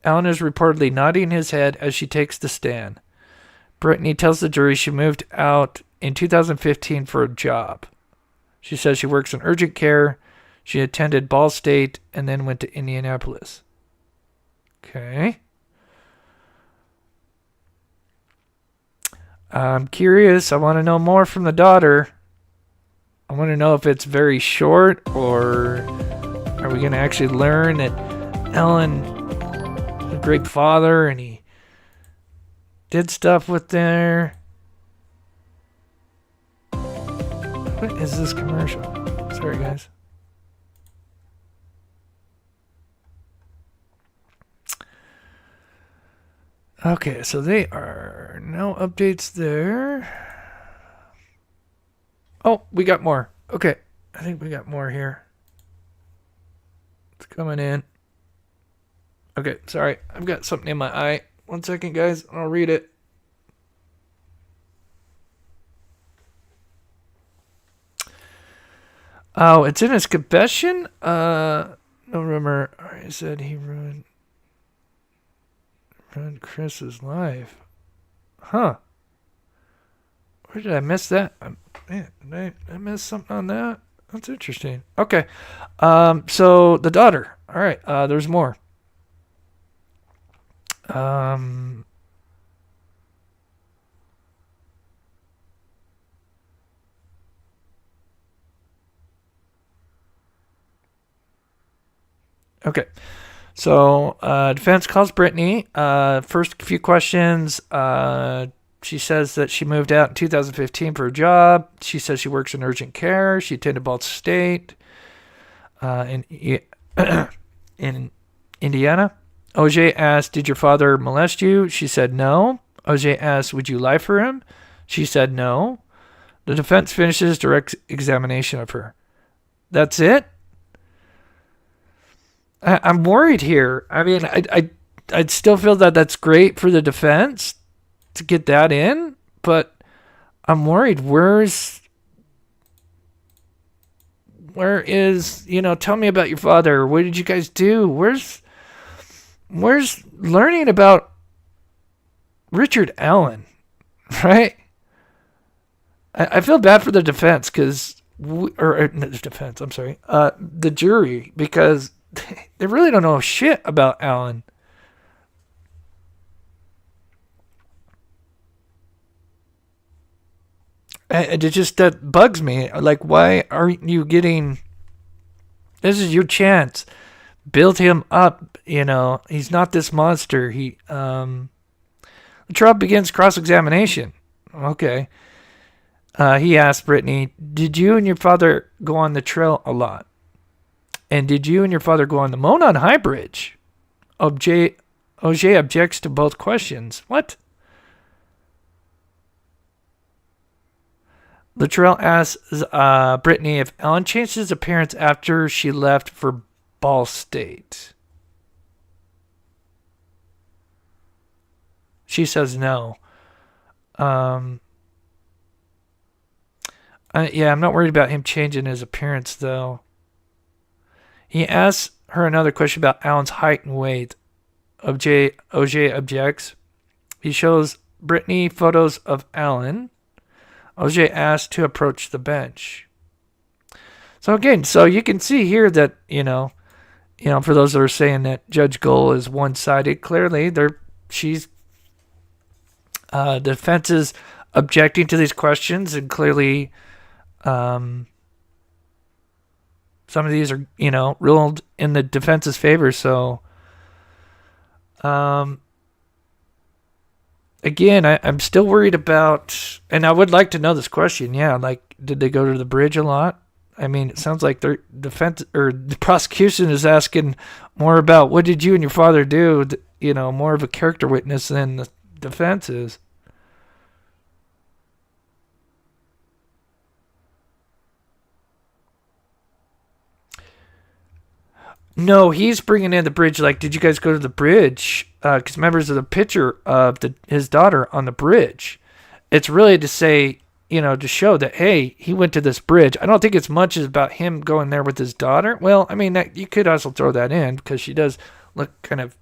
S2: Allen is reportedly nodding his head as she takes the stand. Brittany tells the jury she moved out in 2015 for a job. She says she works in urgent care. She attended Ball State and then went to Indianapolis. Okay. I'm curious. I want to know more from the daughter. I want to know if it's very short, or are we going to actually learn that Alan was a great father and he did stuff with their... What is this commercial? Sorry, guys. Okay, so they are no updates there. Oh, we got more. Okay, I think we got more here. It's coming in. Okay, sorry. I've got something in my eye. 1 second, guys. I'll read it. Oh, it's in his confession? No, remember, I said he ruined Chris's life. Huh. Where did I miss that? Man, did I miss something on that? That's interesting. Okay. So the daughter. All right. There's more. Okay. So defense calls Brittany. First few questions. She says that she moved out in 2015 for a job. She says she works in urgent care. She attended Ball State in Indiana. OJ asked, did your father molest you? She said no. OJ asked, would you lie for him? She said no. The defense finishes direct examination of her. That's it? I'm worried here. I mean, I'd still feel that that's great for the defense to get that in, but I'm worried. Where is, tell me about your father. What did you guys do? Where's learning about Richard Allen, right? I feel bad for the defense because, the defense, I'm sorry, the jury, because they really don't know shit about Allen. That bugs me. Like, why aren't you getting... This is your chance. Build him up, He's not this monster. The trial begins cross-examination. Okay. He asked Brittany, did you and your father go on the trail a lot? And did you and your father go on the Monon High Bridge? OJ objects to both questions. What? Luttrell asks Brittany if Alan changed his appearance after she left for Ball State. She says no. I'm not worried about him changing his appearance, though. He asks her another question about Alan's height and weight. OJ objects. He shows Brittany photos of Alan. OJ asks to approach the bench. So again, you can see here that, for those that are saying that Judge Gold is one-sided, clearly the defense is objecting to these questions, and clearly some of these are, ruled in the defense's favor. So, again, I'm still worried about, and I would like to know this question. Yeah, like, did they go to the bridge a lot? I mean, it sounds like their defense or the prosecution is asking more about what did you and your father do? More of a character witness than the defense is. No, he's bringing in the bridge. Like, did you guys go to the bridge? Because members of the picture of his daughter on the bridge. It's really to say, to show that, hey, he went to this bridge. I don't think it's much about him going there with his daughter. Well, I mean, you could also throw that in because she does look kind of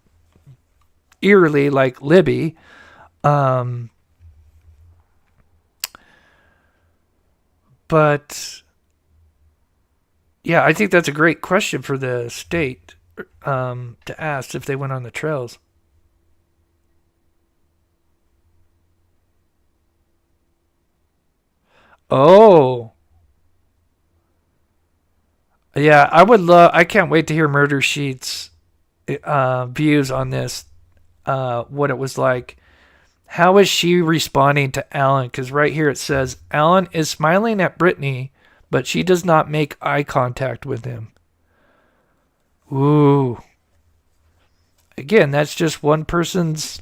S2: eerily like Libby. But... yeah, I think that's a great question for the state to ask if they went on the trails. Oh. Yeah, I can't wait to hear Murder Sheet's views on this. What it was like. How is she responding to Alan? Because right here it says, Alan is smiling at Brittany, but she does not make eye contact with him. Ooh. Again, that's just one person's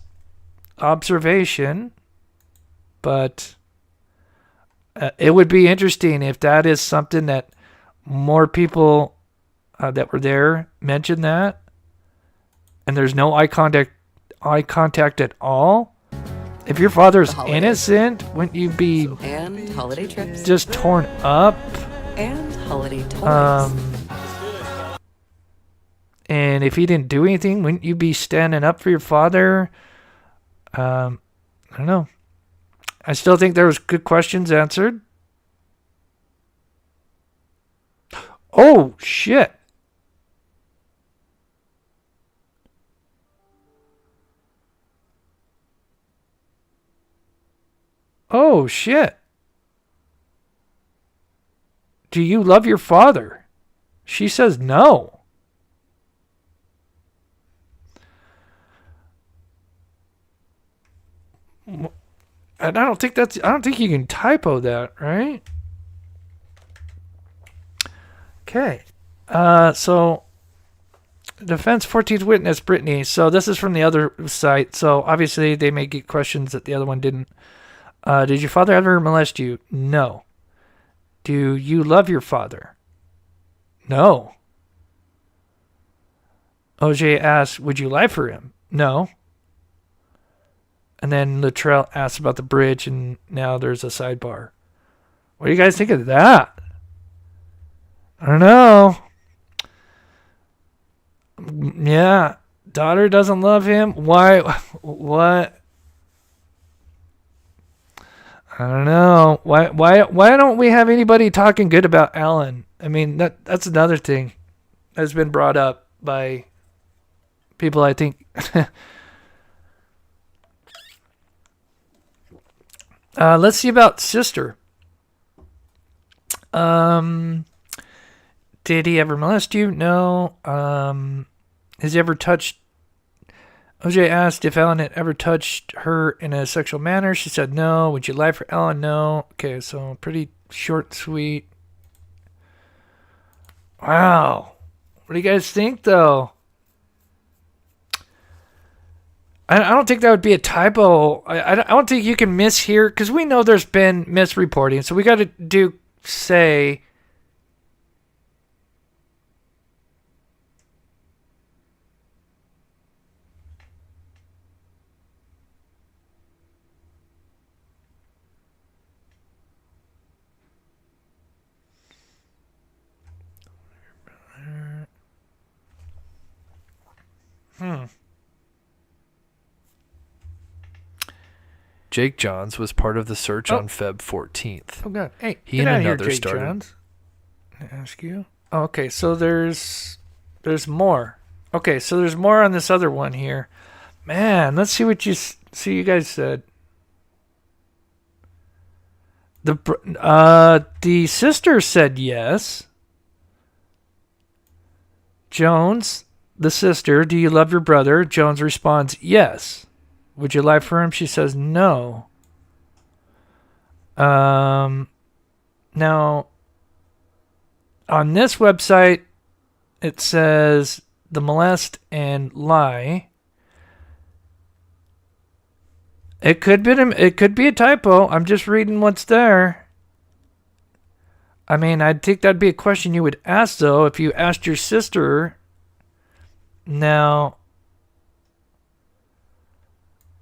S2: observation, but it would be interesting if that is something that more people that were there mentioned that, and there's no eye contact at all. If your father's innocent, wouldn't you be
S1: And holiday trips.
S2: just torn up?
S1: And holiday toys.
S2: And if he didn't do anything, wouldn't you be standing up for your father? I don't know. I still think there was good questions answered. Oh, shit. Oh, shit. Do you love your father? She says no. And I don't think you can typo that, right? Okay. So defense 14th witness Brittany. So this is from the other site. So obviously they may get questions that the other one didn't. Did your father ever molest you? No. Do you love your father? No. OJ asks, would you lie for him? No. And then Luttrell asks about the bridge, and now there's a sidebar. What do you guys think of that? I don't know. Yeah. Daughter doesn't love him. Why? What? I don't know. Why don't we have anybody talking good about Alan? I mean, that's another thing that's been brought up by people, I think. Let's see about sister. Did he ever molest you? No. Has he ever touched... OJ asked if Ellen had ever touched her in a sexual manner. She said no. Would you lie for Ellen? No. Okay, so pretty short and sweet. Wow. What do you guys think, though? I don't think that would be a typo. I don't think you can mishear, because we know there's been misreporting. So we got to say...
S3: Jake Johns was part of the search on Feb 14th.
S2: Oh, God. Hey,
S3: he
S2: get
S3: and
S2: out of here,
S3: another
S2: Jake
S3: started.
S2: Johns. Can I ask you? Oh, okay, so there's more. Okay, so there's more on this other one here. Man, let's see what you guys said. The sister said yes. Jones, the sister, do you love your brother? Jones responds, yes. Would you lie for him? She says no. Now, on this website, it says the molest and lie. It could be a typo. I'm just reading what's there. I mean, I'd think that'd be a question you would ask, though, if you asked your sister. Now,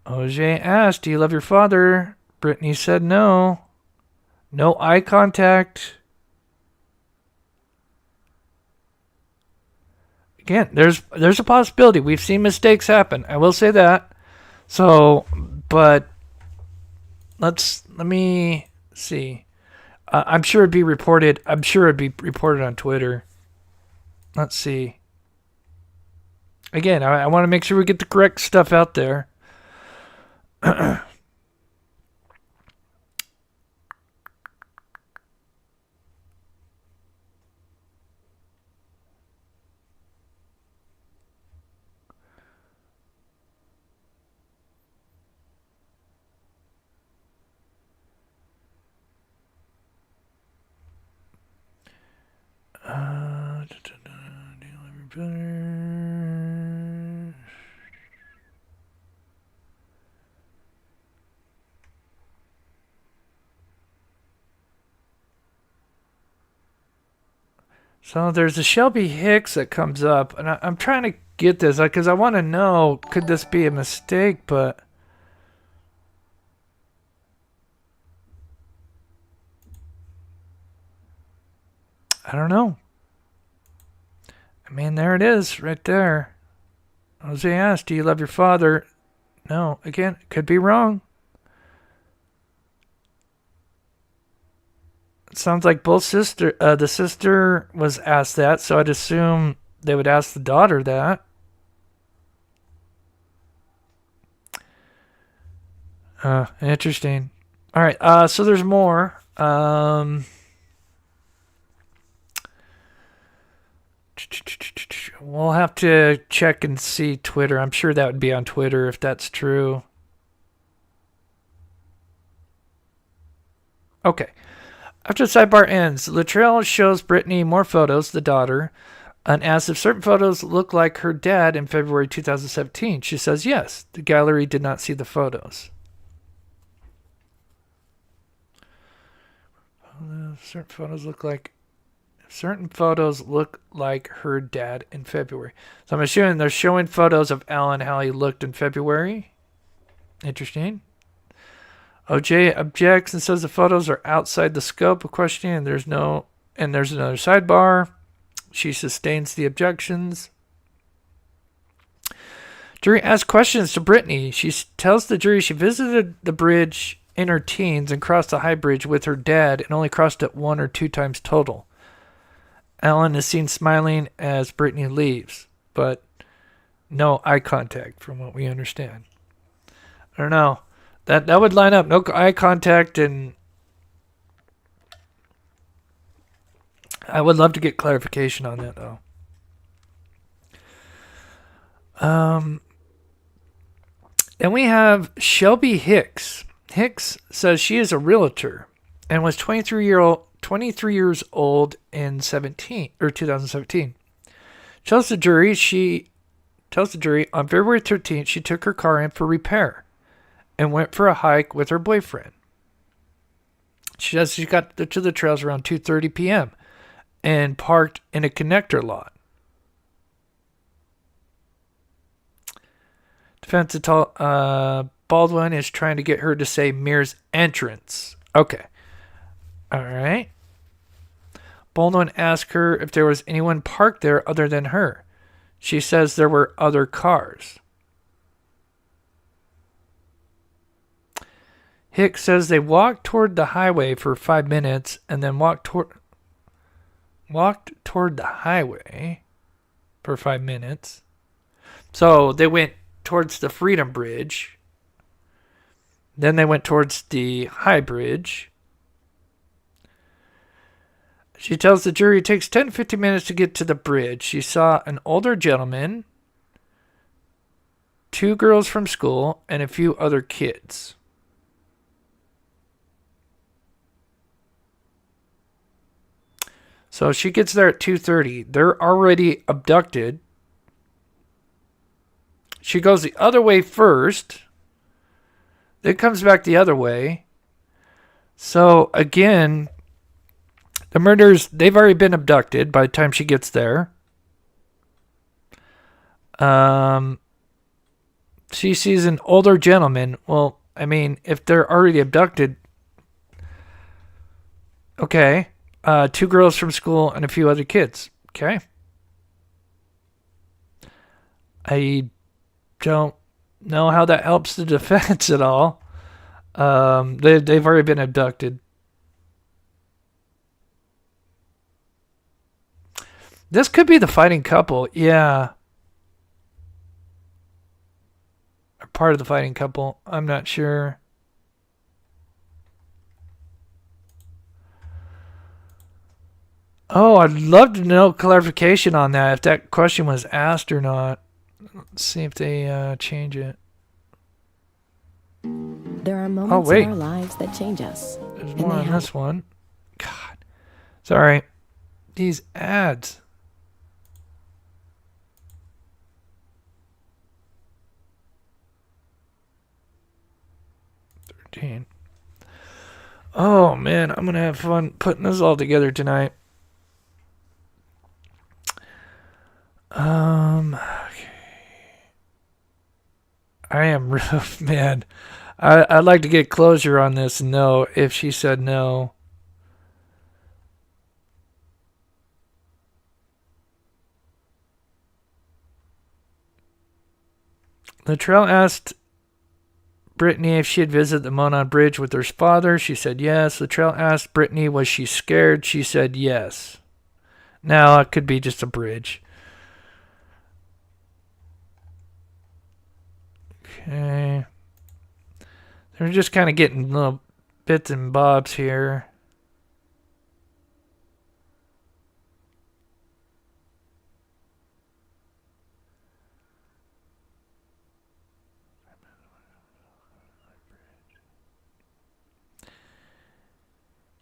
S2: OJ asked, do you love your father? Brittany said no. No eye contact. Again, there's a possibility. We've seen mistakes happen. I will say that. So, but let me see. I'm sure it'd be reported. I'm sure it'd be reported on Twitter. Let's see. Again, I want to make sure we get the correct stuff out there. So there's a Shelby Hicks that comes up, and I'm trying to get this because I want to know, could this be a mistake? But I don't know. I mean, there it is right there. Jose asked, do you love your father? No. Again, could be wrong. It sounds like both the sister was asked that, so I'd assume they would ask the daughter that. Interesting. All right, so there's more. We'll have to check and see Twitter. I'm sure that would be on Twitter if that's true. Okay. After the sidebar ends, Luttrell shows Brittany more photos, the daughter, and asks if certain photos look like her dad in February 2017. She says yes. The gallery did not see the photos. Certain photos look like her dad in February. So I'm assuming they're showing photos of Alan, how he looked in February. Interesting. OJ objects and says the photos are outside the scope of questioning, and there's another sidebar. She sustains the objections. Jury asks questions to Brittany. She tells the jury she visited the bridge in her teens and crossed the high bridge with her dad and only crossed it 1 or 2 times total. Alan is seen smiling as Brittany leaves, but no eye contact from what we understand. I don't know. That would line up. No eye contact, and I would love to get clarification on that, though. Then we have Shelby Hicks. Hicks says she is a realtor and was 23 years old in 2017. Tells the jury on February 13th she took her car in for repair and went for a hike with her boyfriend. She says she got to the trails around 2:30 p.m. and parked in a connector lot. Defense Baldwin is trying to get her to say Mir's entrance. Okay. All right. Baldwin asked her if there was anyone parked there other than her. She says there were other cars. Hicks says they walked toward the highway for 5 minutes and then walked toward the highway for 5 minutes. So they went towards the Freedom Bridge. Then they went towards the High Bridge. She tells the jury it takes 10 to 15 minutes to get to the bridge. She saw an older gentleman, 2 girls from school, and a few other kids. So she gets there at 2:30. They're already abducted. She goes the other way first. Then comes back the other way. So again, the murderers, they've already been abducted by the time she gets there. She sees an older gentleman. Well, I mean, if they're already abducted, okay. 2 girls from school and a few other kids. Okay. I don't know how that helps the defense at all. They've already been abducted. This could be the fighting couple. Yeah. Or part of the fighting couple. I'm not sure. Oh, I'd love to know clarification on that, if that question was asked or not. Let's see if they change it.
S1: There are moments in our lives that change us.
S2: There's more on this one. God. Sorry. these ads. Oh man, I'm gonna have fun putting this all together tonight. Okay. I am real man. I'd like to get closure on this. No, if she said no. Latrell asked Brittany if she had visited the Monon Bridge with her father. She said yes. Latrell asked Brittany, was she scared? She said yes. Now, it could be just a bridge. Okay. They're just kind of getting little bits and bobs here.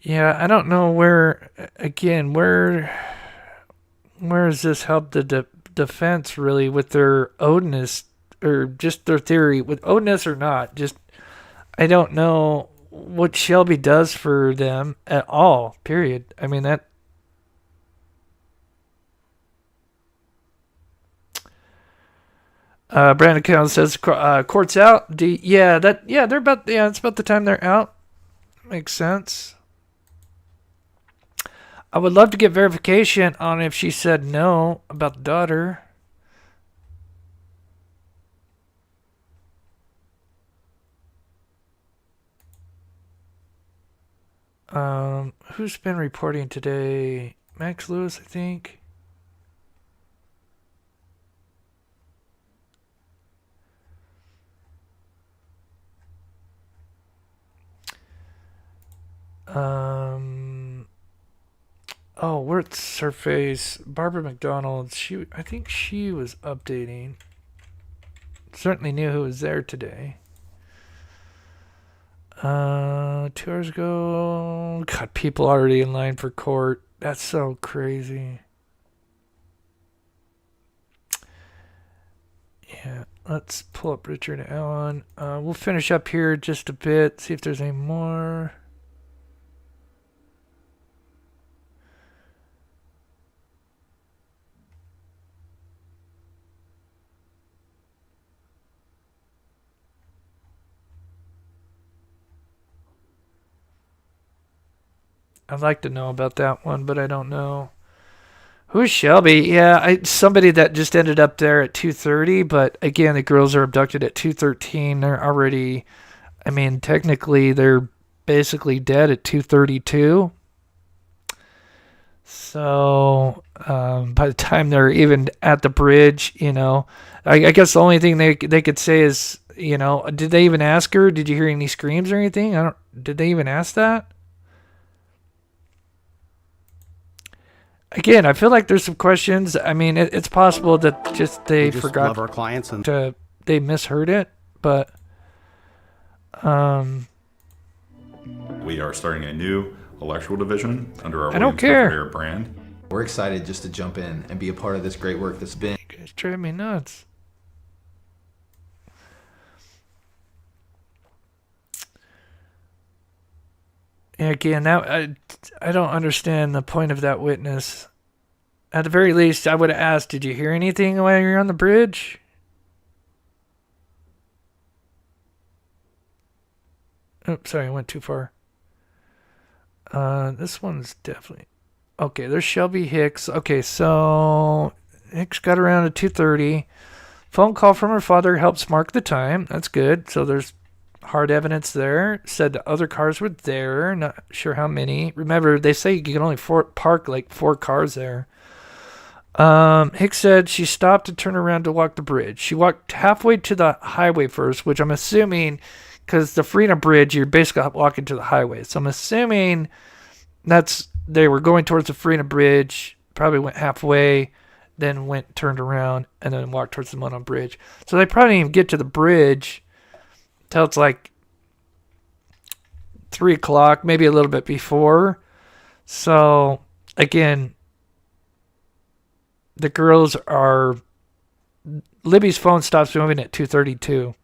S2: Yeah, I don't know where does this help the defense really with their Odinist, or just their theory with Odinist or not? Just, I don't know what Shelby does for them at all, period. I mean, that... Brandon Cowan says, court's out. They're about, it's about the time they're out. Makes sense. I would love to get verification on if she said no about the daughter. Who's been reporting today? Max Lewis, I think. Oh, where's her face? Barbara McDonald. I think she was updating. Certainly knew who was there today. 2 hours ago. God, people already in line for court. That's so crazy. Yeah, let's pull up Richard and Ellen. We'll finish up here just a bit, see if there's any more. I'd like to know about that one, but I don't know. Who's Shelby? Yeah, somebody that just ended up there at 2:30, but again, the girls are abducted at 2:13. They're already, I mean, technically they're basically dead at 2:32. So by the time they're even at the bridge, I guess the only thing they could say is, did they even ask her? Did you hear any screams or anything? Did they even ask that? Again, I feel like there's some questions. I mean, it's possible that they forgot.
S8: Love our clients and
S2: they misheard it, but
S10: we are starting a new electrical division under our
S2: I don't care
S10: Air brand.
S11: We're excited just to jump in and be a part of this great work that's been.
S2: You guys drive me nuts. Again, I don't understand the point of that witness. At the very least, I would have asked, did you hear anything while you were on the bridge? Oops, sorry, I went too far. This one's definitely... Okay, there's Shelby Hicks. Okay, so Hicks got around at 2:30. Phone call from her father helps mark the time. That's good. So there's hard evidence there. Said the other cars were there. Not sure how many. Remember, they say you can only park like 4 cars there. Hicks said she stopped to turn around to walk the bridge. She walked halfway to the highway first, which I'm assuming, because the Freedom Bridge, you're basically walking to the highway. So I'm assuming they were going towards the Freedom Bridge, probably went halfway, then turned around, and then walked towards the Monon Bridge. So they probably didn't even get to the bridge till it's like 3 o'clock, maybe a little bit before. So again, the girls are... Libby's phone stops moving at 2:32.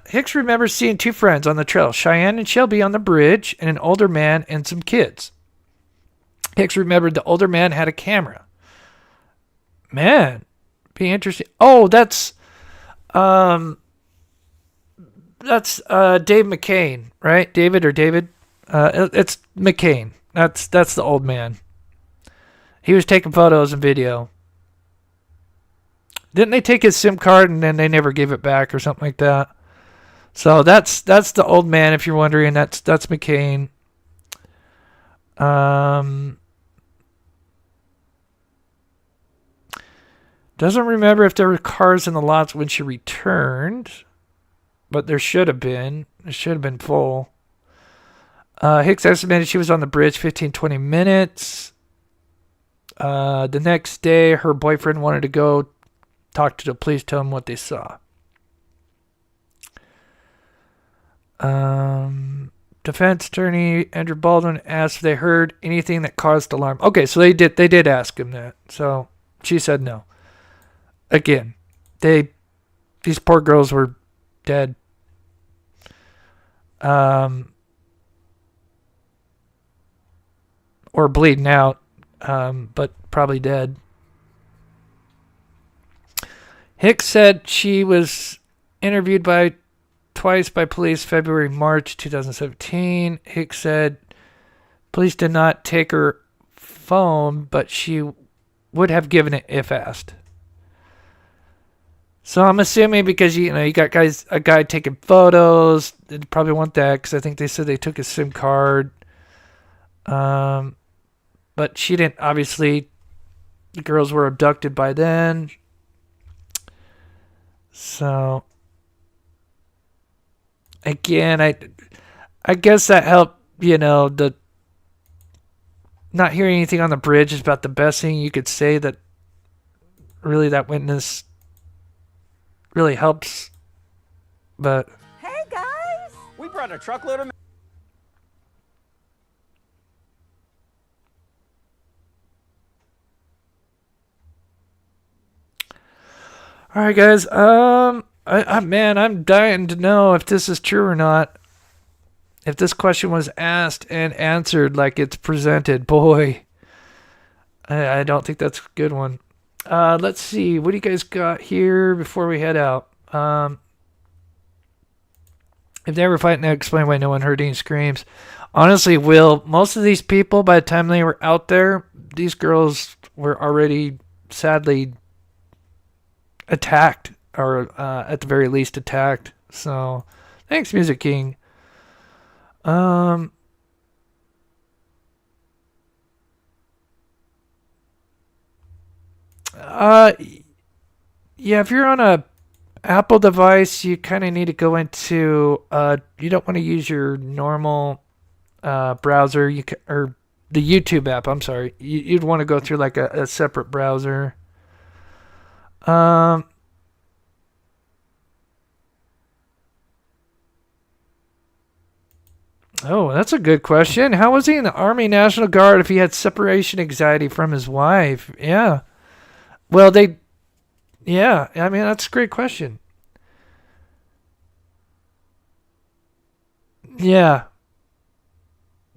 S2: Hicks remembers seeing two friends on the trail, Cheyenne and Shelby on the bridge, and an older man and some kids. Hicks remembered the older man had a camera. Man, be interesting. Oh, that's Dave McCain, right? David. It's McCain. That's the old man. He was taking photos and video. Didn't they take his SIM card and then they never gave it back or something like that? So that's the old man, if you're wondering. That's McCain. Doesn't remember if there were cars in the lots when she returned, but there should have been. It should have been full. Hicks estimated she was on the bridge 15-20 minutes. The next day, her boyfriend wanted to go talk to the police, tell them what they saw. Defense attorney Andrew Baldwin asked if they heard anything that caused alarm. Okay, so they did ask him that. So she said no. Again, these poor girls were dead. Or bleeding out, but probably dead. Hicks said she was interviewed twice by police February, March 2017. Hicks said police did not take her phone, but she would have given it if asked. So I'm assuming because you got a guy taking photos, they probably want that because I think they said they took his SIM card. But she didn't. Obviously, the girls were abducted by then. So again, I guess that helped. The not hearing anything on the bridge is about the best thing you could say. That really, that witness really helps. But
S9: Hey guys, we brought a truckload of.
S2: all right, guys. I'm dying to know if this is true or not. If this question was asked and answered like it's presented, boy, I don't think that's a good one. Let's see. What do you guys got here before we head out? If they were fighting, that explain why no one heard any screams. Honestly, Will, most of these people, by the time they were out there, these girls were already sadly attacked, or at the very least attacked. So, thanks, Music King. Yeah, if you're on a Apple device, you kind of need to go into you don't want to use your normal browser, or the YouTube app. I'm sorry, you'd want to go through like a separate browser. Oh, that's a good question. How was he in the Army National Guard if he had separation anxiety from his wife? Yeah. Well, yeah, I mean, that's a great question. Yeah.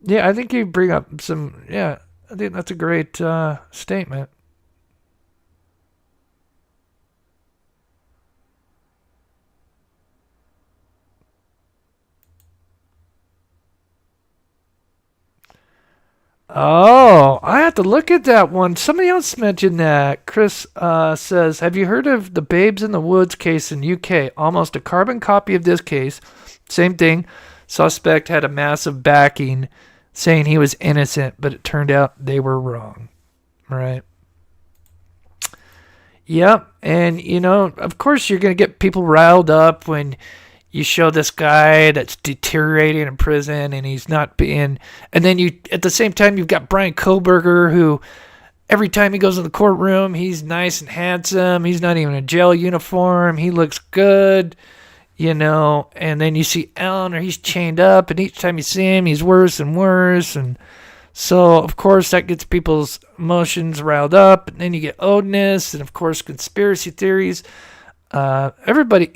S2: Yeah, I think you bring up some, I think that's a great statement. Oh, I have to look at that one. Somebody else mentioned that. Chris says, have you heard of the Babes in the Woods case in UK? Almost a carbon copy of this case. Same thing. Suspect had a massive backing saying he was innocent, but it turned out they were wrong. Right? Yep. And, of course you're going to get people riled up when you show this guy that's deteriorating in prison and he's not being... And then at the same time, you've got Brian Koberger, who every time he goes in the courtroom, he's nice and handsome. He's not even in a jail uniform. He looks good. and then you see Eleanor, he's chained up, and each time you see him, he's worse and worse, and so, of course, that gets people's emotions riled up, and then you get oddness, and, of course, conspiracy theories. Everybody,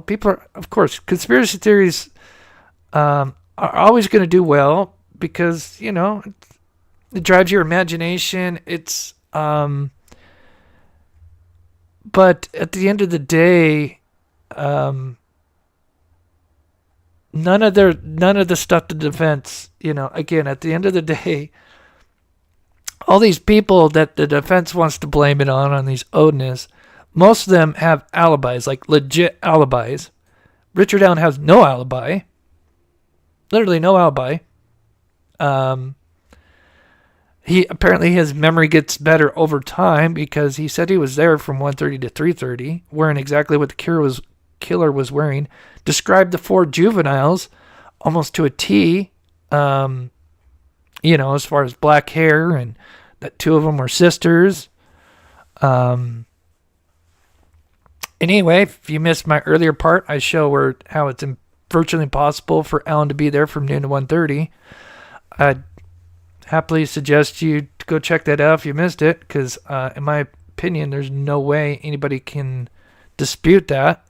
S2: people are, of course, conspiracy theories are always going to do well because, it drives your imagination. But at the end of the day, none of the stuff the defense, again, at the end of the day, all these people that the defense wants to blame it on these oddness, most of them have alibis, like legit alibis. Richard Allen has no alibi. Literally no alibi. He apparently his memory gets better over time because he said he was there from 1:30 to 3:30, wearing exactly what the killer was wearing. Described the 4 juveniles almost to a T, as far as black hair, and that 2 of them were sisters. Anyway, if you missed my earlier part, I show how it's virtually impossible for Alan to be there from noon to 1:30. I'd happily suggest you to go check that out if you missed it, because in my opinion, there's no way anybody can dispute that.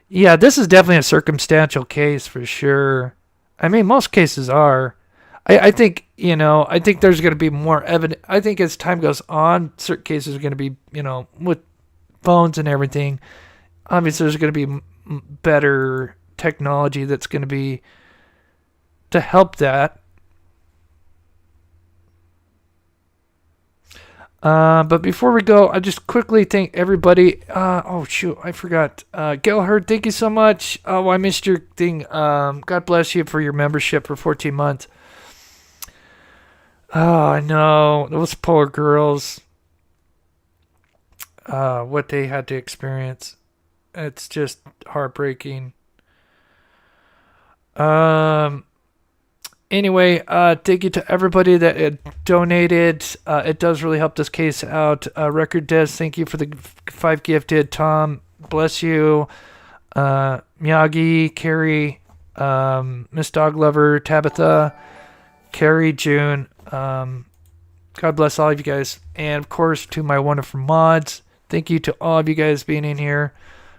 S2: Yeah, this is definitely a circumstantial case for sure. I mean, most cases are. I think, I think there's going to be more evidence. I think as time goes on, certain cases are going to be, with phones and everything, obviously there's going to be better technology that's going to be to help that. But before we go, I just quickly thank everybody. Oh shoot, I forgot. Gelhard, thank you so much. Oh, I missed your thing. God bless you for your membership for 14 months. Oh, I know. Those poor girls. What they had to experience. It's just heartbreaking. Anyway, thank you to everybody that donated. It does really help this case out. Record Des, thank you for the 5 gifted. Tom, bless you. Miyagi, Carrie, Miss Dog Lover, Tabitha, Carrie, June. God bless all of you guys. And, of course, to my wonderful mods. Thank you to all of you guys being in here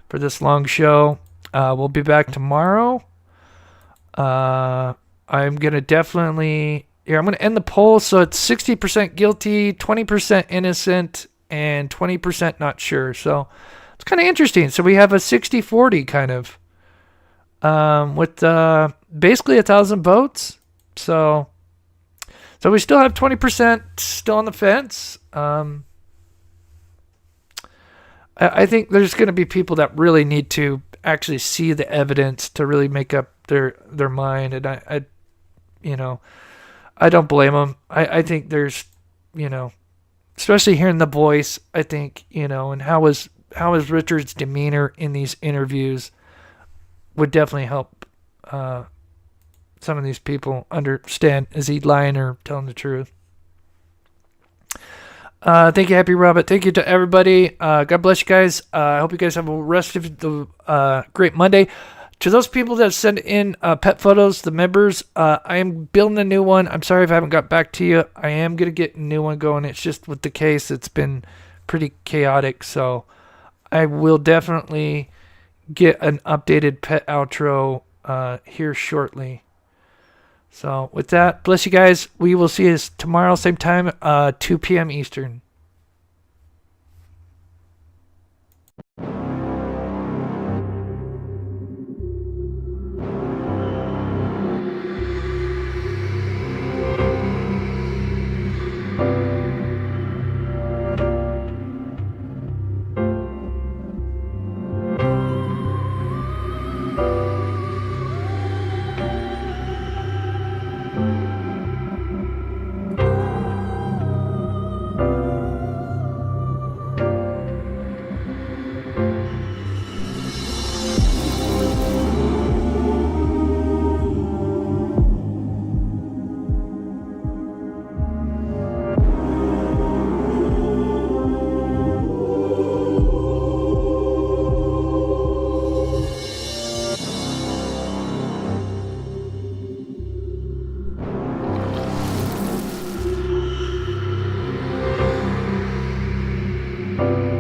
S2: for this long show. We'll be back tomorrow. I'm going to definitely... Here, I'm going to end the poll. So it's 60% guilty, 20% innocent, and 20% not sure. So it's kind of interesting. So we have a 60-40 kind of. With basically 1,000 votes. So we still have 20% still on the fence. I think there's going to be people that really need to actually see the evidence to really make up their mind. And I don't blame them. I think there's, especially hearing the voice, I think, and how was Richard's demeanor in these interviews would definitely help some of these people understand, is he lying or telling the truth? Thank you, Happy Robert. Thank you to everybody. God bless you guys. I hope you guys have a rest of the great Monday. To those people that send in pet photos, the members, I am building a new one. I'm sorry if I haven't got back to you. I am going to get a new one going. It's just with the case, it's been pretty chaotic. So I will definitely get an updated pet outro here shortly. So with that, bless you guys. We will see you tomorrow, same time, 2 p.m. Eastern.
S6: Bye.